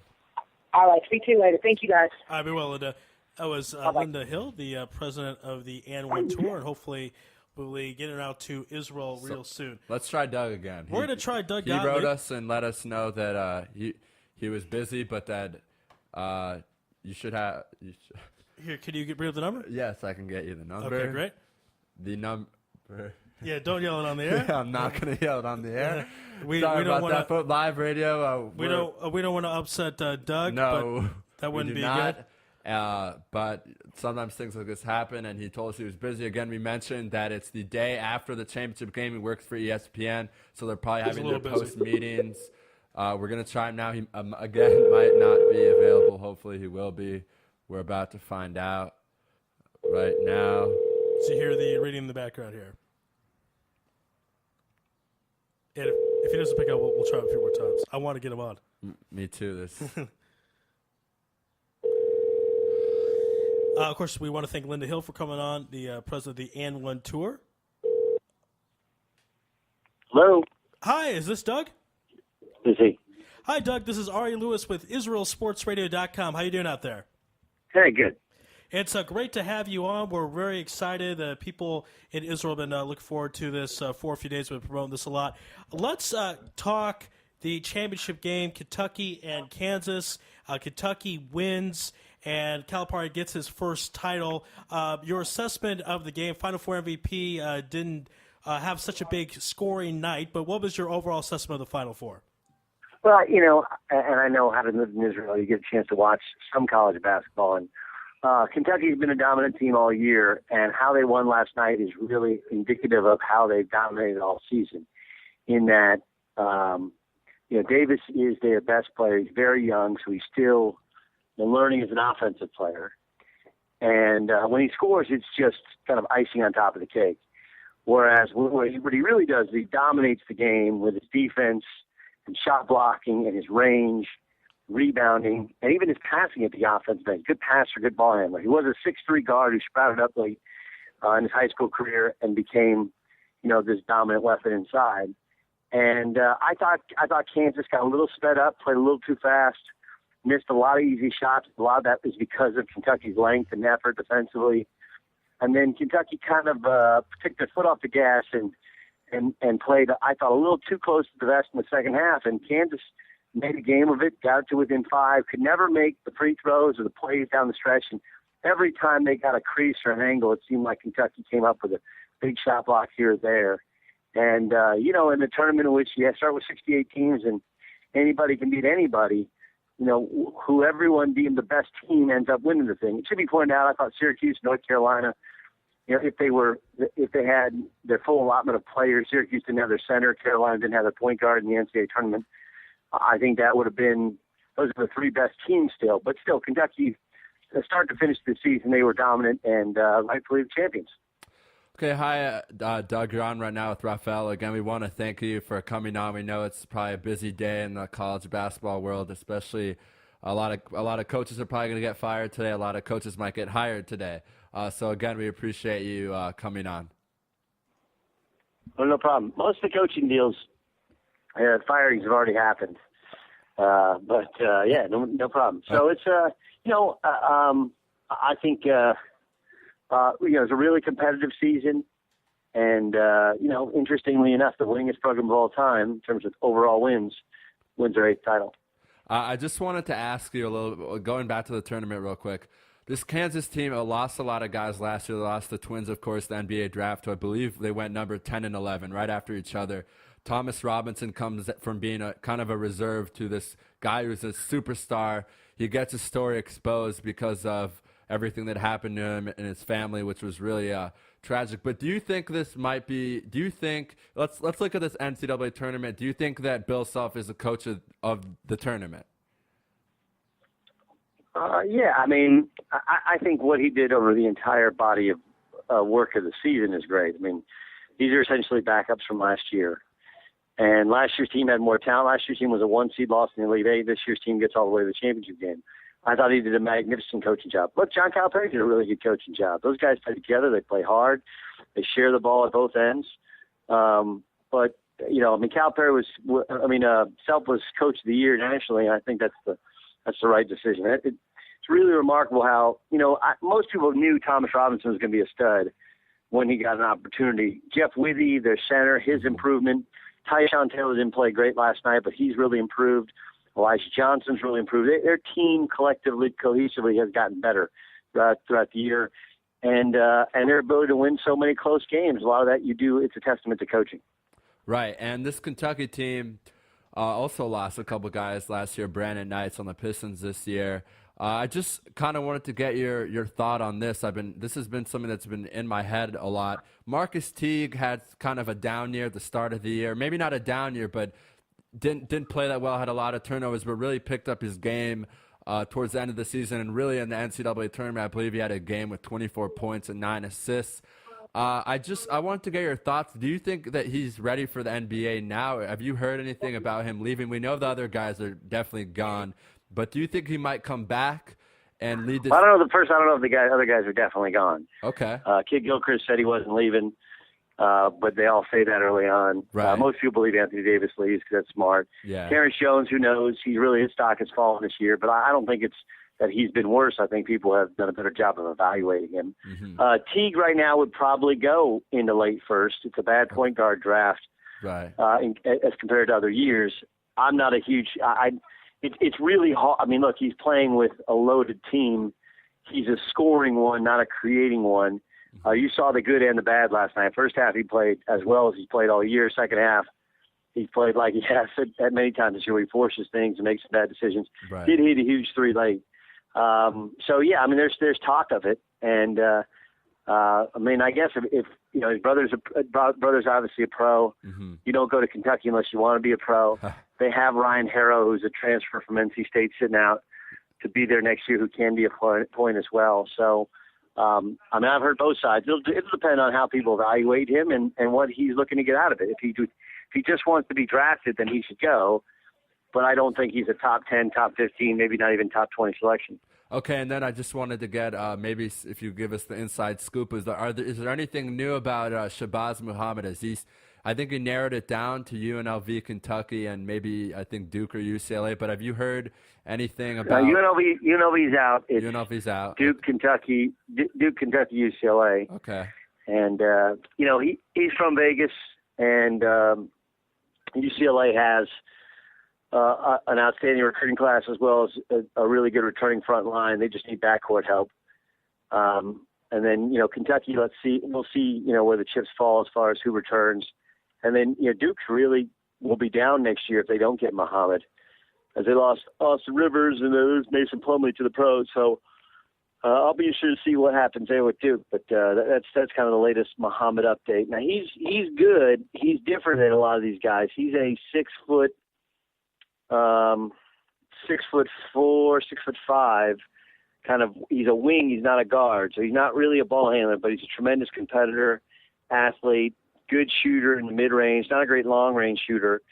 All right, speak to you later. Thank you, guys.
All right, be well, Linda. That was Linda Hill, the president of the N1 Tour, and hopefully we'll be getting out to Israel real soon.
Let's try Doug again.
We're going to try Doug.
He wrote us and let us know that he was busy, but that you should have.
Here, can you bring up the number?
Yes, I can get you the number.
Okay, great.
The number.
Yeah, don't yell it on the air.
Yeah, I'm not going to yell it on the air.
we
Sorry
don't
about that. For live radio.
We don't want to upset Doug.
No,
but that wouldn't be
not.
Good.
But sometimes things like this happen, and he told us he was busy. Again, we mentioned that it's the day after the championship game. He works for ESPN, so they're probably having their post meetings. We're going to try him now. He, again, might not be available. Hopefully he will be. We're about to find out right now.
So you hear the reading in the background here. And if he doesn't pick up, we'll try him a few more times. I want to get him on.
Me too.
Of course, we want to thank Linda Hill for coming on, the president of the N1 Tour.
Hello.
Hi, is this Doug?
Is he?
Hi, Doug. This is Ari Louis with IsraelSportsRadio.com. How you doing out there?
Very good.
It's great to have you on. We're very excited. People in Israel have been looking forward to this for a few days. We've been promoting this a lot. Let's talk the championship game, Kentucky and Kansas. Kentucky wins, and Calipari gets his first title. Your assessment of the game, Final Four MVP, didn't have such a big scoring night, but what was your overall assessment of the Final Four?
Well, and I know having lived in Israel, you get a chance to watch some college basketball, and Kentucky's been a dominant team all year, and how they won last night is really indicative of how they've dominated all season. In that, Davis is their best player. He's very young, so he's still learning as an offensive player. And when he scores, it's just kind of icing on top of the cake. Whereas what he really does is he dominates the game with his defense and shot blocking and his range, rebounding, and even his passing at the offensive end. Good passer, good ball handler. He was a 6'3" guard who sprouted up late in his high school career and became, this dominant weapon inside. And I thought Kansas got a little sped up, played a little too fast, missed a lot of easy shots. A lot of that was because of Kentucky's length and effort defensively. And then Kentucky kind of took their foot off the gas and played, I thought, a little too close to the vest in the second half. And Kansas made a game of it, got it to within 5, could never make the free throws or the plays down the stretch. And every time they got a crease or an angle, it seemed like Kentucky came up with a big shot block here or there. And, in the tournament in which you start with 68 teams and anybody can beat anybody, who everyone deemed the best team ends up winning the thing. It should be pointed out, I thought Syracuse, North Carolina, if they had their full allotment of players, Syracuse didn't have their center, Carolina didn't have their point guard in the NCAA tournament, I think that would have been, those are the 3 best teams still. But still, Kentucky, start to finish the season, they were dominant and rightfully the champions.
Okay, hi, Doug. You're on right now with Raphael. Again, we want to thank you for coming on. We know it's probably a busy day in the college basketball world, especially a lot of coaches are probably going to get fired today. A lot of coaches might get hired today. So, again, we appreciate you coming on.
Well, no problem. Most of the coaching deals, firings have already happened. No problem. So it's, I think, it's a really competitive season. And, interestingly enough, the winningest program of all time in terms of overall wins their 8th title.
I just wanted to ask you a little, going back to the tournament real quick. This Kansas team lost a lot of guys last year. They lost the Twins, of course, the NBA draft. I believe they went number 10 and 11 right after each other. Thomas Robinson comes from being a kind of a reserve to this guy who's a superstar. He gets his story exposed because of everything that happened to him and his family, which was really tragic. But do you think this might be? Do you think let's look at this NCAA tournament? Do you think that Bill Self is the coach of the tournament?
Yeah, I mean, I think what he did over the entire body of work of the season is great. I mean, these are essentially backups from last year. And last year's team had more talent. Last year's team was a 1 seed, lost in the Elite Eight. This year's team gets all the way to the championship game. I thought he did a magnificent coaching job. Look, John Calipari did a really good coaching job. Those guys play together. They play hard. They share the ball at both ends. But, you know, I mean, Self was coach of the year nationally, and I think that's the right decision. It's really remarkable how, you know, most people knew Thomas Robinson was going to be a stud when he got an opportunity. Jeff Withey, their center, his improvement. Tyshawn Taylor didn't play great last night, but he's really improved. Elijah Johnson's really improved. Their team collectively, cohesively has gotten better throughout the year. And their ability to win so many close games, a lot of that it's a testament to coaching.
Right, and this Kentucky team also lost a couple guys last year. Brandon Knight's on the Pistons this year. I just kind of wanted to get your thought on this. This has been something that's been in my head a lot. Marcus Teague had kind of a down year at the start of the year. Maybe not a down year, but didn't play that well. Had a lot of turnovers, but really picked up his game towards the end of the season. And really in the NCAA tournament, I believe he had a game with 24 points and 9 assists. I wanted to get your thoughts. Do you think that he's ready for the NBA now? Have you heard anything about him leaving? We know the other guys are definitely gone. But do you think he might come back and lead this?
I don't know if the other guys are definitely gone.
Okay.
Kid Gilchrist said he wasn't leaving, but they all say that early on.
Right.
Most people believe Anthony Davis leaves because that's smart.
Yeah.
Terrence Jones, who knows? His stock has fallen this year, but I don't think it's that he's been worse. I think people have done a better job of evaluating him.
Mm-hmm.
Teague right now would probably go into late first. It's a bad point guard draft,
right?
As compared to other years. I'm not a huge. It's really hard. I mean, look, he's playing with a loaded team. He's a scoring one, not a creating one. You saw the good and the bad last night. First half, he played as well as he played all year. Second half, he played like he has at many times this year. He forces things and makes some bad decisions.
Right.
Did hit a huge three late. So yeah, I mean, there's talk of it, and I mean, I guess if you know his brother's obviously a pro.
Mm-hmm.
You don't go to Kentucky unless you want to be a pro. They have Ryan Harrow, who's a transfer from NC State, sitting out to be there next year, who can be a point as well. So, I mean, I've heard both sides. It'll depend on how people evaluate him and what he's looking to get out of it. If he just wants to be drafted, then he should go. But I don't think he's a top 10, top 15, maybe not even top 20 selection.
Okay, and then I just wanted to get maybe if you give us the inside scoop, is there anything new about Shabazz Muhammad? I think he narrowed it down to UNLV, Kentucky, and maybe I think Duke or UCLA. But have you heard anything about
UNLV's out?
UNLV's out.
Duke, Kentucky, UCLA.
Okay.
And you know he's from Vegas, and UCLA has an outstanding recruiting class as well as a really good returning front line. They just need backcourt help. And then, you know, Kentucky, we'll see, you know, where the chips fall as far as who returns. And then, you know, Duke really will be down next year if they don't get Muhammad, as they lost Austin Rivers and they lose Mason Plumlee to the pros. So I'll be interested to see what happens there with Duke. But that's kind of the latest Muhammad update. Now he's good. He's different than a lot of these guys. He's a 6'4", 6'5", kind of. He's a wing. He's not a guard, so he's not really a ball handler. But he's a tremendous competitor, athlete, good shooter in the mid range. Not a great long range shooter.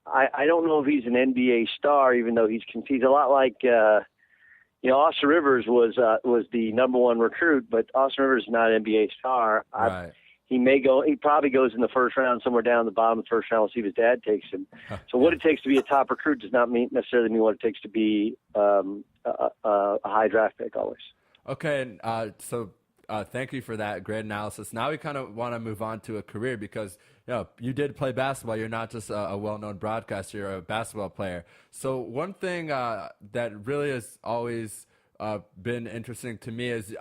I don't know if he's an NBA star, even though he's a lot like you know, Austin Rivers was the number one recruit, but Austin Rivers is not an NBA star.
Right.
He probably goes in the first round, somewhere down the bottom of the first round. We'll see if his dad takes him. So what it takes to be a top recruit does not necessarily mean what it takes to be a high draft pick always.
Okay, so thank you for that great analysis. Now we kind of want to move on to a career because, you know, you did play basketball. You're not just a well-known broadcaster. You're a basketball player. So one thing that really has always been interesting to me is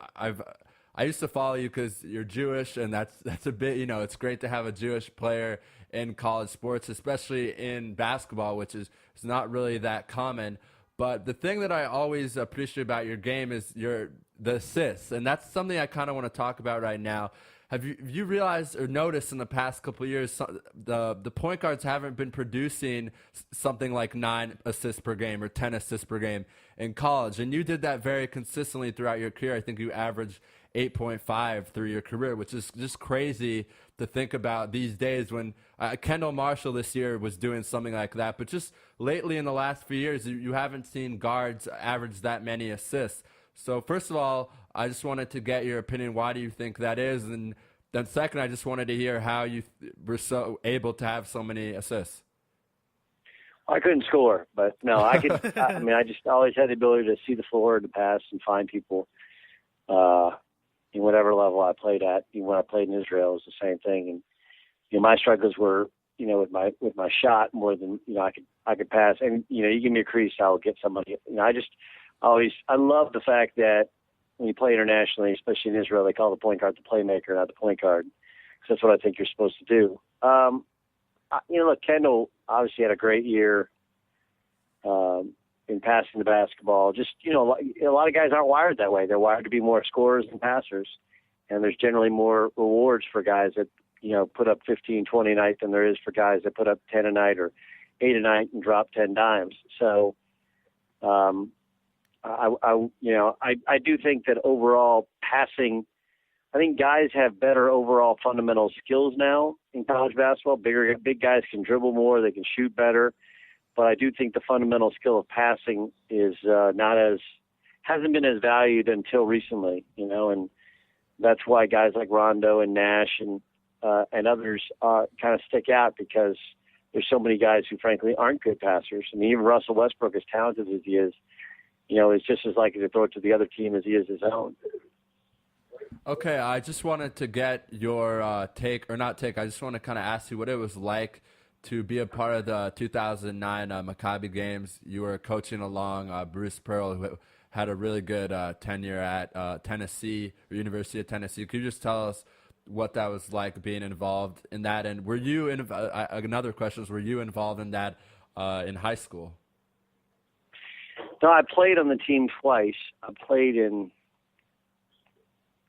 I used to follow you because you're Jewish, and that's a bit, you know, it's great to have a Jewish player in college sports, especially in basketball, which is not really that common. But the thing that I always appreciate about your game is the assists, and that's something I kind of want to talk about right now. Have you realized or noticed in the past couple of years the point guards haven't been producing something like 9 assists per game or 10 assists per game in college, and you did that very consistently throughout your career. I think you averaged 8.5 through your career, which is just crazy to think about these days when Kendall Marshall this year was doing something like that. But just lately in the last few years, you haven't seen guards average that many assists. So first of all, I just wanted to get your opinion. Why do you think that is? And then second, I just wanted to hear how you were so able to have so many assists.
I couldn't score, but no, I could. I just always had the ability to see the floor, to pass, and find people in whatever level I played at. Even when I played in Israel, it was the same thing. And my struggles were, with my shot more than I could pass. And you give me a crease, I will get somebody. I love the fact that when you play internationally, especially in Israel, they call the point guard the playmaker, not the point guard. So that's what I think you're supposed to do. Look, Kendall obviously had a great year in passing the basketball. Just, a lot of guys aren't wired that way. They're wired to be more scorers than passers. And there's generally more rewards for guys that, put up 15, 20 a night than there is for guys that put up 10 a night or 8 a night and drop 10 dimes. So, I do think that overall passing, I think guys have better overall fundamental skills now in college basketball. Big guys can dribble more, they can shoot better, but I do think the fundamental skill of passing is hasn't been as valued until recently, and that's why guys like Rondo and Nash and others kind of stick out, because there's so many guys who frankly aren't good passers. I mean, even Russell Westbrook, as talented as he is just as likely to throw it to the other team as he is his own.
Okay, I just wanted to get your I just want to kind of ask you what it was like to be a part of the 2009 Maccabi games. You were coaching along Bruce Pearl, who had a really good tenure at Tennessee, or University of Tennessee. Could you just tell us what that was like being involved in that? And were you another question is, were you involved in that in high school?
No, I played on the team twice. I played in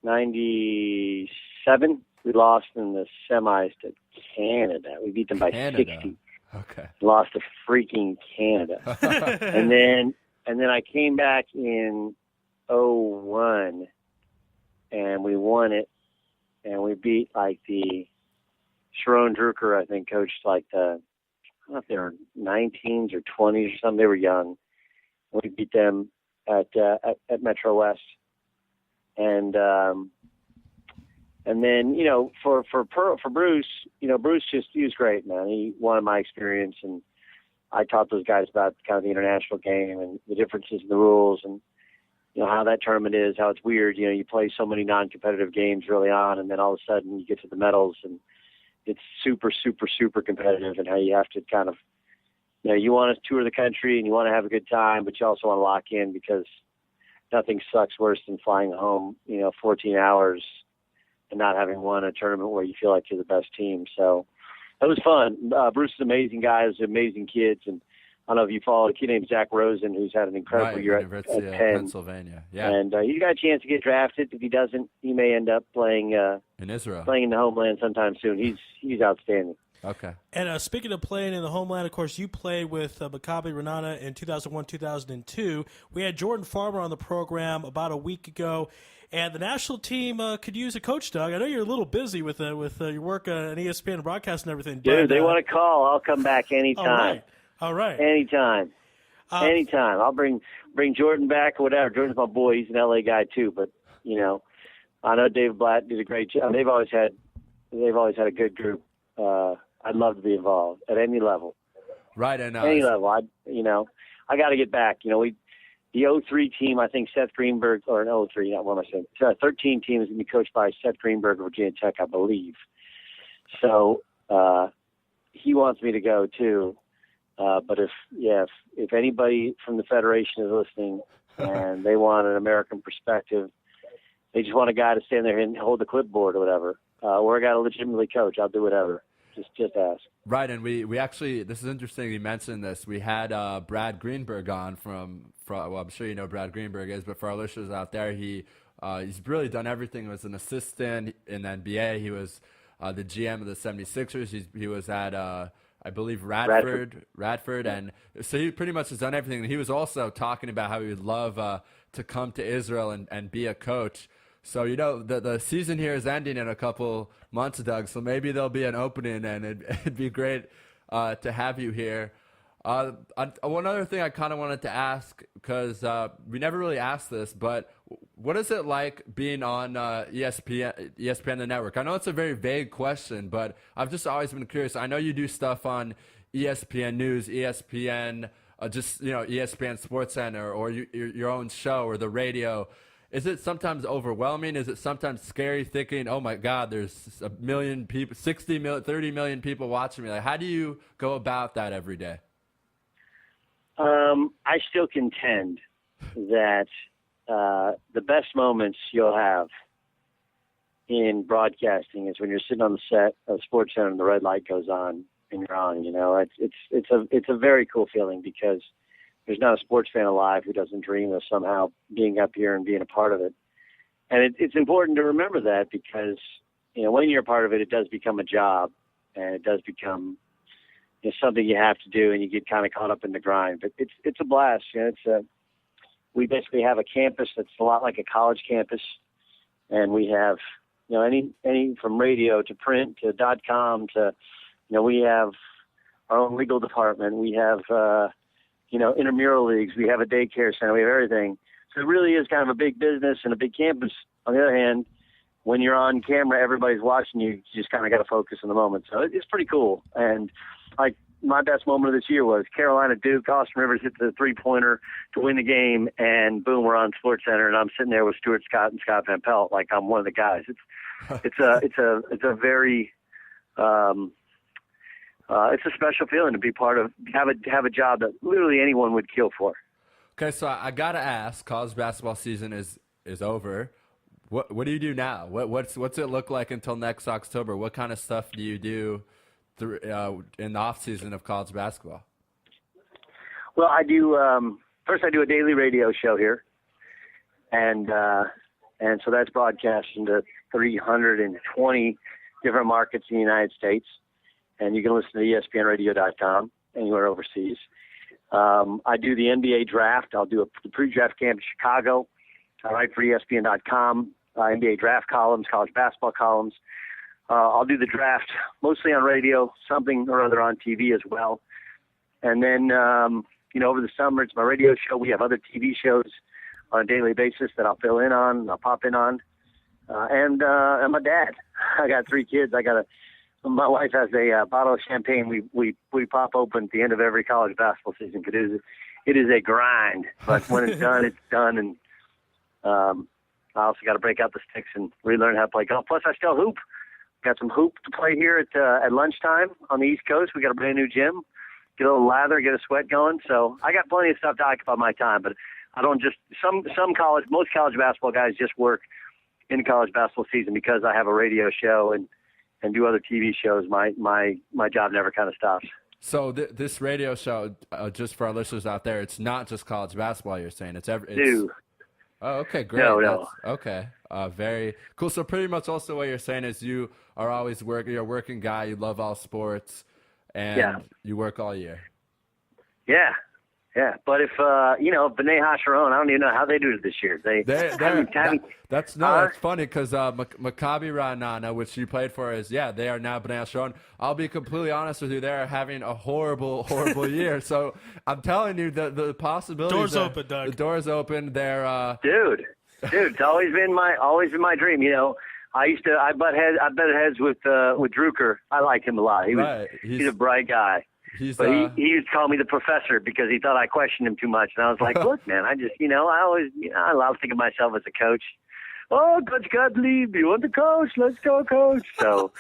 97. We lost in the semis to Canada. We beat them by 60.
Okay.
Lost to freaking Canada. and then I came back in 01 and we won it, and we beat the Sharon Drucker, I think, coached I don't know if they were 19s or 20s or something. They were young. We beat them at Metro West, and then for Bruce, Bruce he was great, man. He wanted my experience, and I taught those guys about kind of the international game and the differences in the rules, and how that tournament is, how it's weird. You play so many non-competitive games early on, and then all of a sudden you get to the medals, and it's super, super, super competitive, and how you have to kind of. You want to tour the country and you want to have a good time, but you also want to lock in, because nothing sucks worse than flying home, 14 hours and not having won a tournament where you feel like you're the best team. So it was fun. Bruce is an amazing guy, amazing kids. And I don't know if you follow a kid named Zach Rosen, who's had an incredible year at Penn.
Pennsylvania. Yeah.
And he's got a chance to get drafted. If he doesn't, he may end up playing
in Israel,
playing in the homeland sometime soon. He's outstanding.
Okay.
And speaking of playing in the homeland, of course, you played with Maccabi Renana in 2001, 2002. We had Jordan Farmer on the program about a week ago, and the national team could use a coach, Doug. I know you're a little busy with your work on ESPN broadcast and everything.
Dude, they want to call. I'll come back anytime.
All right.
Anytime. Anytime. I'll bring Jordan back or whatever. Jordan's my boy. He's an LA guy too, but I know David Blatt did a great job. They've always had a good group. I'd love to be involved at any level.
Right, and
any level. I got to get back. The 03 team, I think Seth Greenberg, or an 03, not what am I saying? 13 team is going to be coached by Seth Greenberg of Virginia Tech, I believe. So he wants me to go too. But if anybody from the Federation is listening and they want an American perspective, they just want a guy to stand there and hold the clipboard or whatever, or a guy to legitimately coach, I'll do whatever. Just ask.
Right, and we actually, this is interesting you mentioned this. We had Brad Greenberg on from well, I'm sure you know Brad Greenberg is, but for our listeners out there, he's really done everything. He was an assistant in the NBA. He was the GM of the 76ers. He was at, I believe, Radford, and so he pretty much has done everything. And he was also talking about how he would love to come to Israel and be a coach. So, the season here is ending in a couple months, Doug, so maybe there'll be an opening, and it'd be great to have you here. One other thing I kind of wanted to ask, because we never really asked this, but what is it like being on ESPN, the network? I know it's a very vague question, but I've just always been curious. I know you do stuff on ESPN News, ESPN, ESPN SportsCenter, or your own show or the radio. Is it sometimes overwhelming? Is it sometimes scary thinking, oh my God, there's 1 million people, 60 million, 30 million people watching me? Like, how do you go about that every day?
I still contend that the best moments you'll have in broadcasting is when you're sitting on the set of SportsCenter and the red light goes on and you're on. It's a very cool feeling, because there's not a sports fan alive who doesn't dream of somehow being up here and being a part of it. And it's important to remember that, because, when you're a part of it, it does become a job, and it does become something you have to do, and you get kind of caught up in the grind. But it's a blast. We basically have a campus that's a lot like a college campus, and we have, any from radio to print to .com to, we have our own legal department. We have, intramural leagues. We have a daycare center. We have everything. So it really is kind of a big business and a big campus. On the other hand, when you're on camera, everybody's watching you. You just kind of got to focus on the moment. So it's pretty cool. And like my best moment of this year was Carolina Duke. Austin Rivers hit the three-pointer to win the game, and boom, we're on SportsCenter, and I'm sitting there with Stuart Scott and Scott Van Pelt like I'm one of the guys. It's a very it's a special feeling to be part of, have a job that literally anyone would kill for.
Okay, so I gotta ask, college basketball season is over. What do you do now? What's it look like until next October? What kind of stuff do you do in the off season of college basketball?
Well, I do. First, I do a daily radio show here, and so that's broadcast into 320 different markets in the United States. And you can listen to ESPNradio.com anywhere overseas. I do the NBA draft. I'll do the pre-draft camp in Chicago. I write for ESPN.com, NBA draft columns, college basketball columns. I'll do the draft mostly on radio, something or other on TV as well. And then, over the summer, it's my radio show. We have other TV shows on a daily basis that I'll fill in on, I'll pop in on. And I'm a dad. I got 3 kids. My wife has a bottle of champagne we pop open at the end of every college basketball season, because it is a grind. But when it's done, it's done. And I also got to break out the sticks and relearn how to play golf. Plus, I still hoop. Got some hoop to play here at lunchtime on the East Coast. We got a brand new gym. Get a little lather, get a sweat going. So I got plenty of stuff to occupy my time. But I don't just most college basketball guys just work in the college basketball season, because I have a radio show and do other TV shows. My job never kind of stops.
So this radio show, just for our listeners out there, it's not just college basketball. You're saying it's
No.
Oh, okay, great.
No.
Okay, very cool. So pretty much also what you're saying is you are always working. You're a working guy. You love all sports, and you work all year. Yeah.
But if B'nai Hasharon, I don't even know how they do it this year.
That's funny, because Maccabi Ra'anana, which you played for, they are now B'nai Hasharon. I'll be completely honest with you, they are having a horrible year. So I'm telling you, the possibilities.
Doors open, Doug.
The doors open. They're
dude, it's always been my dream. I butted heads with Drucker. I like him a lot. He's a bright guy. He used to call me the professor because he thought I questioned him too much. And I was like, look, man, I just, I love thinking of myself as a coach. Oh, Coach Gottlieb, you want the coach? Let's go, coach. So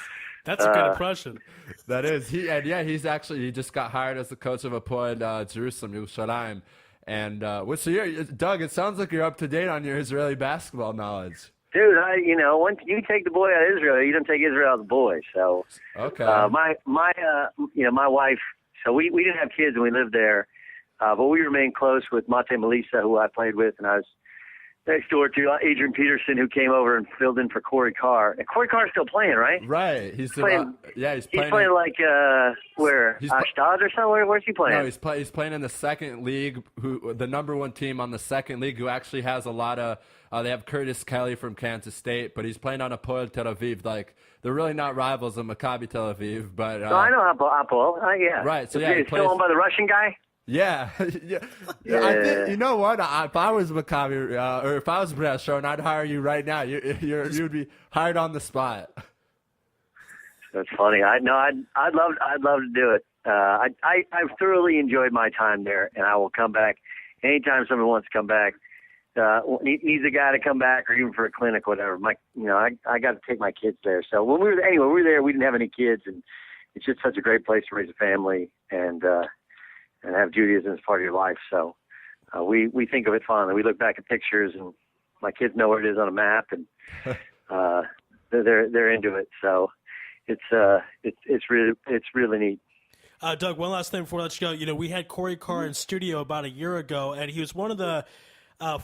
that's a good impression.
That is. He just got hired as the coach of Hapoel Jerusalem, Yerushalayim. And so Doug, it sounds like you're up to date on your Israeli basketball knowledge.
Dude, once you take the boy out of Israel, you don't take Israel out of the boy. So,
okay.
My wife. So we didn't have kids when we lived there, but we remained close with Mate Melissa, who I played with, and I was next door to Adrian Peterson, who came over and filled in for Corey Carr. And Corey Carr's still playing, right?
Right. He's playing. He's
playing like where? Ashdod or somewhere? Where's he playing?
No, he's playing in the second league. The number one team on the second league, who actually has a lot of. They have Curtis Kelly from Kansas State, but he's playing on Hapoel Tel Aviv. Like, they're really not rivals of Maccabi Tel Aviv, but.
No, I know Hapoel. Yeah.
Right. So
he's still owned by the Russian guy.
Yeah. Yeah. I think, you know what? If I was Maccabi, or if I was Brad Shorten, I'd hire you right now. You'd be hired on the spot.
That's funny. I'd love to do it. I've thoroughly enjoyed my time there, and I will come back anytime someone wants to come back. Needs a guy to come back, or even for a clinic, whatever. I got to take my kids there. So when we were there, we didn't have any kids, and it's just such a great place to raise a family and have Judaism as part of your life. So we think of it fondly. We look back at pictures, and my kids know where it is on a map, and they're into it. So it's really neat.
Doug, one last thing before I let you go. We had Corey Carr in studio about a year ago, and he was one of the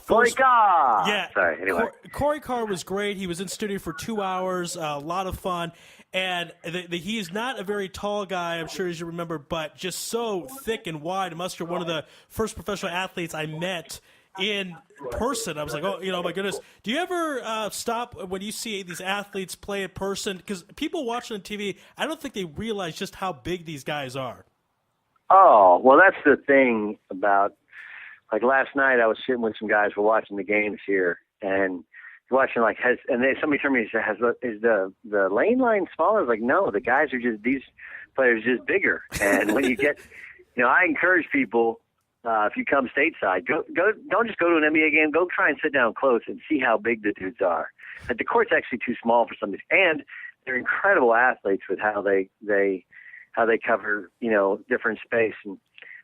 Corey Carr!
Yeah.
Sorry, anyway.
Corey Carr was great. He was in studio for 2 hours, a lot of fun. And he is not a very tall guy, I'm sure as you remember, but just so thick and wide and muscular. One of the first professional athletes I met in person. I was like, oh, my goodness. Do you ever stop when you see these athletes play in person? Because people watching on TV, I don't think they realize just how big these guys are.
Oh, well, that's the thing about, like last night I was sitting with some guys, we're watching the games here, and watching somebody told me, is the lane line smaller? I was like, no, the guys are just, these players are just bigger. And when you get, I encourage people, if you come stateside, go, don't just go to an NBA game, go try and sit down close and see how big the dudes are. Like, the court's actually too small for some of these, and they're incredible athletes with how they cover, different space. And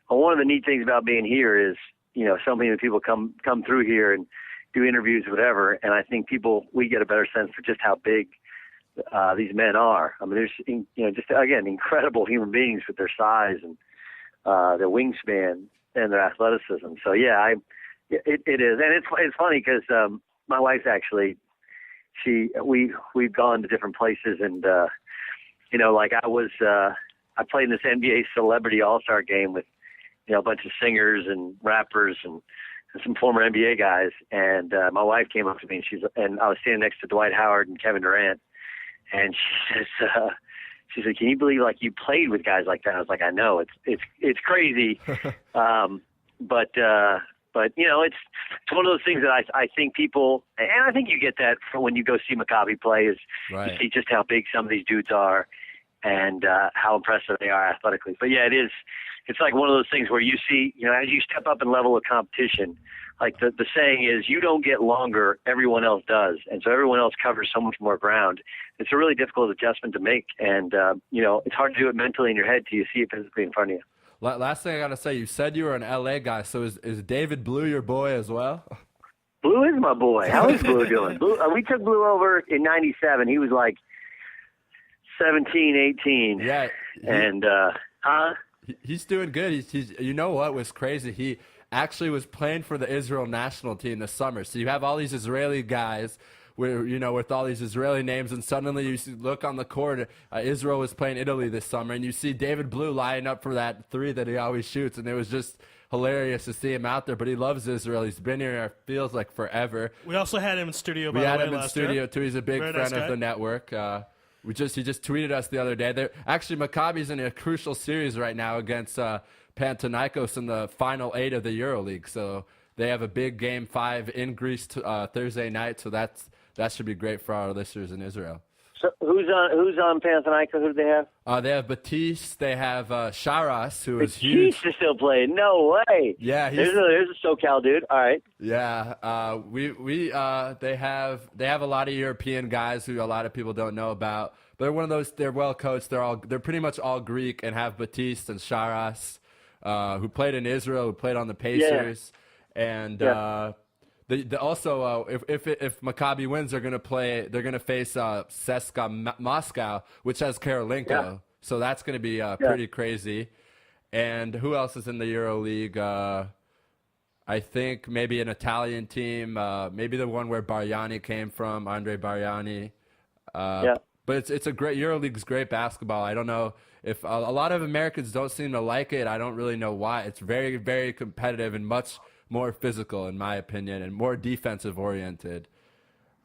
one of the neat things about being here is, so many people come through here and do interviews, whatever, and I think we get a better sense for just how big these men are. I mean, there's, just again, incredible human beings with their size and their wingspan and their athleticism. So yeah, it is, and it's funny because my wife actually, we've gone to different places, and I played in this NBA Celebrity All-Star game with a bunch of singers and rappers and some former NBA guys, and my wife came up to me, and I was standing next to Dwight Howard and Kevin Durant, and she said, "Can you believe you played with guys like that?" I was like, "I know, it's crazy," but it's one of those things that I think people, and I think you get that from when you go see Maccabi play, is
right.
You see just how big some of these dudes are and how impressive they are athletically. But yeah, it is. It's like one of those things where you see, as you step up in level of competition, like the saying is, you don't get longer, everyone else does. And so everyone else covers so much more ground. It's a really difficult adjustment to make. And, it's hard to do it mentally in your head till you see it physically in front of you.
Last thing I got to say, you said you were an LA guy. So is David Blue your boy as well?
Blue is my boy. How is Blue doing? We took Blue over in 97. He was like 17, 18.
Yeah.
And,
He's doing good. He's you know what was crazy? He actually was playing for the Israel national team this summer. So you have all these Israeli guys with all these Israeli names, and suddenly you look on the court, Israel was playing Italy this summer, and you see David Blue lining up for that three that he always shoots, and it was just hilarious to see him out there. But he loves Israel. He's been here, it feels like forever.
We also had him in studio, by
we
the way,
had him in
last
studio,
year.
too. He's a big
Very
friend
nice
of the network. He just tweeted us the other day. Actually, Maccabi's in a crucial series right now against Panathinaikos in the final 8 of the EuroLeague. So they have a big Game 5 in Greece Thursday night. So that should be great for our listeners in Israel.
So who's on Panathinaikos? Who do they have?
They have Batiste. They have Sharas, who is
huge. Batiste is still playing. No way.
Yeah,
there's a SoCal dude. All right.
Yeah, they have a lot of European guys who a lot of people don't know about. They're one of those. They're well coached. They're pretty much all Greek, and have Batiste and Sharas, who played in Israel, who played on the Pacers, and Also, if Maccabi wins, they're gonna face CSKA Moscow, which has Karolinko.
Yeah.
So that's gonna be pretty crazy. And who else is in the EuroLeague? I think maybe an Italian team, maybe the one where Bargnani came from, Andre Bargnani. But it's a great EuroLeague's great basketball. I don't know if a lot of Americans don't seem to like it. I don't really know why. It's very, very competitive and much more physical, in my opinion, and more defensive oriented.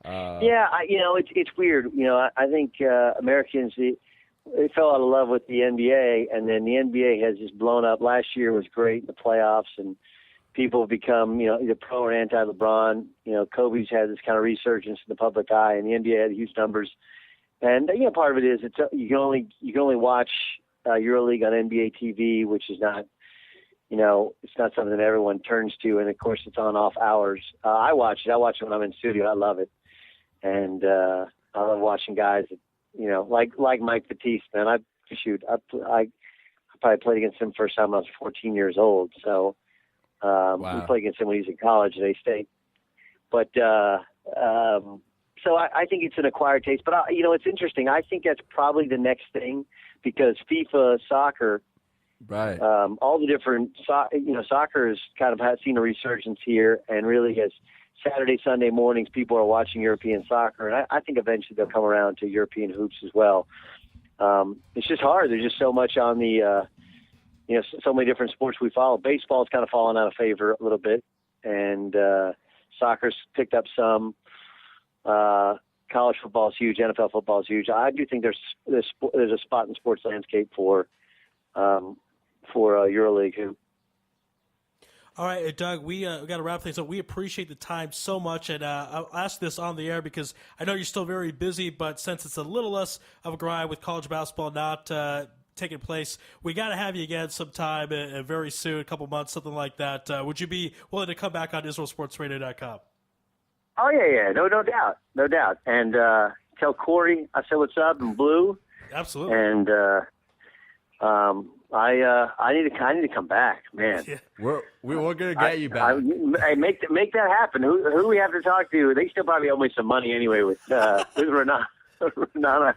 It's weird. I think Americans they fell out of love with the NBA, and then the NBA has just blown up. Last year was great in the playoffs, and people have become either pro or anti-LeBron. Kobe's had this kind of resurgence in the public eye, and the NBA had huge numbers. And part of it is you can only watch EuroLeague on NBA TV, which is not. It's not something that everyone turns to, and of course it's on off hours. I watch it. I watch it when I'm in studio. I love it, and I love watching guys that, like Mike Batiste. Man, I probably played against him first time when I was 14 years old. So we played against him when he was in college at A-State. But so I think it's an acquired taste. But it's interesting. I think that's probably the next thing because FIFA soccer.
Right.
All the different, soccer has kind of seen a resurgence here, and really has Saturday, Sunday mornings, people are watching European soccer, and I think eventually they'll come around to European hoops as well. It's just hard. There's just so much on the, so many different sports we follow. Baseball's kind of fallen out of favor a little bit, and soccer's picked up some. College football is huge. NFL football is huge. I do think there's a spot in the sports landscape for EuroLeague hoop.
All right, Doug, we got to wrap things up. We appreciate the time so much, and I'll ask this on the air because I know you're still very busy, but since it's a little less of a grind with college basketball not taking place, we got to have you again sometime very soon, a couple months, something like that. Would you be willing to come back on IsraelSportsRadio.com?
Oh, yeah, no doubt. And tell Corey I said what's up in Blue.
Absolutely.
And I need to come back, man.
Yeah. We're gonna get you back.
Make that happen. Who do we have to talk to? They still probably owe me some money anyway with Renata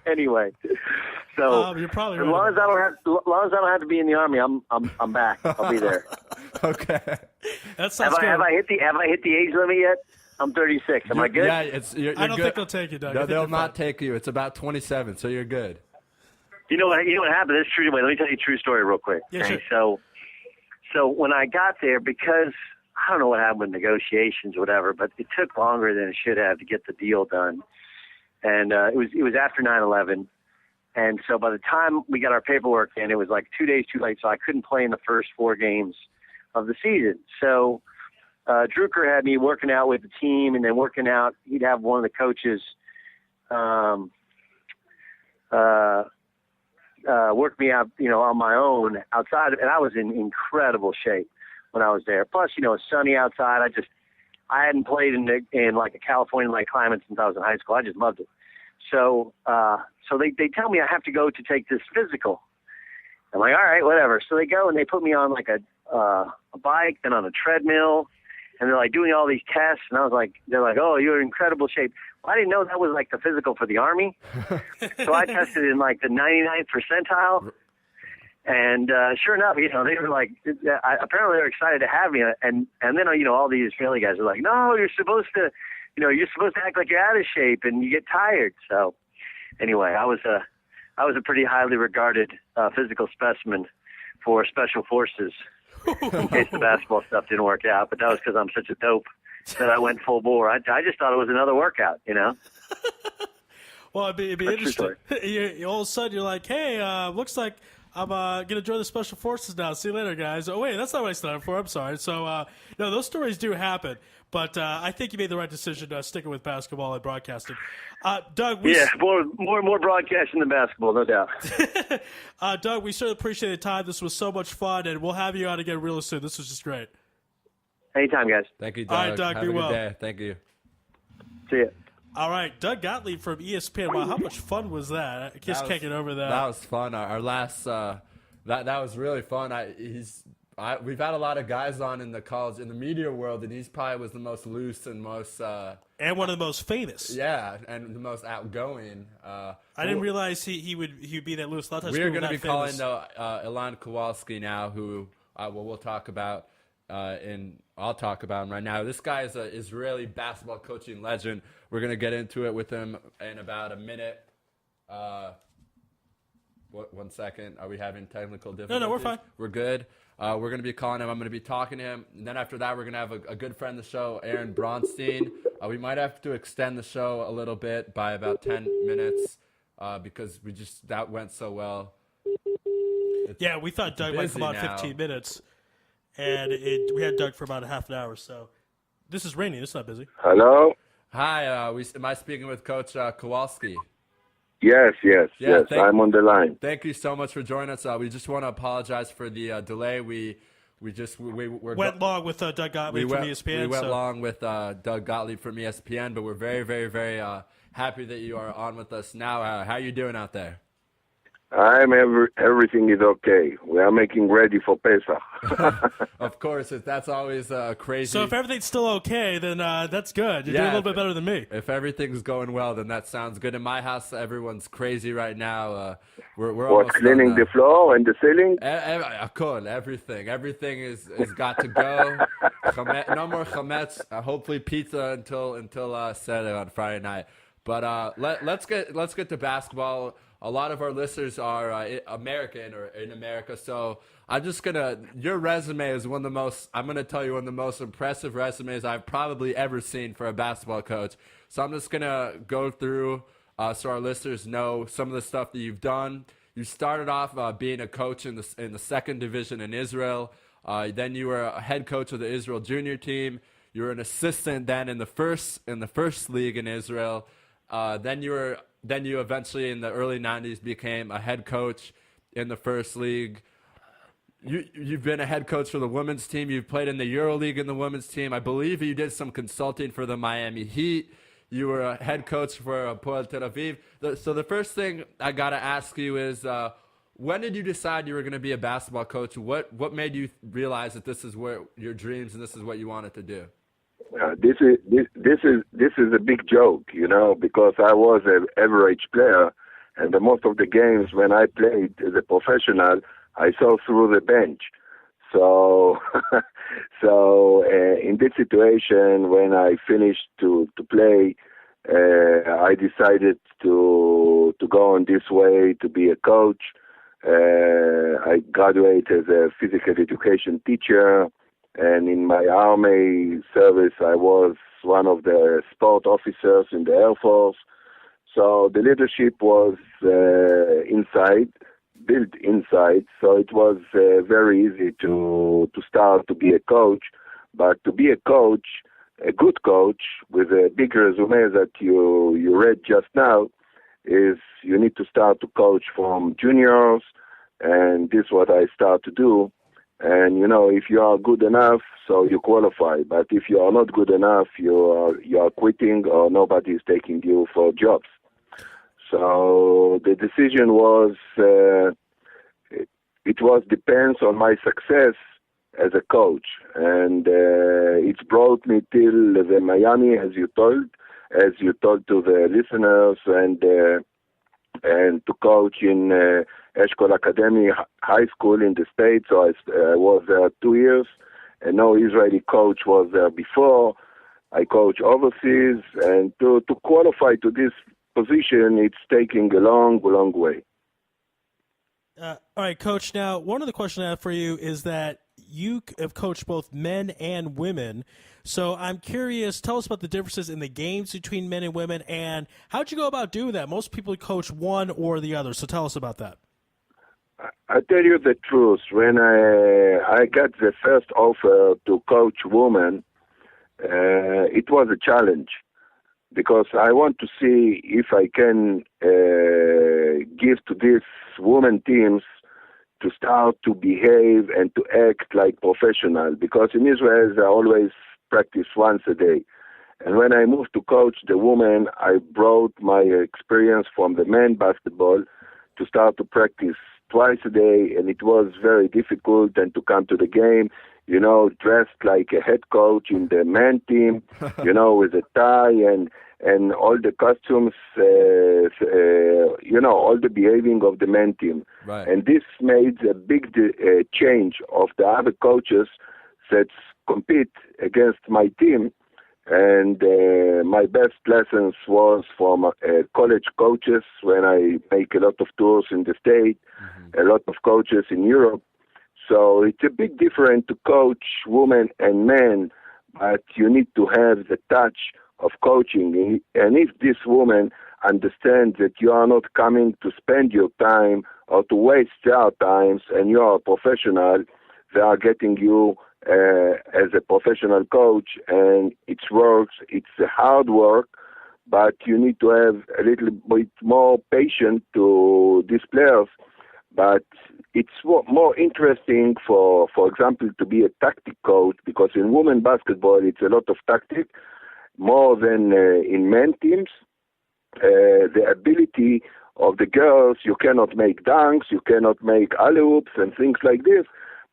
anyway. So
you're probably
as
right.
long as I don't have to be in the Army, I'm back. I'll be there.
Okay.
That sounds good.
Have I hit the age limit yet? I'm 36. Am I good?
Yeah, you're
I don't
good.
think they'll take you, Doug.
No, they'll not take you. It's about 27, so you're good.
You know what happened? It's true. Wait, let me tell you a true story real quick.
Yeah,
okay?
sure.
So when I got there, because I don't know what happened with negotiations or whatever, but it took longer than it should have to get the deal done. And it was after 9/11. And so by the time we got our paperwork in, it was like 2 days too late, so I couldn't play in the first 4 games of the season. So Drucker had me working out with the team, and then working out, he'd have one of the coaches work me out, on my own outside, and I was in incredible shape when I was there. Plus, it's sunny outside. I hadn't played in like a California-like climate since I was in high school. I just loved it. So they tell me I have to go to take this physical. I'm like, all right, whatever. So they go and they put me on like a bike, then on a treadmill, and they're like doing all these tests. And they're like, oh, you're in incredible shape. Well, I didn't know that was like the physical for the Army. So I tested in like the 99th percentile. And sure enough, they were like, apparently they were excited to have me. And then, all the Israeli guys are like, no, you're supposed to act like you're out of shape and you get tired. So anyway, I was a pretty highly regarded physical specimen for special forces in case the basketball stuff didn't work out. But that was because I'm such a dope that I went full bore. I just thought it was another workout,
Well, it'd be interesting. All of a sudden, you're like, hey, looks like I'm going to join the Special Forces now. See you later, guys. Oh, wait, that's not what I signed up for. I'm sorry. So, no, those stories do happen. But I think you made the right decision sticking with basketball and broadcasting. Doug,
more broadcasting than basketball, no doubt.
Doug, we certainly appreciate the time. This was so much fun, and we'll have you on again real soon. This was just great.
Anytime, guys.
Thank you, Doug.
All right, Doug,
have
be
a good
well.
day. Thank you.
See ya.
All right, Doug Gottlieb from ESPN. Wow, how much fun was that? I just can't get over that.
That was fun. Our last that was really fun. we've had a lot of guys on in the media world, and he's probably was the most loose and most
and one of the most famous.
Yeah, and the most outgoing.
I didn't realize he would be that loose. A lot of times
we're
going to
be calling Ilan Kowalski now, who we'll talk about. I'll talk about him right now. This guy is an Israeli basketball coaching legend. We're going to get into it with him in about a minute. 1 second. Are we having technical difficulties?
No, we're fine.
We're good. We're going to be calling him. I'm going to be talking to him. And then after that, we're going to have a good friend of the show, Aaron Bronstein. We might have to extend the show a little bit by about 10 minutes because that went so well.
We thought Doug might come on 15 minutes. And we had Doug for about a half an hour. So this is raining. It's not busy.
Hello?
Hi. Am I speaking with Coach Kowalski?
Yes. I'm on the line.
Thank you so much for joining us. We just want to apologize for the delay. We
went long with Doug Gottlieb from ESPN.
We went long with Doug Gottlieb from ESPN, but we're very, very, very happy that you are on with us now. How are you doing out there?
Everything is okay. We are making ready for Pesach.
Of course, that's always crazy.
So if everything's still okay, then that's good. You're doing a little bit better than me.
If everything's going well, then that sounds good. In my house, everyone's crazy right now. We're almost
cleaning the floor and the ceiling?
Everything. Everything is got to go. No more chametz. Hopefully pizza until Saturday on Friday night. But let's get to basketball. A lot of our listeners are American or in America, so your resume is one of the most impressive resumes I've probably ever seen for a basketball coach. So I'm just going to go through so our listeners know some of the stuff that you've done. You started off being a coach in the second division in Israel. Then you were a head coach of the Israel junior team. You were an assistant then in the first league in Israel. Then you eventually, in the early 90s, became a head coach in the first league. You've been a head coach for the women's team. You've played in the EuroLeague in the women's team. I believe you did some consulting for the Miami Heat. You were a head coach for Hapoel Tel Aviv. So the first thing I got to ask you is, when did you decide you were going to be a basketball coach? What made you realize that this is where your dreams and this is what you wanted to do?
This is a big joke, because I was an average player, and most of the games when I played as a professional, I saw through the bench. So, in this situation, when I finished to play, I decided to go on this way to be a coach. I graduated as a physical education teacher. And in my Army service, I was one of the sport officers in the Air Force. So the leadership was built inside. So it was very easy to start to be a coach. But to be a coach, a good coach with a big resume that you read just now, is you need to start to coach from juniors. And this is what I start to do. And, if you are good enough, so you qualify. But if you are not good enough, you are quitting or nobody is taking you for jobs. So the decision was, it depends on my success as a coach. And it's brought me till the Miami, as you told to the listeners, and to coach in Eshkol Academy High School in the States. So I was there 2 years, and no Israeli coach was there before. I coach overseas, and to qualify to this position, it's taking a long, long way.
All right, Coach. Now, one of the questions I have for you is that you have coached both men and women. So I'm curious, tell us about the differences in the games between men and women, and how'd you go about doing that? Most people coach one or the other, so tell us about that.
I tell you the truth. When I got the first offer to coach women, it was a challenge because I want to see if I can give to these women teams to start to behave and to act like professional, because in Israel they always practice once a day. And when I moved to coach the women, I brought my experience from the men basketball to start to practice
twice a day, and it was very difficult. And to come to the game, dressed like a head coach in the men team, with a tie and all the costumes, all the behaving of the men team.
Right.
And this made a big change of the other coaches that compete against my team. And my best lessons was from college coaches when I make a lot of tours in the state, a lot of coaches in Europe. So it's a big difference to coach women and men, but you need to have the touch of coaching. And if this woman understands that you are not coming to spend your time or to waste their times and you are a professional, they are getting you as a professional coach, and it works. It's a hard work, but you need to have a little bit more patience to these players. But it's more interesting, for example, to be a tactic coach, because in women basketball it's a lot of tactic, more than in men teams. The ability of the girls, you cannot make dunks, you cannot make alley-oops and things like this,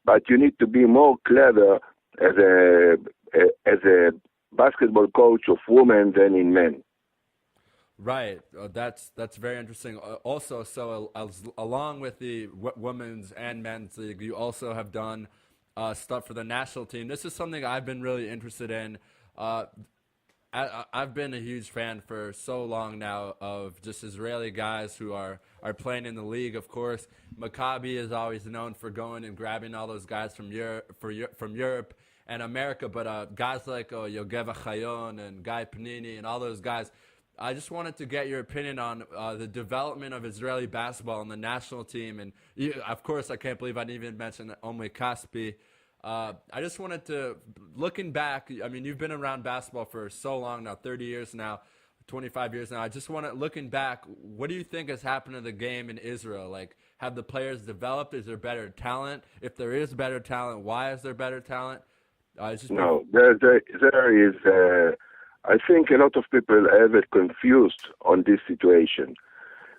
but you need to be more clever as a basketball coach of women than in men.
Right. That's very interesting. Also, so along with the women's and men's league, you also have done stuff for the national team. This is something I've been really interested in. I've been a huge fan for so long now of just Israeli guys who are playing in the league. Of course, Maccabi is always known for going and grabbing all those guys from Europe and America, but guys like Yogeva Chayon and Guy Panini and all those guys, I just wanted to get your opinion on the development of Israeli basketball and the national team. And of course, I can't believe I didn't even mention Omri Caspi. I just wanted to, looking back, I mean, you've been around basketball for so long now, 30 years now, 25 years now. I just want to, looking back, what do you think has happened to the game in Israel? Like, have the players developed? Is there better talent? If there is better talent, why is there better talent?
No, there is, I think a lot of people have it confused on this situation.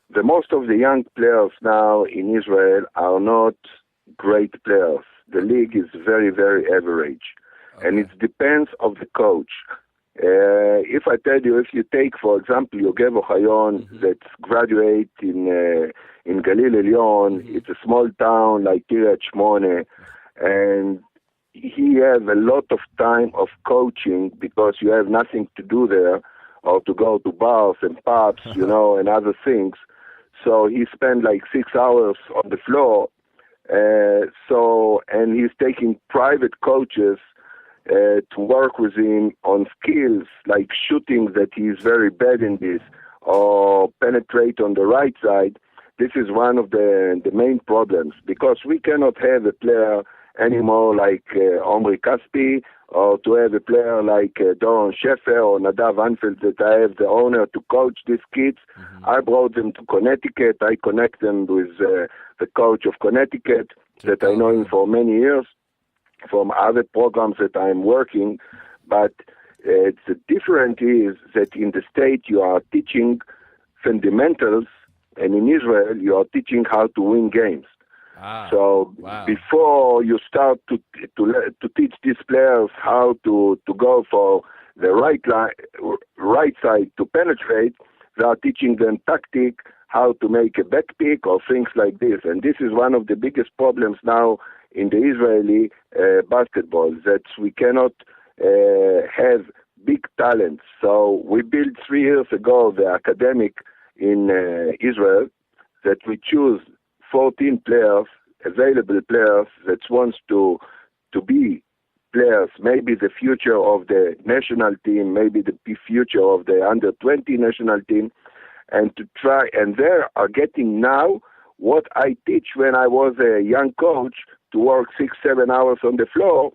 The most of the young players now in Israel are not great players. The league is very, very average. Okay. And it depends of the coach. If I tell you, if you take, for example, Yogeva Chayon, that's graduate in Galil Elyon, it's a small town like Kiryat Shmone, and he has a lot of time of coaching because you have nothing to do there or to go to bars and pubs, and other things. So he spent like 6 hours on the floor. And he's taking private coaches to work with him on skills like shooting, that he's very bad in this, or penetrate on the right side. This is one of the main problems, because we cannot have a player anymore like Omri Caspi, or to have a player like Doron Sheffer or Nadav Anfeld, that I have the honor to coach these kids. I brought them to Connecticut. I connect them with the coach of Connecticut that I know him for many years from other programs that I'm working. But the difference is that in the state you are teaching fundamentals, and in Israel you are teaching how to win games. So before you start to teach these players how to go for the right side to penetrate, they are teaching them tactic, how to make a back pick or things like this. And this is one of the biggest problems now in the Israeli basketball, that we cannot have big talents. So we built 3 years ago the academic in Israel, that we choose 14 players, available players that wants to be players, maybe the future of the national team, maybe the future of the under-20 national team, and to try, and they are getting now what I teach when I was a young coach, to work 6-7 hours on the floor.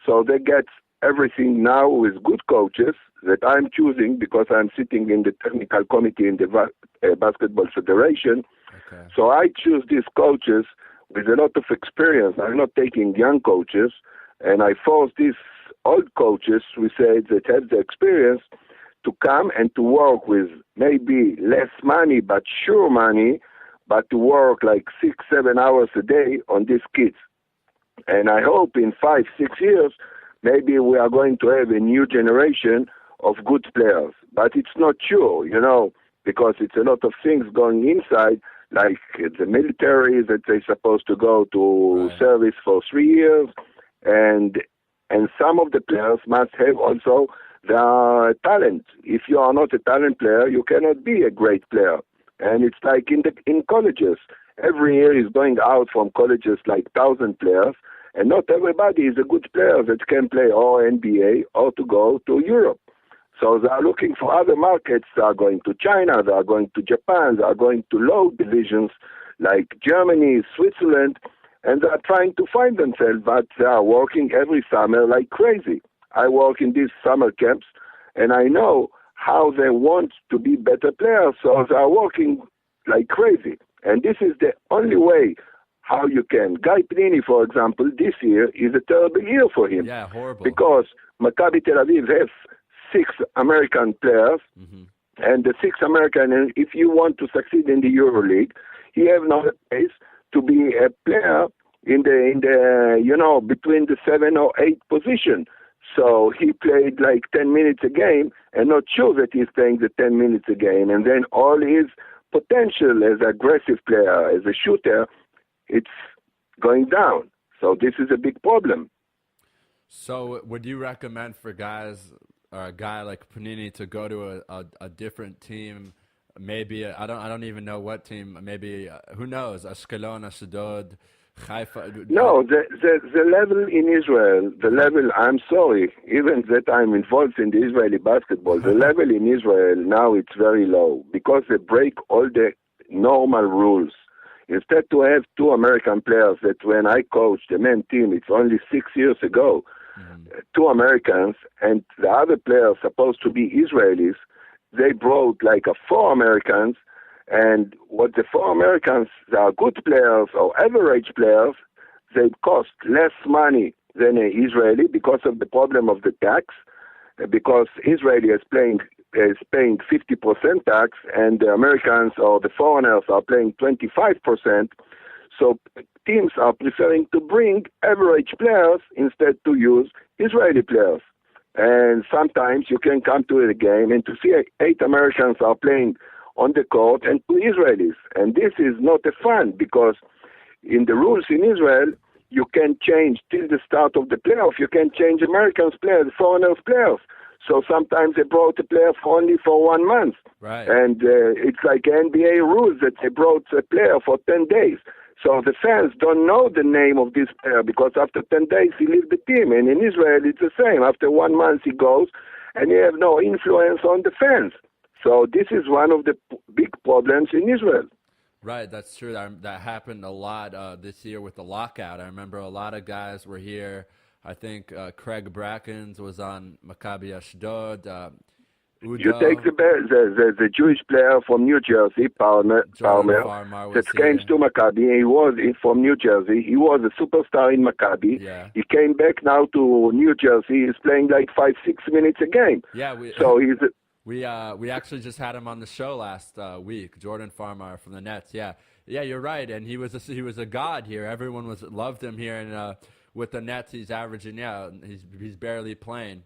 So they get everything now with good coaches that I'm choosing, because I'm sitting in the technical committee in the Basketball Federation. Okay. So I choose these coaches with a lot of experience. I'm not taking young coaches, and I force these old coaches, we say, that have the experience, to come and to work with maybe less money, but sure money, but to work like 6-7 hours a day on these kids. And I hope in 5-6 years, maybe we are going to have a new generation of good players. But it's not sure, because it's a lot of things going inside, like the military that they're supposed to go to service for 3 years, and some of the players must have also the talent. If you are not a talent player, you cannot be a great player. And it's like in colleges. Every year is going out from colleges like 1,000 players, and not everybody is a good player that can play or NBA or to go to Europe. So they are looking for other markets. They are going to China, they are going to Japan, they are going to low divisions like Germany, Switzerland, and they are trying to find themselves, but they are working every summer like crazy. I work in these summer camps, and I know how they want to be better players, so they are working like crazy. And this is the only way how you can. Guy Panini, for example, this year is a terrible year for him.
Yeah, horrible.
Because Maccabi Tel Aviv has 6 American players, and the 6 American, and if you want to succeed in the EuroLeague, he have no place to be a player in the between the 7 or 8 position. So he played like 10 minutes a game, and not sure that he's playing the 10 minutes a game. And then all his potential as an aggressive player, as a shooter, it's going down. So this is a big problem.
So would you recommend for guys, or a guy like Panini, to go to a different team? Maybe I don't even know what team. Maybe who knows? Ashkelon, Ashdod, Haifa.
No, the level in Israel, the level. I'm sorry, even that I'm involved in the Israeli basketball. The level in Israel now it's very low because they break all the normal rules. Instead to have 2 American players that when I coached the men's team, it's only 6 years ago, 2 Americans, and the other players supposed to be Israelis, they brought like 4 Americans, and what the 4 Americans, they are good players or average players, they cost less money than an Israeli because of the problem of the tax, because Israeli is paying 50% tax, and the Americans or the foreigners are paying 25%. So teams are preferring to bring average players instead to use Israeli players. And sometimes you can come to the game and to see 8 Americans are playing on the court and 2 Israelis. And this is not a fun because in the rules in Israel, you can change till the start of the playoff. You can change Americans players, foreigners players. So sometimes they brought a player only for 1 month.
Right.
And it's like NBA rules that they brought a player for 10 days. So the fans don't know the name of this player because after 10 days he leaves the team. And in Israel it's the same. After 1 month he goes and you have no influence on the fans. So this is one of the big problems in Israel.
Right, that's true. That happened a lot this year with the lockout. I remember a lot of guys were here. I think Craig Brackens was on Maccabi Ashdod.
You take the Jewish player from New Jersey, Palmer that came to Maccabi. He was from New Jersey. He was a superstar in Maccabi.
Yeah.
He came back now to New Jersey. He's playing like 5-6 minutes a game.
Yeah, we actually just had him on the show last week, Jordan Farmar from the Nets. Yeah, you're right. And he was a god here. Everyone loved him here, and with the Nets, he's averaging. Yeah, he's barely playing.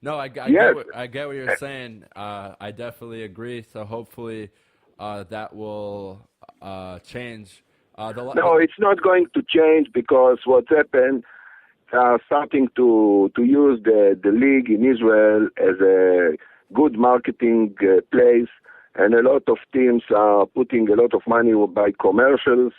No, I get what you're saying. I definitely agree. So hopefully that will change.
No, it's not going to change because what's happened. Starting to use the league in Israel as a good marketing place, and a lot of teams are putting a lot of money by commercials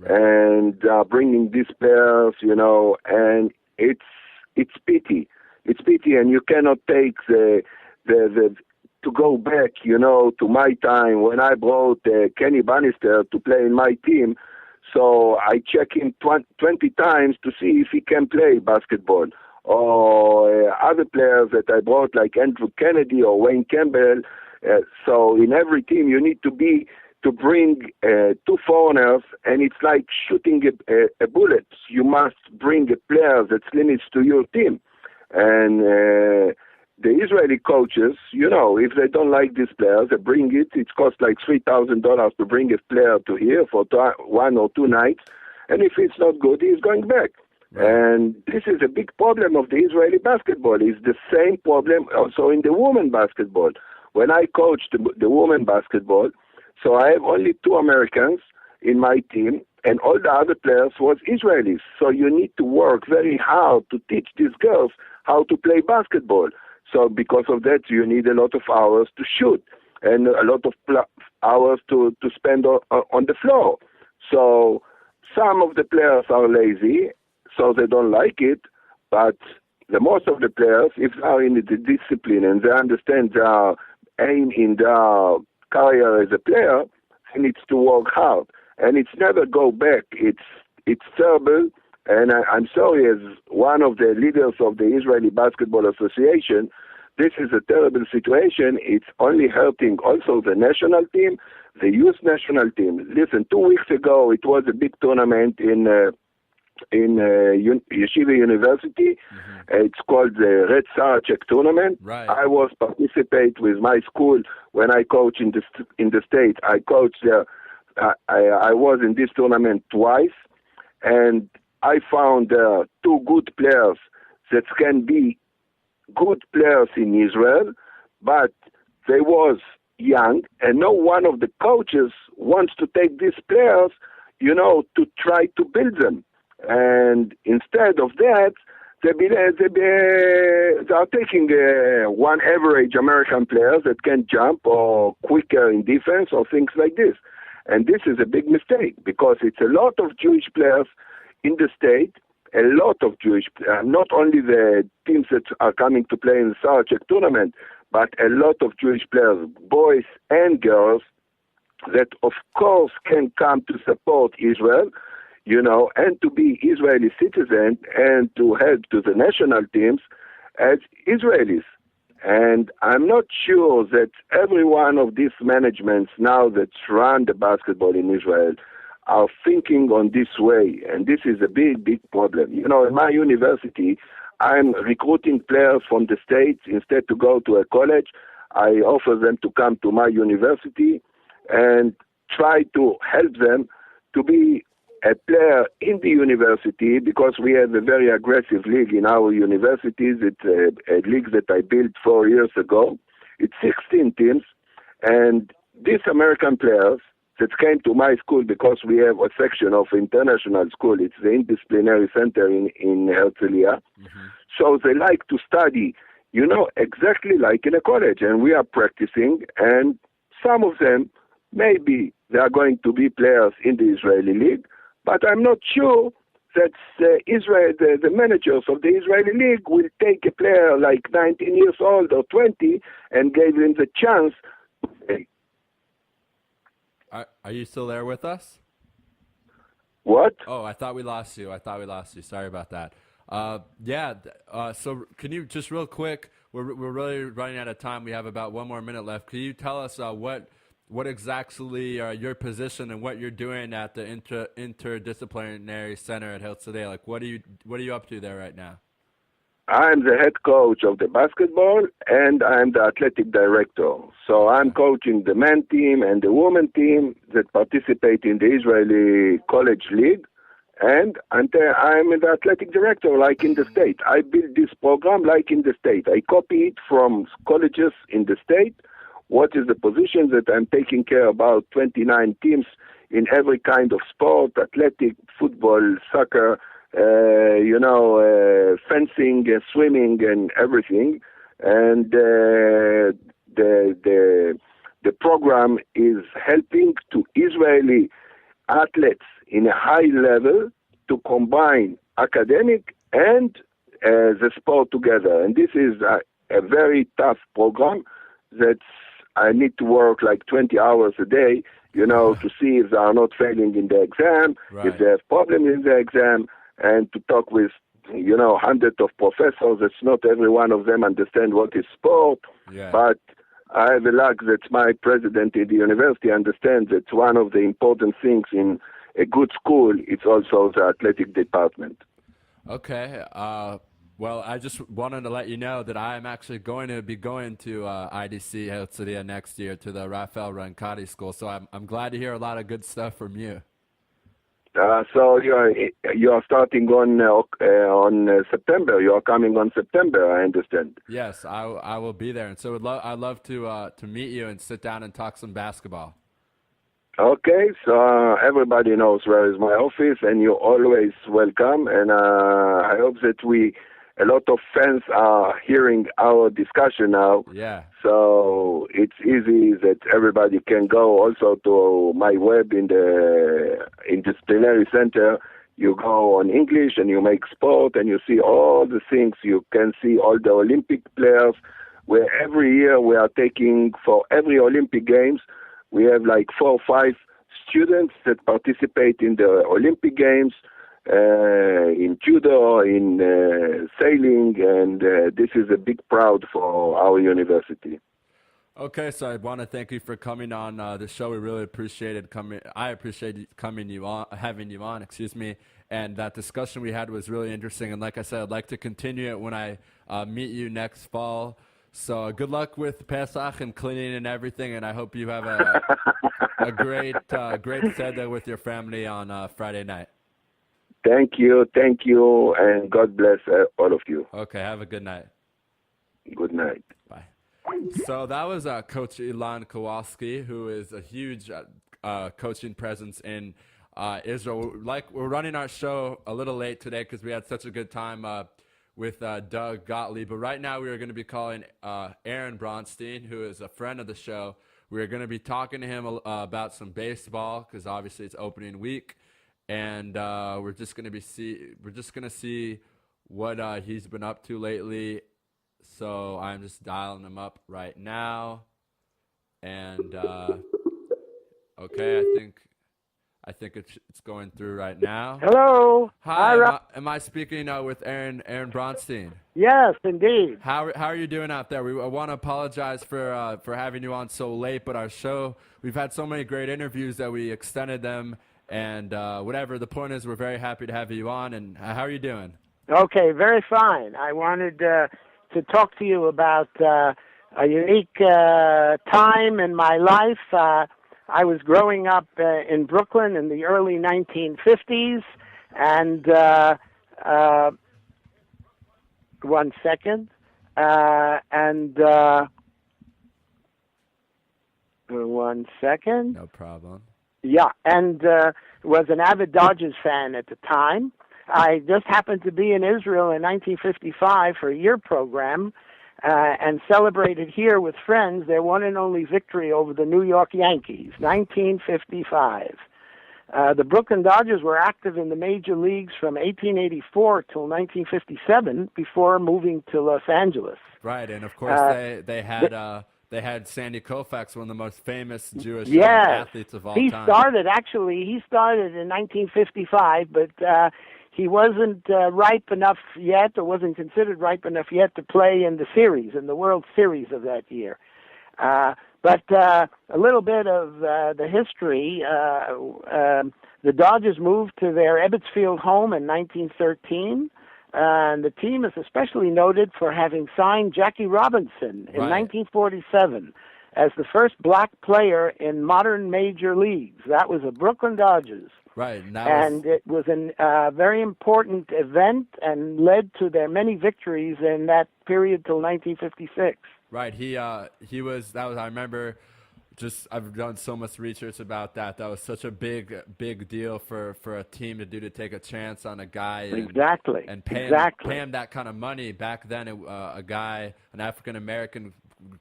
and bringing these players, and it's pity. It's pity, and you cannot take the to go back, to my time when I brought Kenny Bannister to play in my team. So I check him 20 times to see if he can play basketball. Or other players that I brought like Andrew Kennedy or Wayne Campbell. So in every team you need to bring 2 foreigners, and it's like shooting a bullet. You must bring a player that's lineage to your team. And the Israeli coaches, if they don't like these players, they bring it. It costs like $3,000 to bring a player to here for 1 or 2 nights. And if it's not good, he's going back. And this is a big problem of the Israeli basketball. It's the same problem also in the women basketball. When I coached the women basketball, so I have only 2 Americans in my team, and all the other players was Israelis. So you need to work very hard to teach these girls how to play basketball. So because of that, you need a lot of hours to shoot and a lot of hours to spend on the floor. So some of the players are lazy, so they don't like it, but the most of the players, if they are in the discipline and they understand their aim in their career as a player, they need to work hard. And it's never go back. It's terrible. And I'm sorry, as one of the leaders of the Israeli Basketball Association, this is a terrible situation. It's only hurting also the national team, the youth national team. Listen, 2 weeks ago, it was a big tournament in Yeshiva University. It's called the Red Sarachek Tournament.
Right.
I was participate with my school when I coach in the state. I coached there. I was in this tournament twice, and I found 2 good players that can be good players in Israel, but they was young, and no one of the coaches wants to take these players, to try to build them. And instead of that, they are taking one average American player that can jump or quicker in defense or things like this. And this is a big mistake because it's a lot of Jewish players in the state, a lot of Jewish players, not only the teams that are coming to play in the Sarachek tournament, but a lot of Jewish players, boys and girls, that of course can come to support Israel, and to be Israeli citizens and to help to the national teams as Israelis. And I'm not sure that every one of these managements now that run the basketball in Israel are thinking on this way. And this is a big, big problem. In my university, I'm recruiting players from the States. Instead to go to a college, I offer them to come to my university and try to help them to be a player in the university, because we have a very aggressive league in our universities. It's a league that I built 4 years ago. It's 16 teams, and these American players that came to my school, because we have a section of international school, it's the Interdisciplinary Center in Herzliya. So they like to study, exactly like in a college, and we are practicing, and some of them, maybe they are going to be players in the Israeli league, but I'm not sure that Israel, the managers of the Israeli league will take a player like 19 years old or 20 and give him the chance to play.
Are you still there with us?
What?
Oh, I thought we lost you. Sorry about that. So can you just real quick, we're really running out of time. We have about 1 more minute left. Can you tell us what exactly your position and what you're doing at the interdisciplinary center at Herzliya? Like, what are you up to there right now?
I'm the head coach of the basketball, and I'm the athletic director. So I'm coaching the men team and the women team that participate in the Israeli College League, and I'm the athletic director like in the state. I built this program like in the state. I copy it from colleges in the state. What is the position that I'm taking care about 29 teams in every kind of sport, athletic, football, soccer, fencing, swimming, and everything. And the program is helping to Israeli athletes in a high level to combine academic and the sport together. And this is a very tough program that I need to work like 20 hours a day, to see if they are not failing in the exam, if they have problems in the exam, and to talk with, hundreds of professors. It's not every one of them understand what is sport, but I have the luck that my president in the university understands that one of the important things in a good school is also the athletic department.
Okay. Well, I just wanted to let you know that I am actually going to be going to IDC Herzliya next year to the Rafael Rancati School. So I'm glad to hear a lot of good stuff from you.
So you are starting on September. You are coming on September, I understand.
Yes, I will be there, and so I'd love to meet you and sit down and talk some basketball.
Okay, so everybody knows where is my office, and you're always welcome. And I hope that a lot of fans are hearing our discussion now.
Yeah.
So it's easy that everybody can go also to my web in the Disciplinary Center. You go on English and you make sport and you see all the things. You can see all the Olympic players, where every year we are taking, for every Olympic Games, we have like 4 or 5 students that participate in the Olympic Games, in judo, in sailing, and this is a big proud for our university.
Okay, so I want to thank you for coming on the show. We really appreciated coming. I appreciated having you on. Excuse me. And that discussion we had was really interesting. And like I said, I'd like to continue it when I meet you next fall. So good luck with Pesach and cleaning and everything. And I hope you have a great Seder with your family on Friday night.
Thank you, and God bless all of you.
Okay, have a good night.
Good night.
Bye. So that was Coach Ilan Kowalski, who is a huge coaching presence in Israel. We're running our show a little late today because we had such a good time with Doug Gottlieb. But right now we are going to be calling Aaron Bronstein, who is a friend of the show. We're going to be talking to him about some baseball because obviously it's opening week. And we're just gonna see what he's been up to lately. So I'm just dialing him up right now. And okay, I think it's going through right now.
Hello.
Hi. Am I speaking with Aaron Bronstein?
Yes, indeed.
How are you doing out there? I want to apologize for having you on so late, but our show, we've had so many great interviews that we extended them. And whatever, the point is we're very happy to have you on. And how are you doing?
Okay, very fine. I wanted to talk to you about a unique time in my life. I was growing up in Brooklyn in the early 1950s. And one second. One second.
No problem.
Yeah, and was an avid Dodgers fan at the time. I just happened to be in Israel in 1955 for a year program and celebrated here with friends their one and only victory over the New York Yankees, 1955. The Brooklyn Dodgers were active in the major leagues from 1884 till 1957 before moving to Los Angeles.
Right, and of course they had Sandy Koufax, one of the most famous Jewish athletes of all time.
He started in 1955, but he wasn't ripe enough yet, or wasn't considered ripe enough yet to play in the World Series of that year. But a little bit of the history. The Dodgers moved to their Ebbets Field home in 1913. And the team is especially noted for having signed Jackie Robinson in 1947 as the first black player in modern major leagues. That was the Brooklyn Dodgers.
Right.
And it was a very important event and led to their many victories in that period till 1956.
Right. He was. I remember. I've done so much research about that. That was such a big deal for a team to do, to take a chance on a guy and pay him that kind of money. Back then, an African American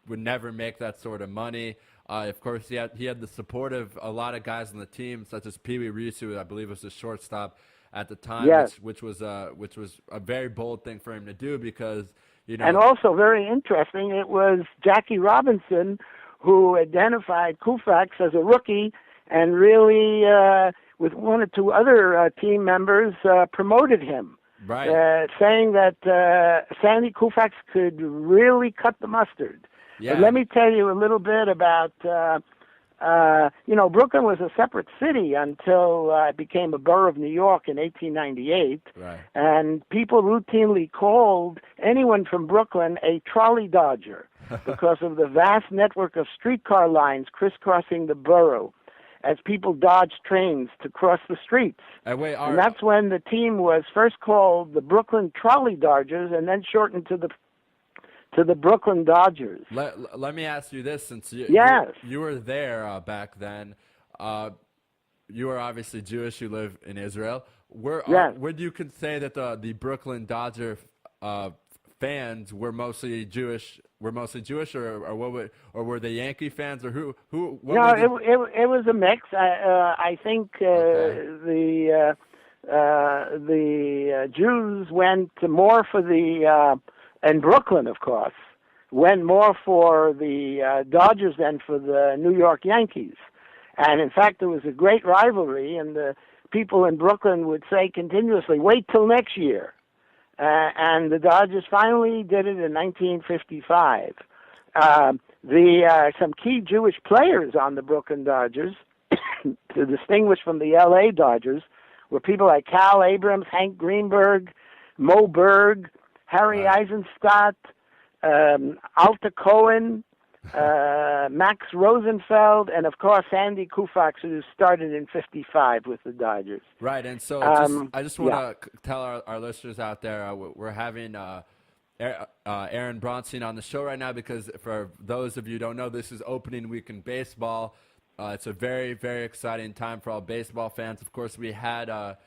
would never make that sort of money. Of course, he had the support of a lot of guys on the team, such as Pee Wee Reese, who I believe was the shortstop at the time, which was a very bold thing for him to do because
And also very interesting, it was Jackie Robinson who identified Koufax as a rookie and really, with one or two other team members, promoted him.
Right.
Saying that Sandy Koufax could really cut the mustard.
Yeah.
But let me tell you a little bit about Brooklyn was a separate city until it became a borough of New York in 1898.
Right.
And people routinely called anyone from Brooklyn a trolley dodger because of the vast network of streetcar lines crisscrossing the borough as people dodged trains to cross the streets. And that's when the team was first called the Brooklyn Trolley Dodgers and then shortened to the Brooklyn Dodgers.
Let me ask you this, since you were there back then. You are obviously Jewish. You live in Israel. Would you could say that the Brooklyn Dodger fans were mostly Jewish? Or were they Yankee fans, or who?
It was a mix. I think the Jews went more for the and Brooklyn, of course, went more for the Dodgers than for the New York Yankees. And in fact, there was a great rivalry, and the people in Brooklyn would say continuously, "Wait till next year." And the Dodgers finally did it in 1955. Some key Jewish players on the Brooklyn Dodgers, to distinguish from the L.A. Dodgers, were people like Cal Abrams, Hank Greenberg, Mo Berg, Harry Eisenstadt, Alta Cohen, Max Rosenfeld, and of course Sandy Koufax, who started in '55 with the Dodgers.
Right, and so I just want to tell our listeners out there, we're having Aaron Bronstein on the show right now because for those of you who don't know, this is opening week in baseball. It's a very, very exciting time for all baseball fans. Of course, we had a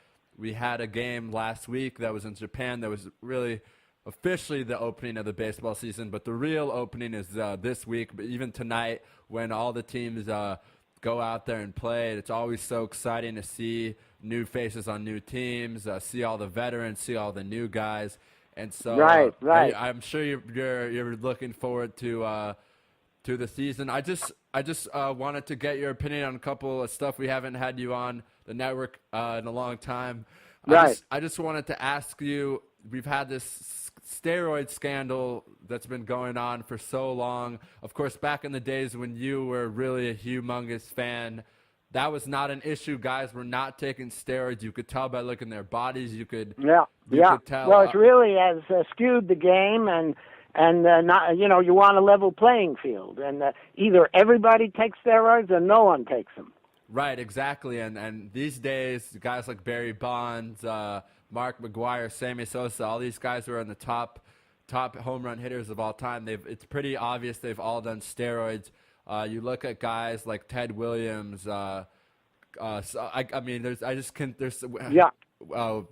game last week that was in Japan that was really officially the opening of the baseball season, but the real opening is this week. But even tonight, when all the teams go out there and play, it's always so exciting to see new faces on new teams, see all the veterans, see all the new guys, and so
right.
I'm sure you're looking forward to the season. I just wanted to get your opinion on a couple of stuff. We haven't had you on the network in a long time. I just wanted to ask you. We've had this steroid scandal that's been going on for so long. Of course, back in the days when you were really a humongous fan, that was not an issue. Guys were not taking steroids. You could tell by looking at their bodies. You could tell.
Well, it really has skewed the game, and not, you want a level playing field, and either everybody takes steroids or no one takes them.
Right, exactly. And these days, guys like Barry Bonds, Mark McGwire, Sammy Sosa, all these guys who are in the top home run hitters of all time. It's pretty obvious they've all done steroids. You look at guys like Ted Williams.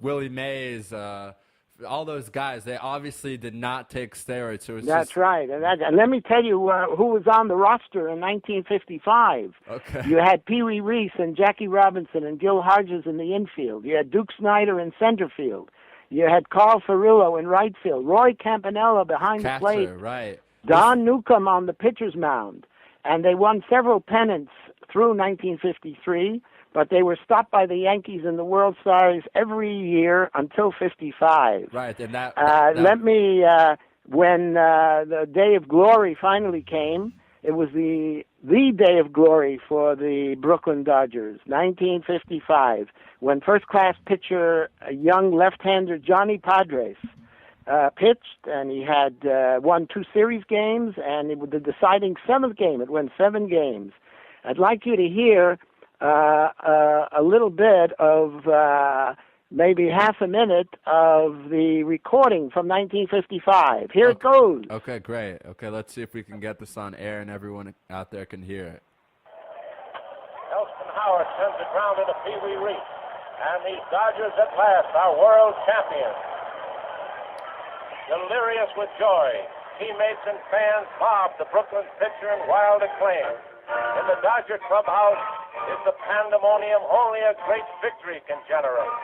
Willie Mays. All those guys, they obviously did not take steroids. So
That's right. And let me tell you who was on the roster in 1955.
Okay.
You had Pee Wee Reese and Jackie Robinson and Gil Hodges in the infield. You had Duke Snyder in center field. You had Carl Furillo in right field. Roy Campanella behind the plate.
Right.
Don Newcomb on the pitcher's mound. And they won several pennants through 1953. But they were stopped by the Yankees in the World Series every year until '55.
Right, and
when the day of glory finally came, it was the day of glory for the Brooklyn Dodgers, 1955, when first-class pitcher, young left-hander Johnny Padres pitched, and he had won 2 series games, and it was the deciding 7th game. It went 7 games. I'd like you to hear a little bit of maybe half a minute of the recording from 1955. Here it goes.
Okay, great. Okay, let's see if we can get this on air and everyone out there can hear it.
Elston Howard sends it ground into Pee Wee Reese, and the Dodgers at last are world champions. Delirious with joy, teammates and fans mob the Brooklyn pitcher in wild acclaim. In the Dodger clubhouse is the pandemonium only a great victory can generate.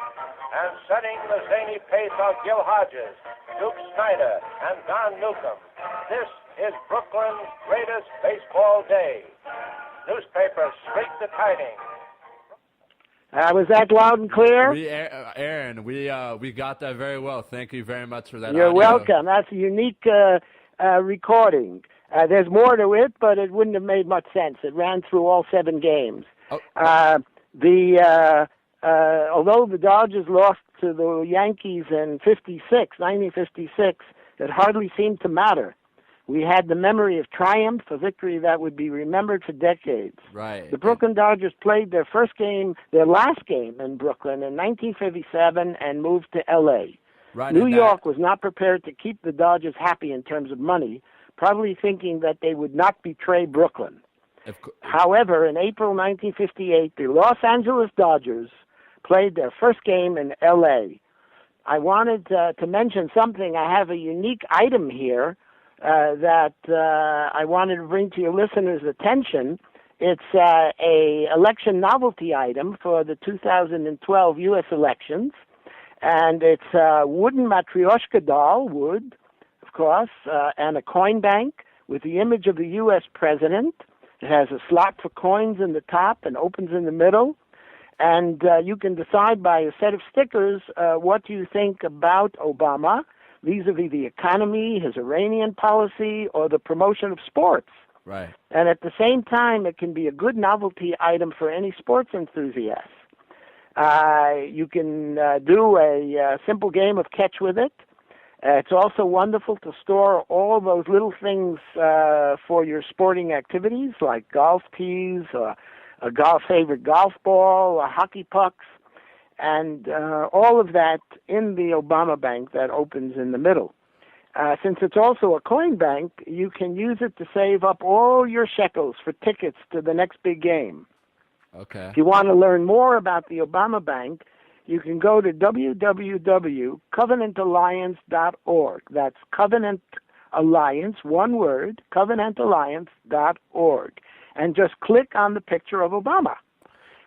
And setting the zany pace are Gil Hodges, Duke Snyder, and Don Newcomb. This is Brooklyn's greatest baseball day. Newspapers streak the tidings.
Was that loud and clear?
Aaron, we got that very well. Thank you very much for that.
You're
audio.
welcome. That's a unique recording. There's more to it, but it wouldn't have made much sense. It ran through all 7 games.
Oh.
Although the Dodgers lost to the Yankees in 1956, it hardly seemed to matter. We had the memory of triumph, a victory that would be remembered for decades.
Right.
The Brooklyn Dodgers played their last game in Brooklyn in 1957 and moved to L.A.
Right.
New York was not prepared to keep the Dodgers happy in terms of money, probably thinking that they would not betray Brooklyn. However, in April 1958, the Los Angeles Dodgers played their first game in L.A. I wanted to mention something. I have a unique item here that I wanted to bring to your listeners' attention. It's a election novelty item for the 2012 U.S. elections, and it's a wooden Matryoshka doll, wood, of course, and a coin bank with the image of the U.S. president. It has a slot for coins in the top and opens in the middle. And you can decide by a set of stickers what you think about Obama, vis-a-vis the economy, his Iranian policy, or the promotion of sports.
Right.
And at the same time, it can be a good novelty item for any sports enthusiast. You can do a simple game of catch with it. It's also wonderful to store all those little things for your sporting activities, like golf tees, or a favorite golf ball, or hockey pucks, and all of that in the Obama Bank that opens in the middle. Since it's also a coin bank, you can use it to save up all your shekels for tickets to the next big game.
Okay.
If you want to learn more about the Obama Bank, you can go to www.covenantalliance.org. That's Covenant Alliance, one word, covenantalliance.org. And just click on the picture of Obama.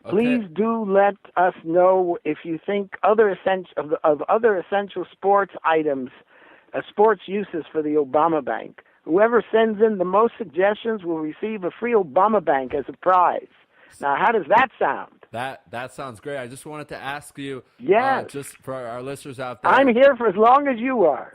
Okay.
Please do let us know if you think of other essential sports items, sports uses for the Obama Bank. Whoever sends in the most suggestions will receive a free Obama Bank as a prize. Now, how does that sound?
That sounds great. I just wanted to ask you,
yes.
Just for our listeners out there.
I'm here for as long as you are.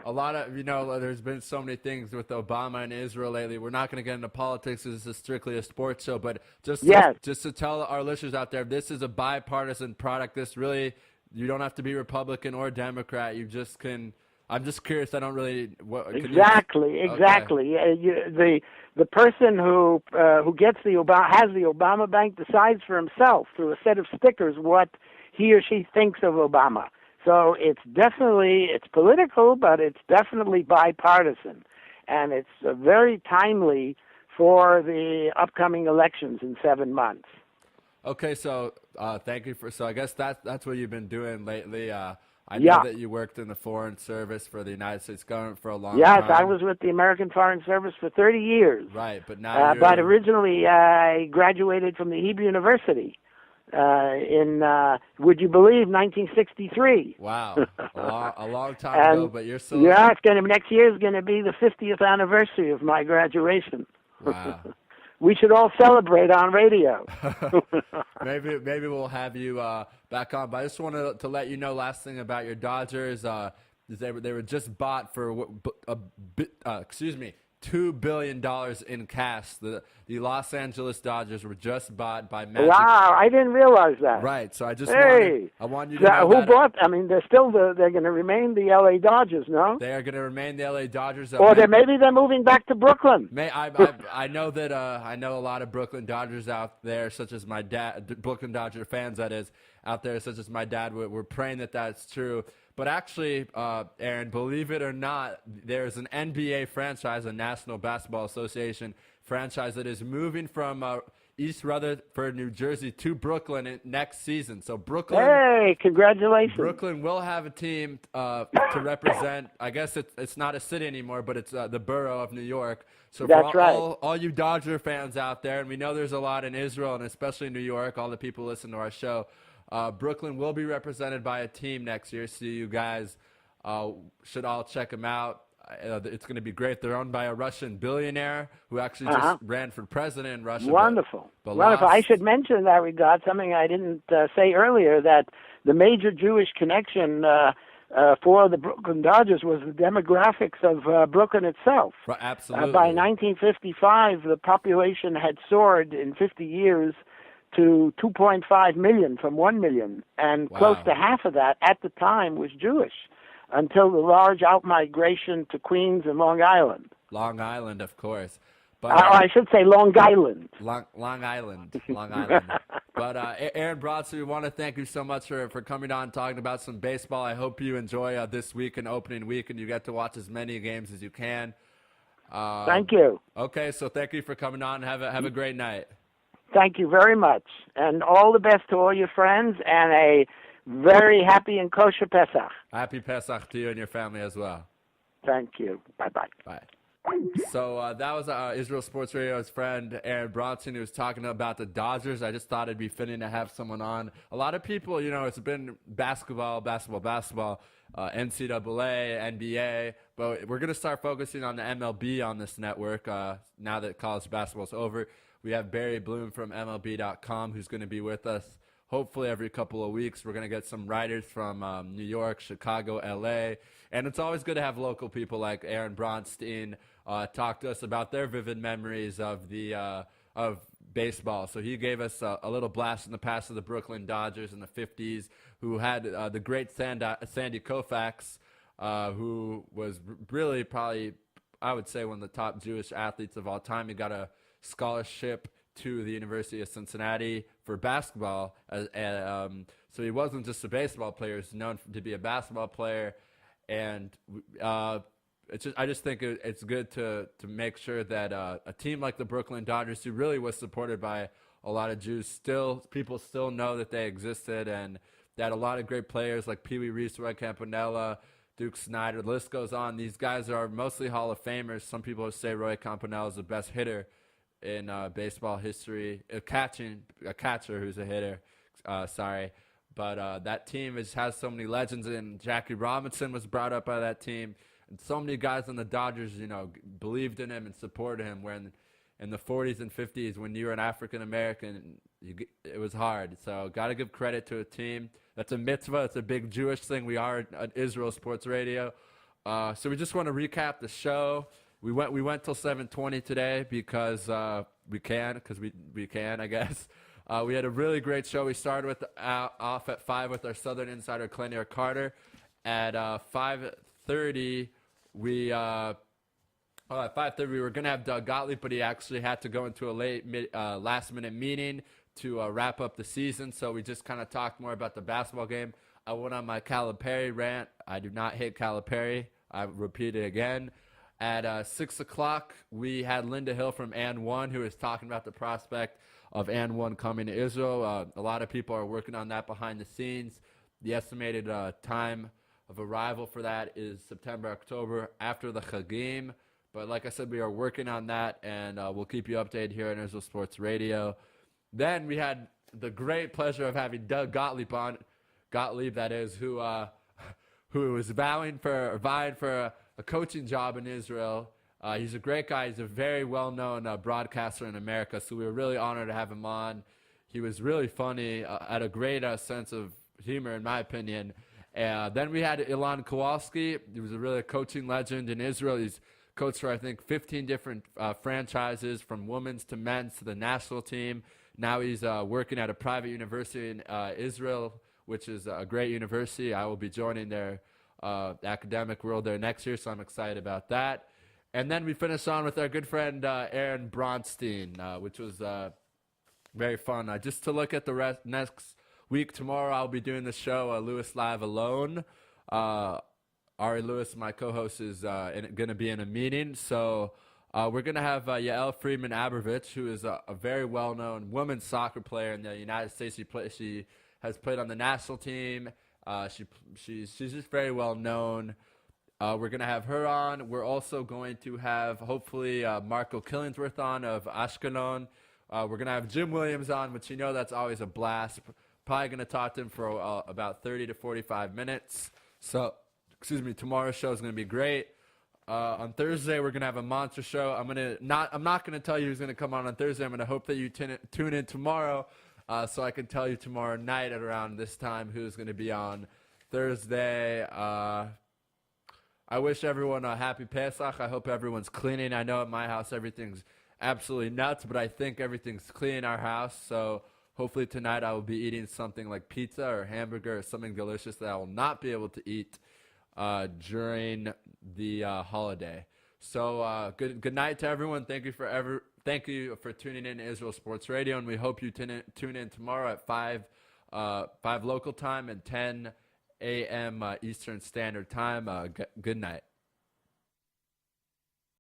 A lot of, there's been so many things with Obama and Israel lately. We're not going to get into politics. This is strictly a sports show. But just to tell our listeners out there, this is a bipartisan product. This really, you don't have to be Republican or Democrat. You just can. I'm just curious. I don't really.
Exactly.
Okay.
The person who gets has the Obama Bank decides for himself through a set of stickers what he or she thinks of Obama. So it's political, but it's definitely bipartisan, and it's very timely for the upcoming elections in 7 months.
Okay, so thank you so I guess that's what you've been doing lately. I know that you worked in the Foreign Service for the United States government for a long time.
Yes, I was with the American Foreign Service for 30 years.
Right, but now
but originally I graduated from the Hebrew University in, would you believe, 1963.
Wow, a long time ago, but you're still...
Yeah, next year is going to be the 50th anniversary of my graduation.
Wow.
We should all celebrate on radio.
Maybe we'll have you back on. But I just wanted to let you know, last thing about your Dodgers, they were just bought for $2 billion in cash. The Los Angeles Dodgers were just bought by Magic.
Wow, I didn't realize that.
Right, so I want you to
know
who
that. Bought? I mean, they're going to remain the L.A. Dodgers, no?
They are going to remain the L.A. Dodgers.
Or maybe they're moving back to Brooklyn.
I know that I know a lot of Brooklyn Dodgers out there, such as my dad, Brooklyn Dodger fans, that is, out there, such as my dad. We're praying that that's true. But actually, Aaron, believe it or not, there's an NBA franchise, a National Basketball Association franchise, that is moving from East Rutherford, New Jersey, to Brooklyn next season. So Brooklyn,
hey, congratulations!
Brooklyn will have a team to represent. I guess it's not a city anymore, but it's the borough of New York. So for all you Dodger fans out there, and we know there's a lot in Israel and especially New York, all the people who listen to our show. Brooklyn will be represented by a team next year, so you guys should all check them out. It's going to be great. They're owned by a Russian billionaire who actually just ran for president in Russia.
Wonderful. Wonderful. I should mention in that regard something I didn't say earlier, that the major Jewish connection for the Brooklyn Dodgers was the demographics of Brooklyn itself.
Right, absolutely.
By 1955, the population had soared in 50 years to 2.5 million from 1 million, and close to half of that at the time was Jewish, until the large outmigration to Queens and Long Island.
Long Island, of course. But
I should say Long Island.
Long Island. But Aaron Bronson, we want to thank you so much for coming on and talking about some baseball. I hope you enjoy this week and opening week, and you get to watch as many games as you can.
Thank you.
Okay, so thank you for coming on. Have a great night.
Thank you very much. And all the best to all your friends, and a very happy and kosher Pesach.
Happy Pesach to you and your family as well.
Thank you. Bye-bye.
Bye. So that was Israel Sports Radio's friend Aaron Bronson, who was talking about the Dodgers. I just thought it'd be fitting to have someone on. A lot of people, it's been basketball, NCAA, NBA, but we're going to start focusing on the MLB on this network now that college basketball's over. We have Barry Bloom from MLB.com who's going to be with us hopefully every couple of weeks. We're going to get some writers from New York, Chicago, LA, and it's always good to have local people like Aaron Bronstein talk to us about their vivid memories of of baseball. So he gave us a little blast in the past of the Brooklyn Dodgers in the 50s, who had the great Sandy Koufax, who was really probably, I would say, one of the top Jewish athletes of all time. He got a scholarship to the University of Cincinnati for basketball. So he wasn't just a baseball player. He's known to be a basketball player. And I just think it's good to make sure that a team like the Brooklyn Dodgers, who really was supported by a lot of Jews, people still know that they existed, and that a lot of great players like Pee Wee Reese, Roy Campanella, Duke Snyder, the list goes on. These guys are mostly Hall of Famers. Some people say Roy Campanella is the best hitter in baseball history, a catcher who's a hitter, but that team has so many legends, and Jackie Robinson was brought up by that team, and so many guys on the Dodgers, believed in him and supported him, when in the 40s and 50s, when you were an African American, it was hard. So got to give credit to a team. That's a mitzvah. It's a big Jewish thing. We are at Israel Sports Radio. So we just want to recap the show. We went till 7:20 today because we can, I guess. We had a really great show. We started off at 5 with our Southern insider, Clenier Carter. At 5:30, at 5:30 we were going to have Doug Gottlieb, but he actually had to go into a last-minute meeting to wrap up the season. So we just kind of talked more about the basketball game. I went on my Calipari rant. I do not hate Calipari. I repeat it again. At 6 o'clock, we had Linda Hill from And One, who is talking about the prospect of And One coming to Israel. A lot of people are working on that behind the scenes. The estimated time of arrival for that is September, October, after the Chagim. But like I said, we are working on that, and we'll keep you updated here on Israel Sports Radio. Then we had the great pleasure of having Doug Gottlieb on, who was vying for a coaching job in Israel. He's a great guy. He's a very well-known broadcaster in America, so we were really honored to have him on. He was really funny, had a great sense of humor, in my opinion. Then we had Ilan Kowalski. He was a really coaching legend in Israel. He's coached for, I think, 15 different franchises, from women's to men's to the national team. Now he's working at a private university in Israel, which is a great university. I will be joining their academic world there next year, so I'm excited about that. And then we finished on with our good friend Aaron Bronstein, which was very fun. Just to look at the next week, tomorrow I'll be doing the show Louis Live alone. Ari Louis, my co-host, is going to be in a meeting, so we're going to have Yael Friedman-Abrovich, who is a very well-known women's soccer player in the United States. She has played on the national team. She's just very well known. We're going to have her on. We're also going to have, hopefully, Marco Killingsworth on of Ashkelon. We're going to have Jim Williams on, which that's always a blast. Probably going to talk to him for about 30 to 45 minutes. So, tomorrow's show is going to be great. On Thursday, we're going to have a monster show. I'm not going to tell you who's going to come on Thursday. I'm going to hope that you tune in tomorrow, so I can tell you tomorrow night at around this time who's going to be on. Thursday. I wish everyone a happy Pesach. I hope everyone's cleaning. I know at my house everything's absolutely nuts, but I think everything's clean in our house. So hopefully tonight I will be eating something like pizza or hamburger or something delicious that I will not be able to eat during the holiday. So good night to everyone. Thank you for tuning in to Israel Sports Radio, and we hope you tune in tomorrow at 5 local time and 10 a.m. Eastern Standard Time. Good night.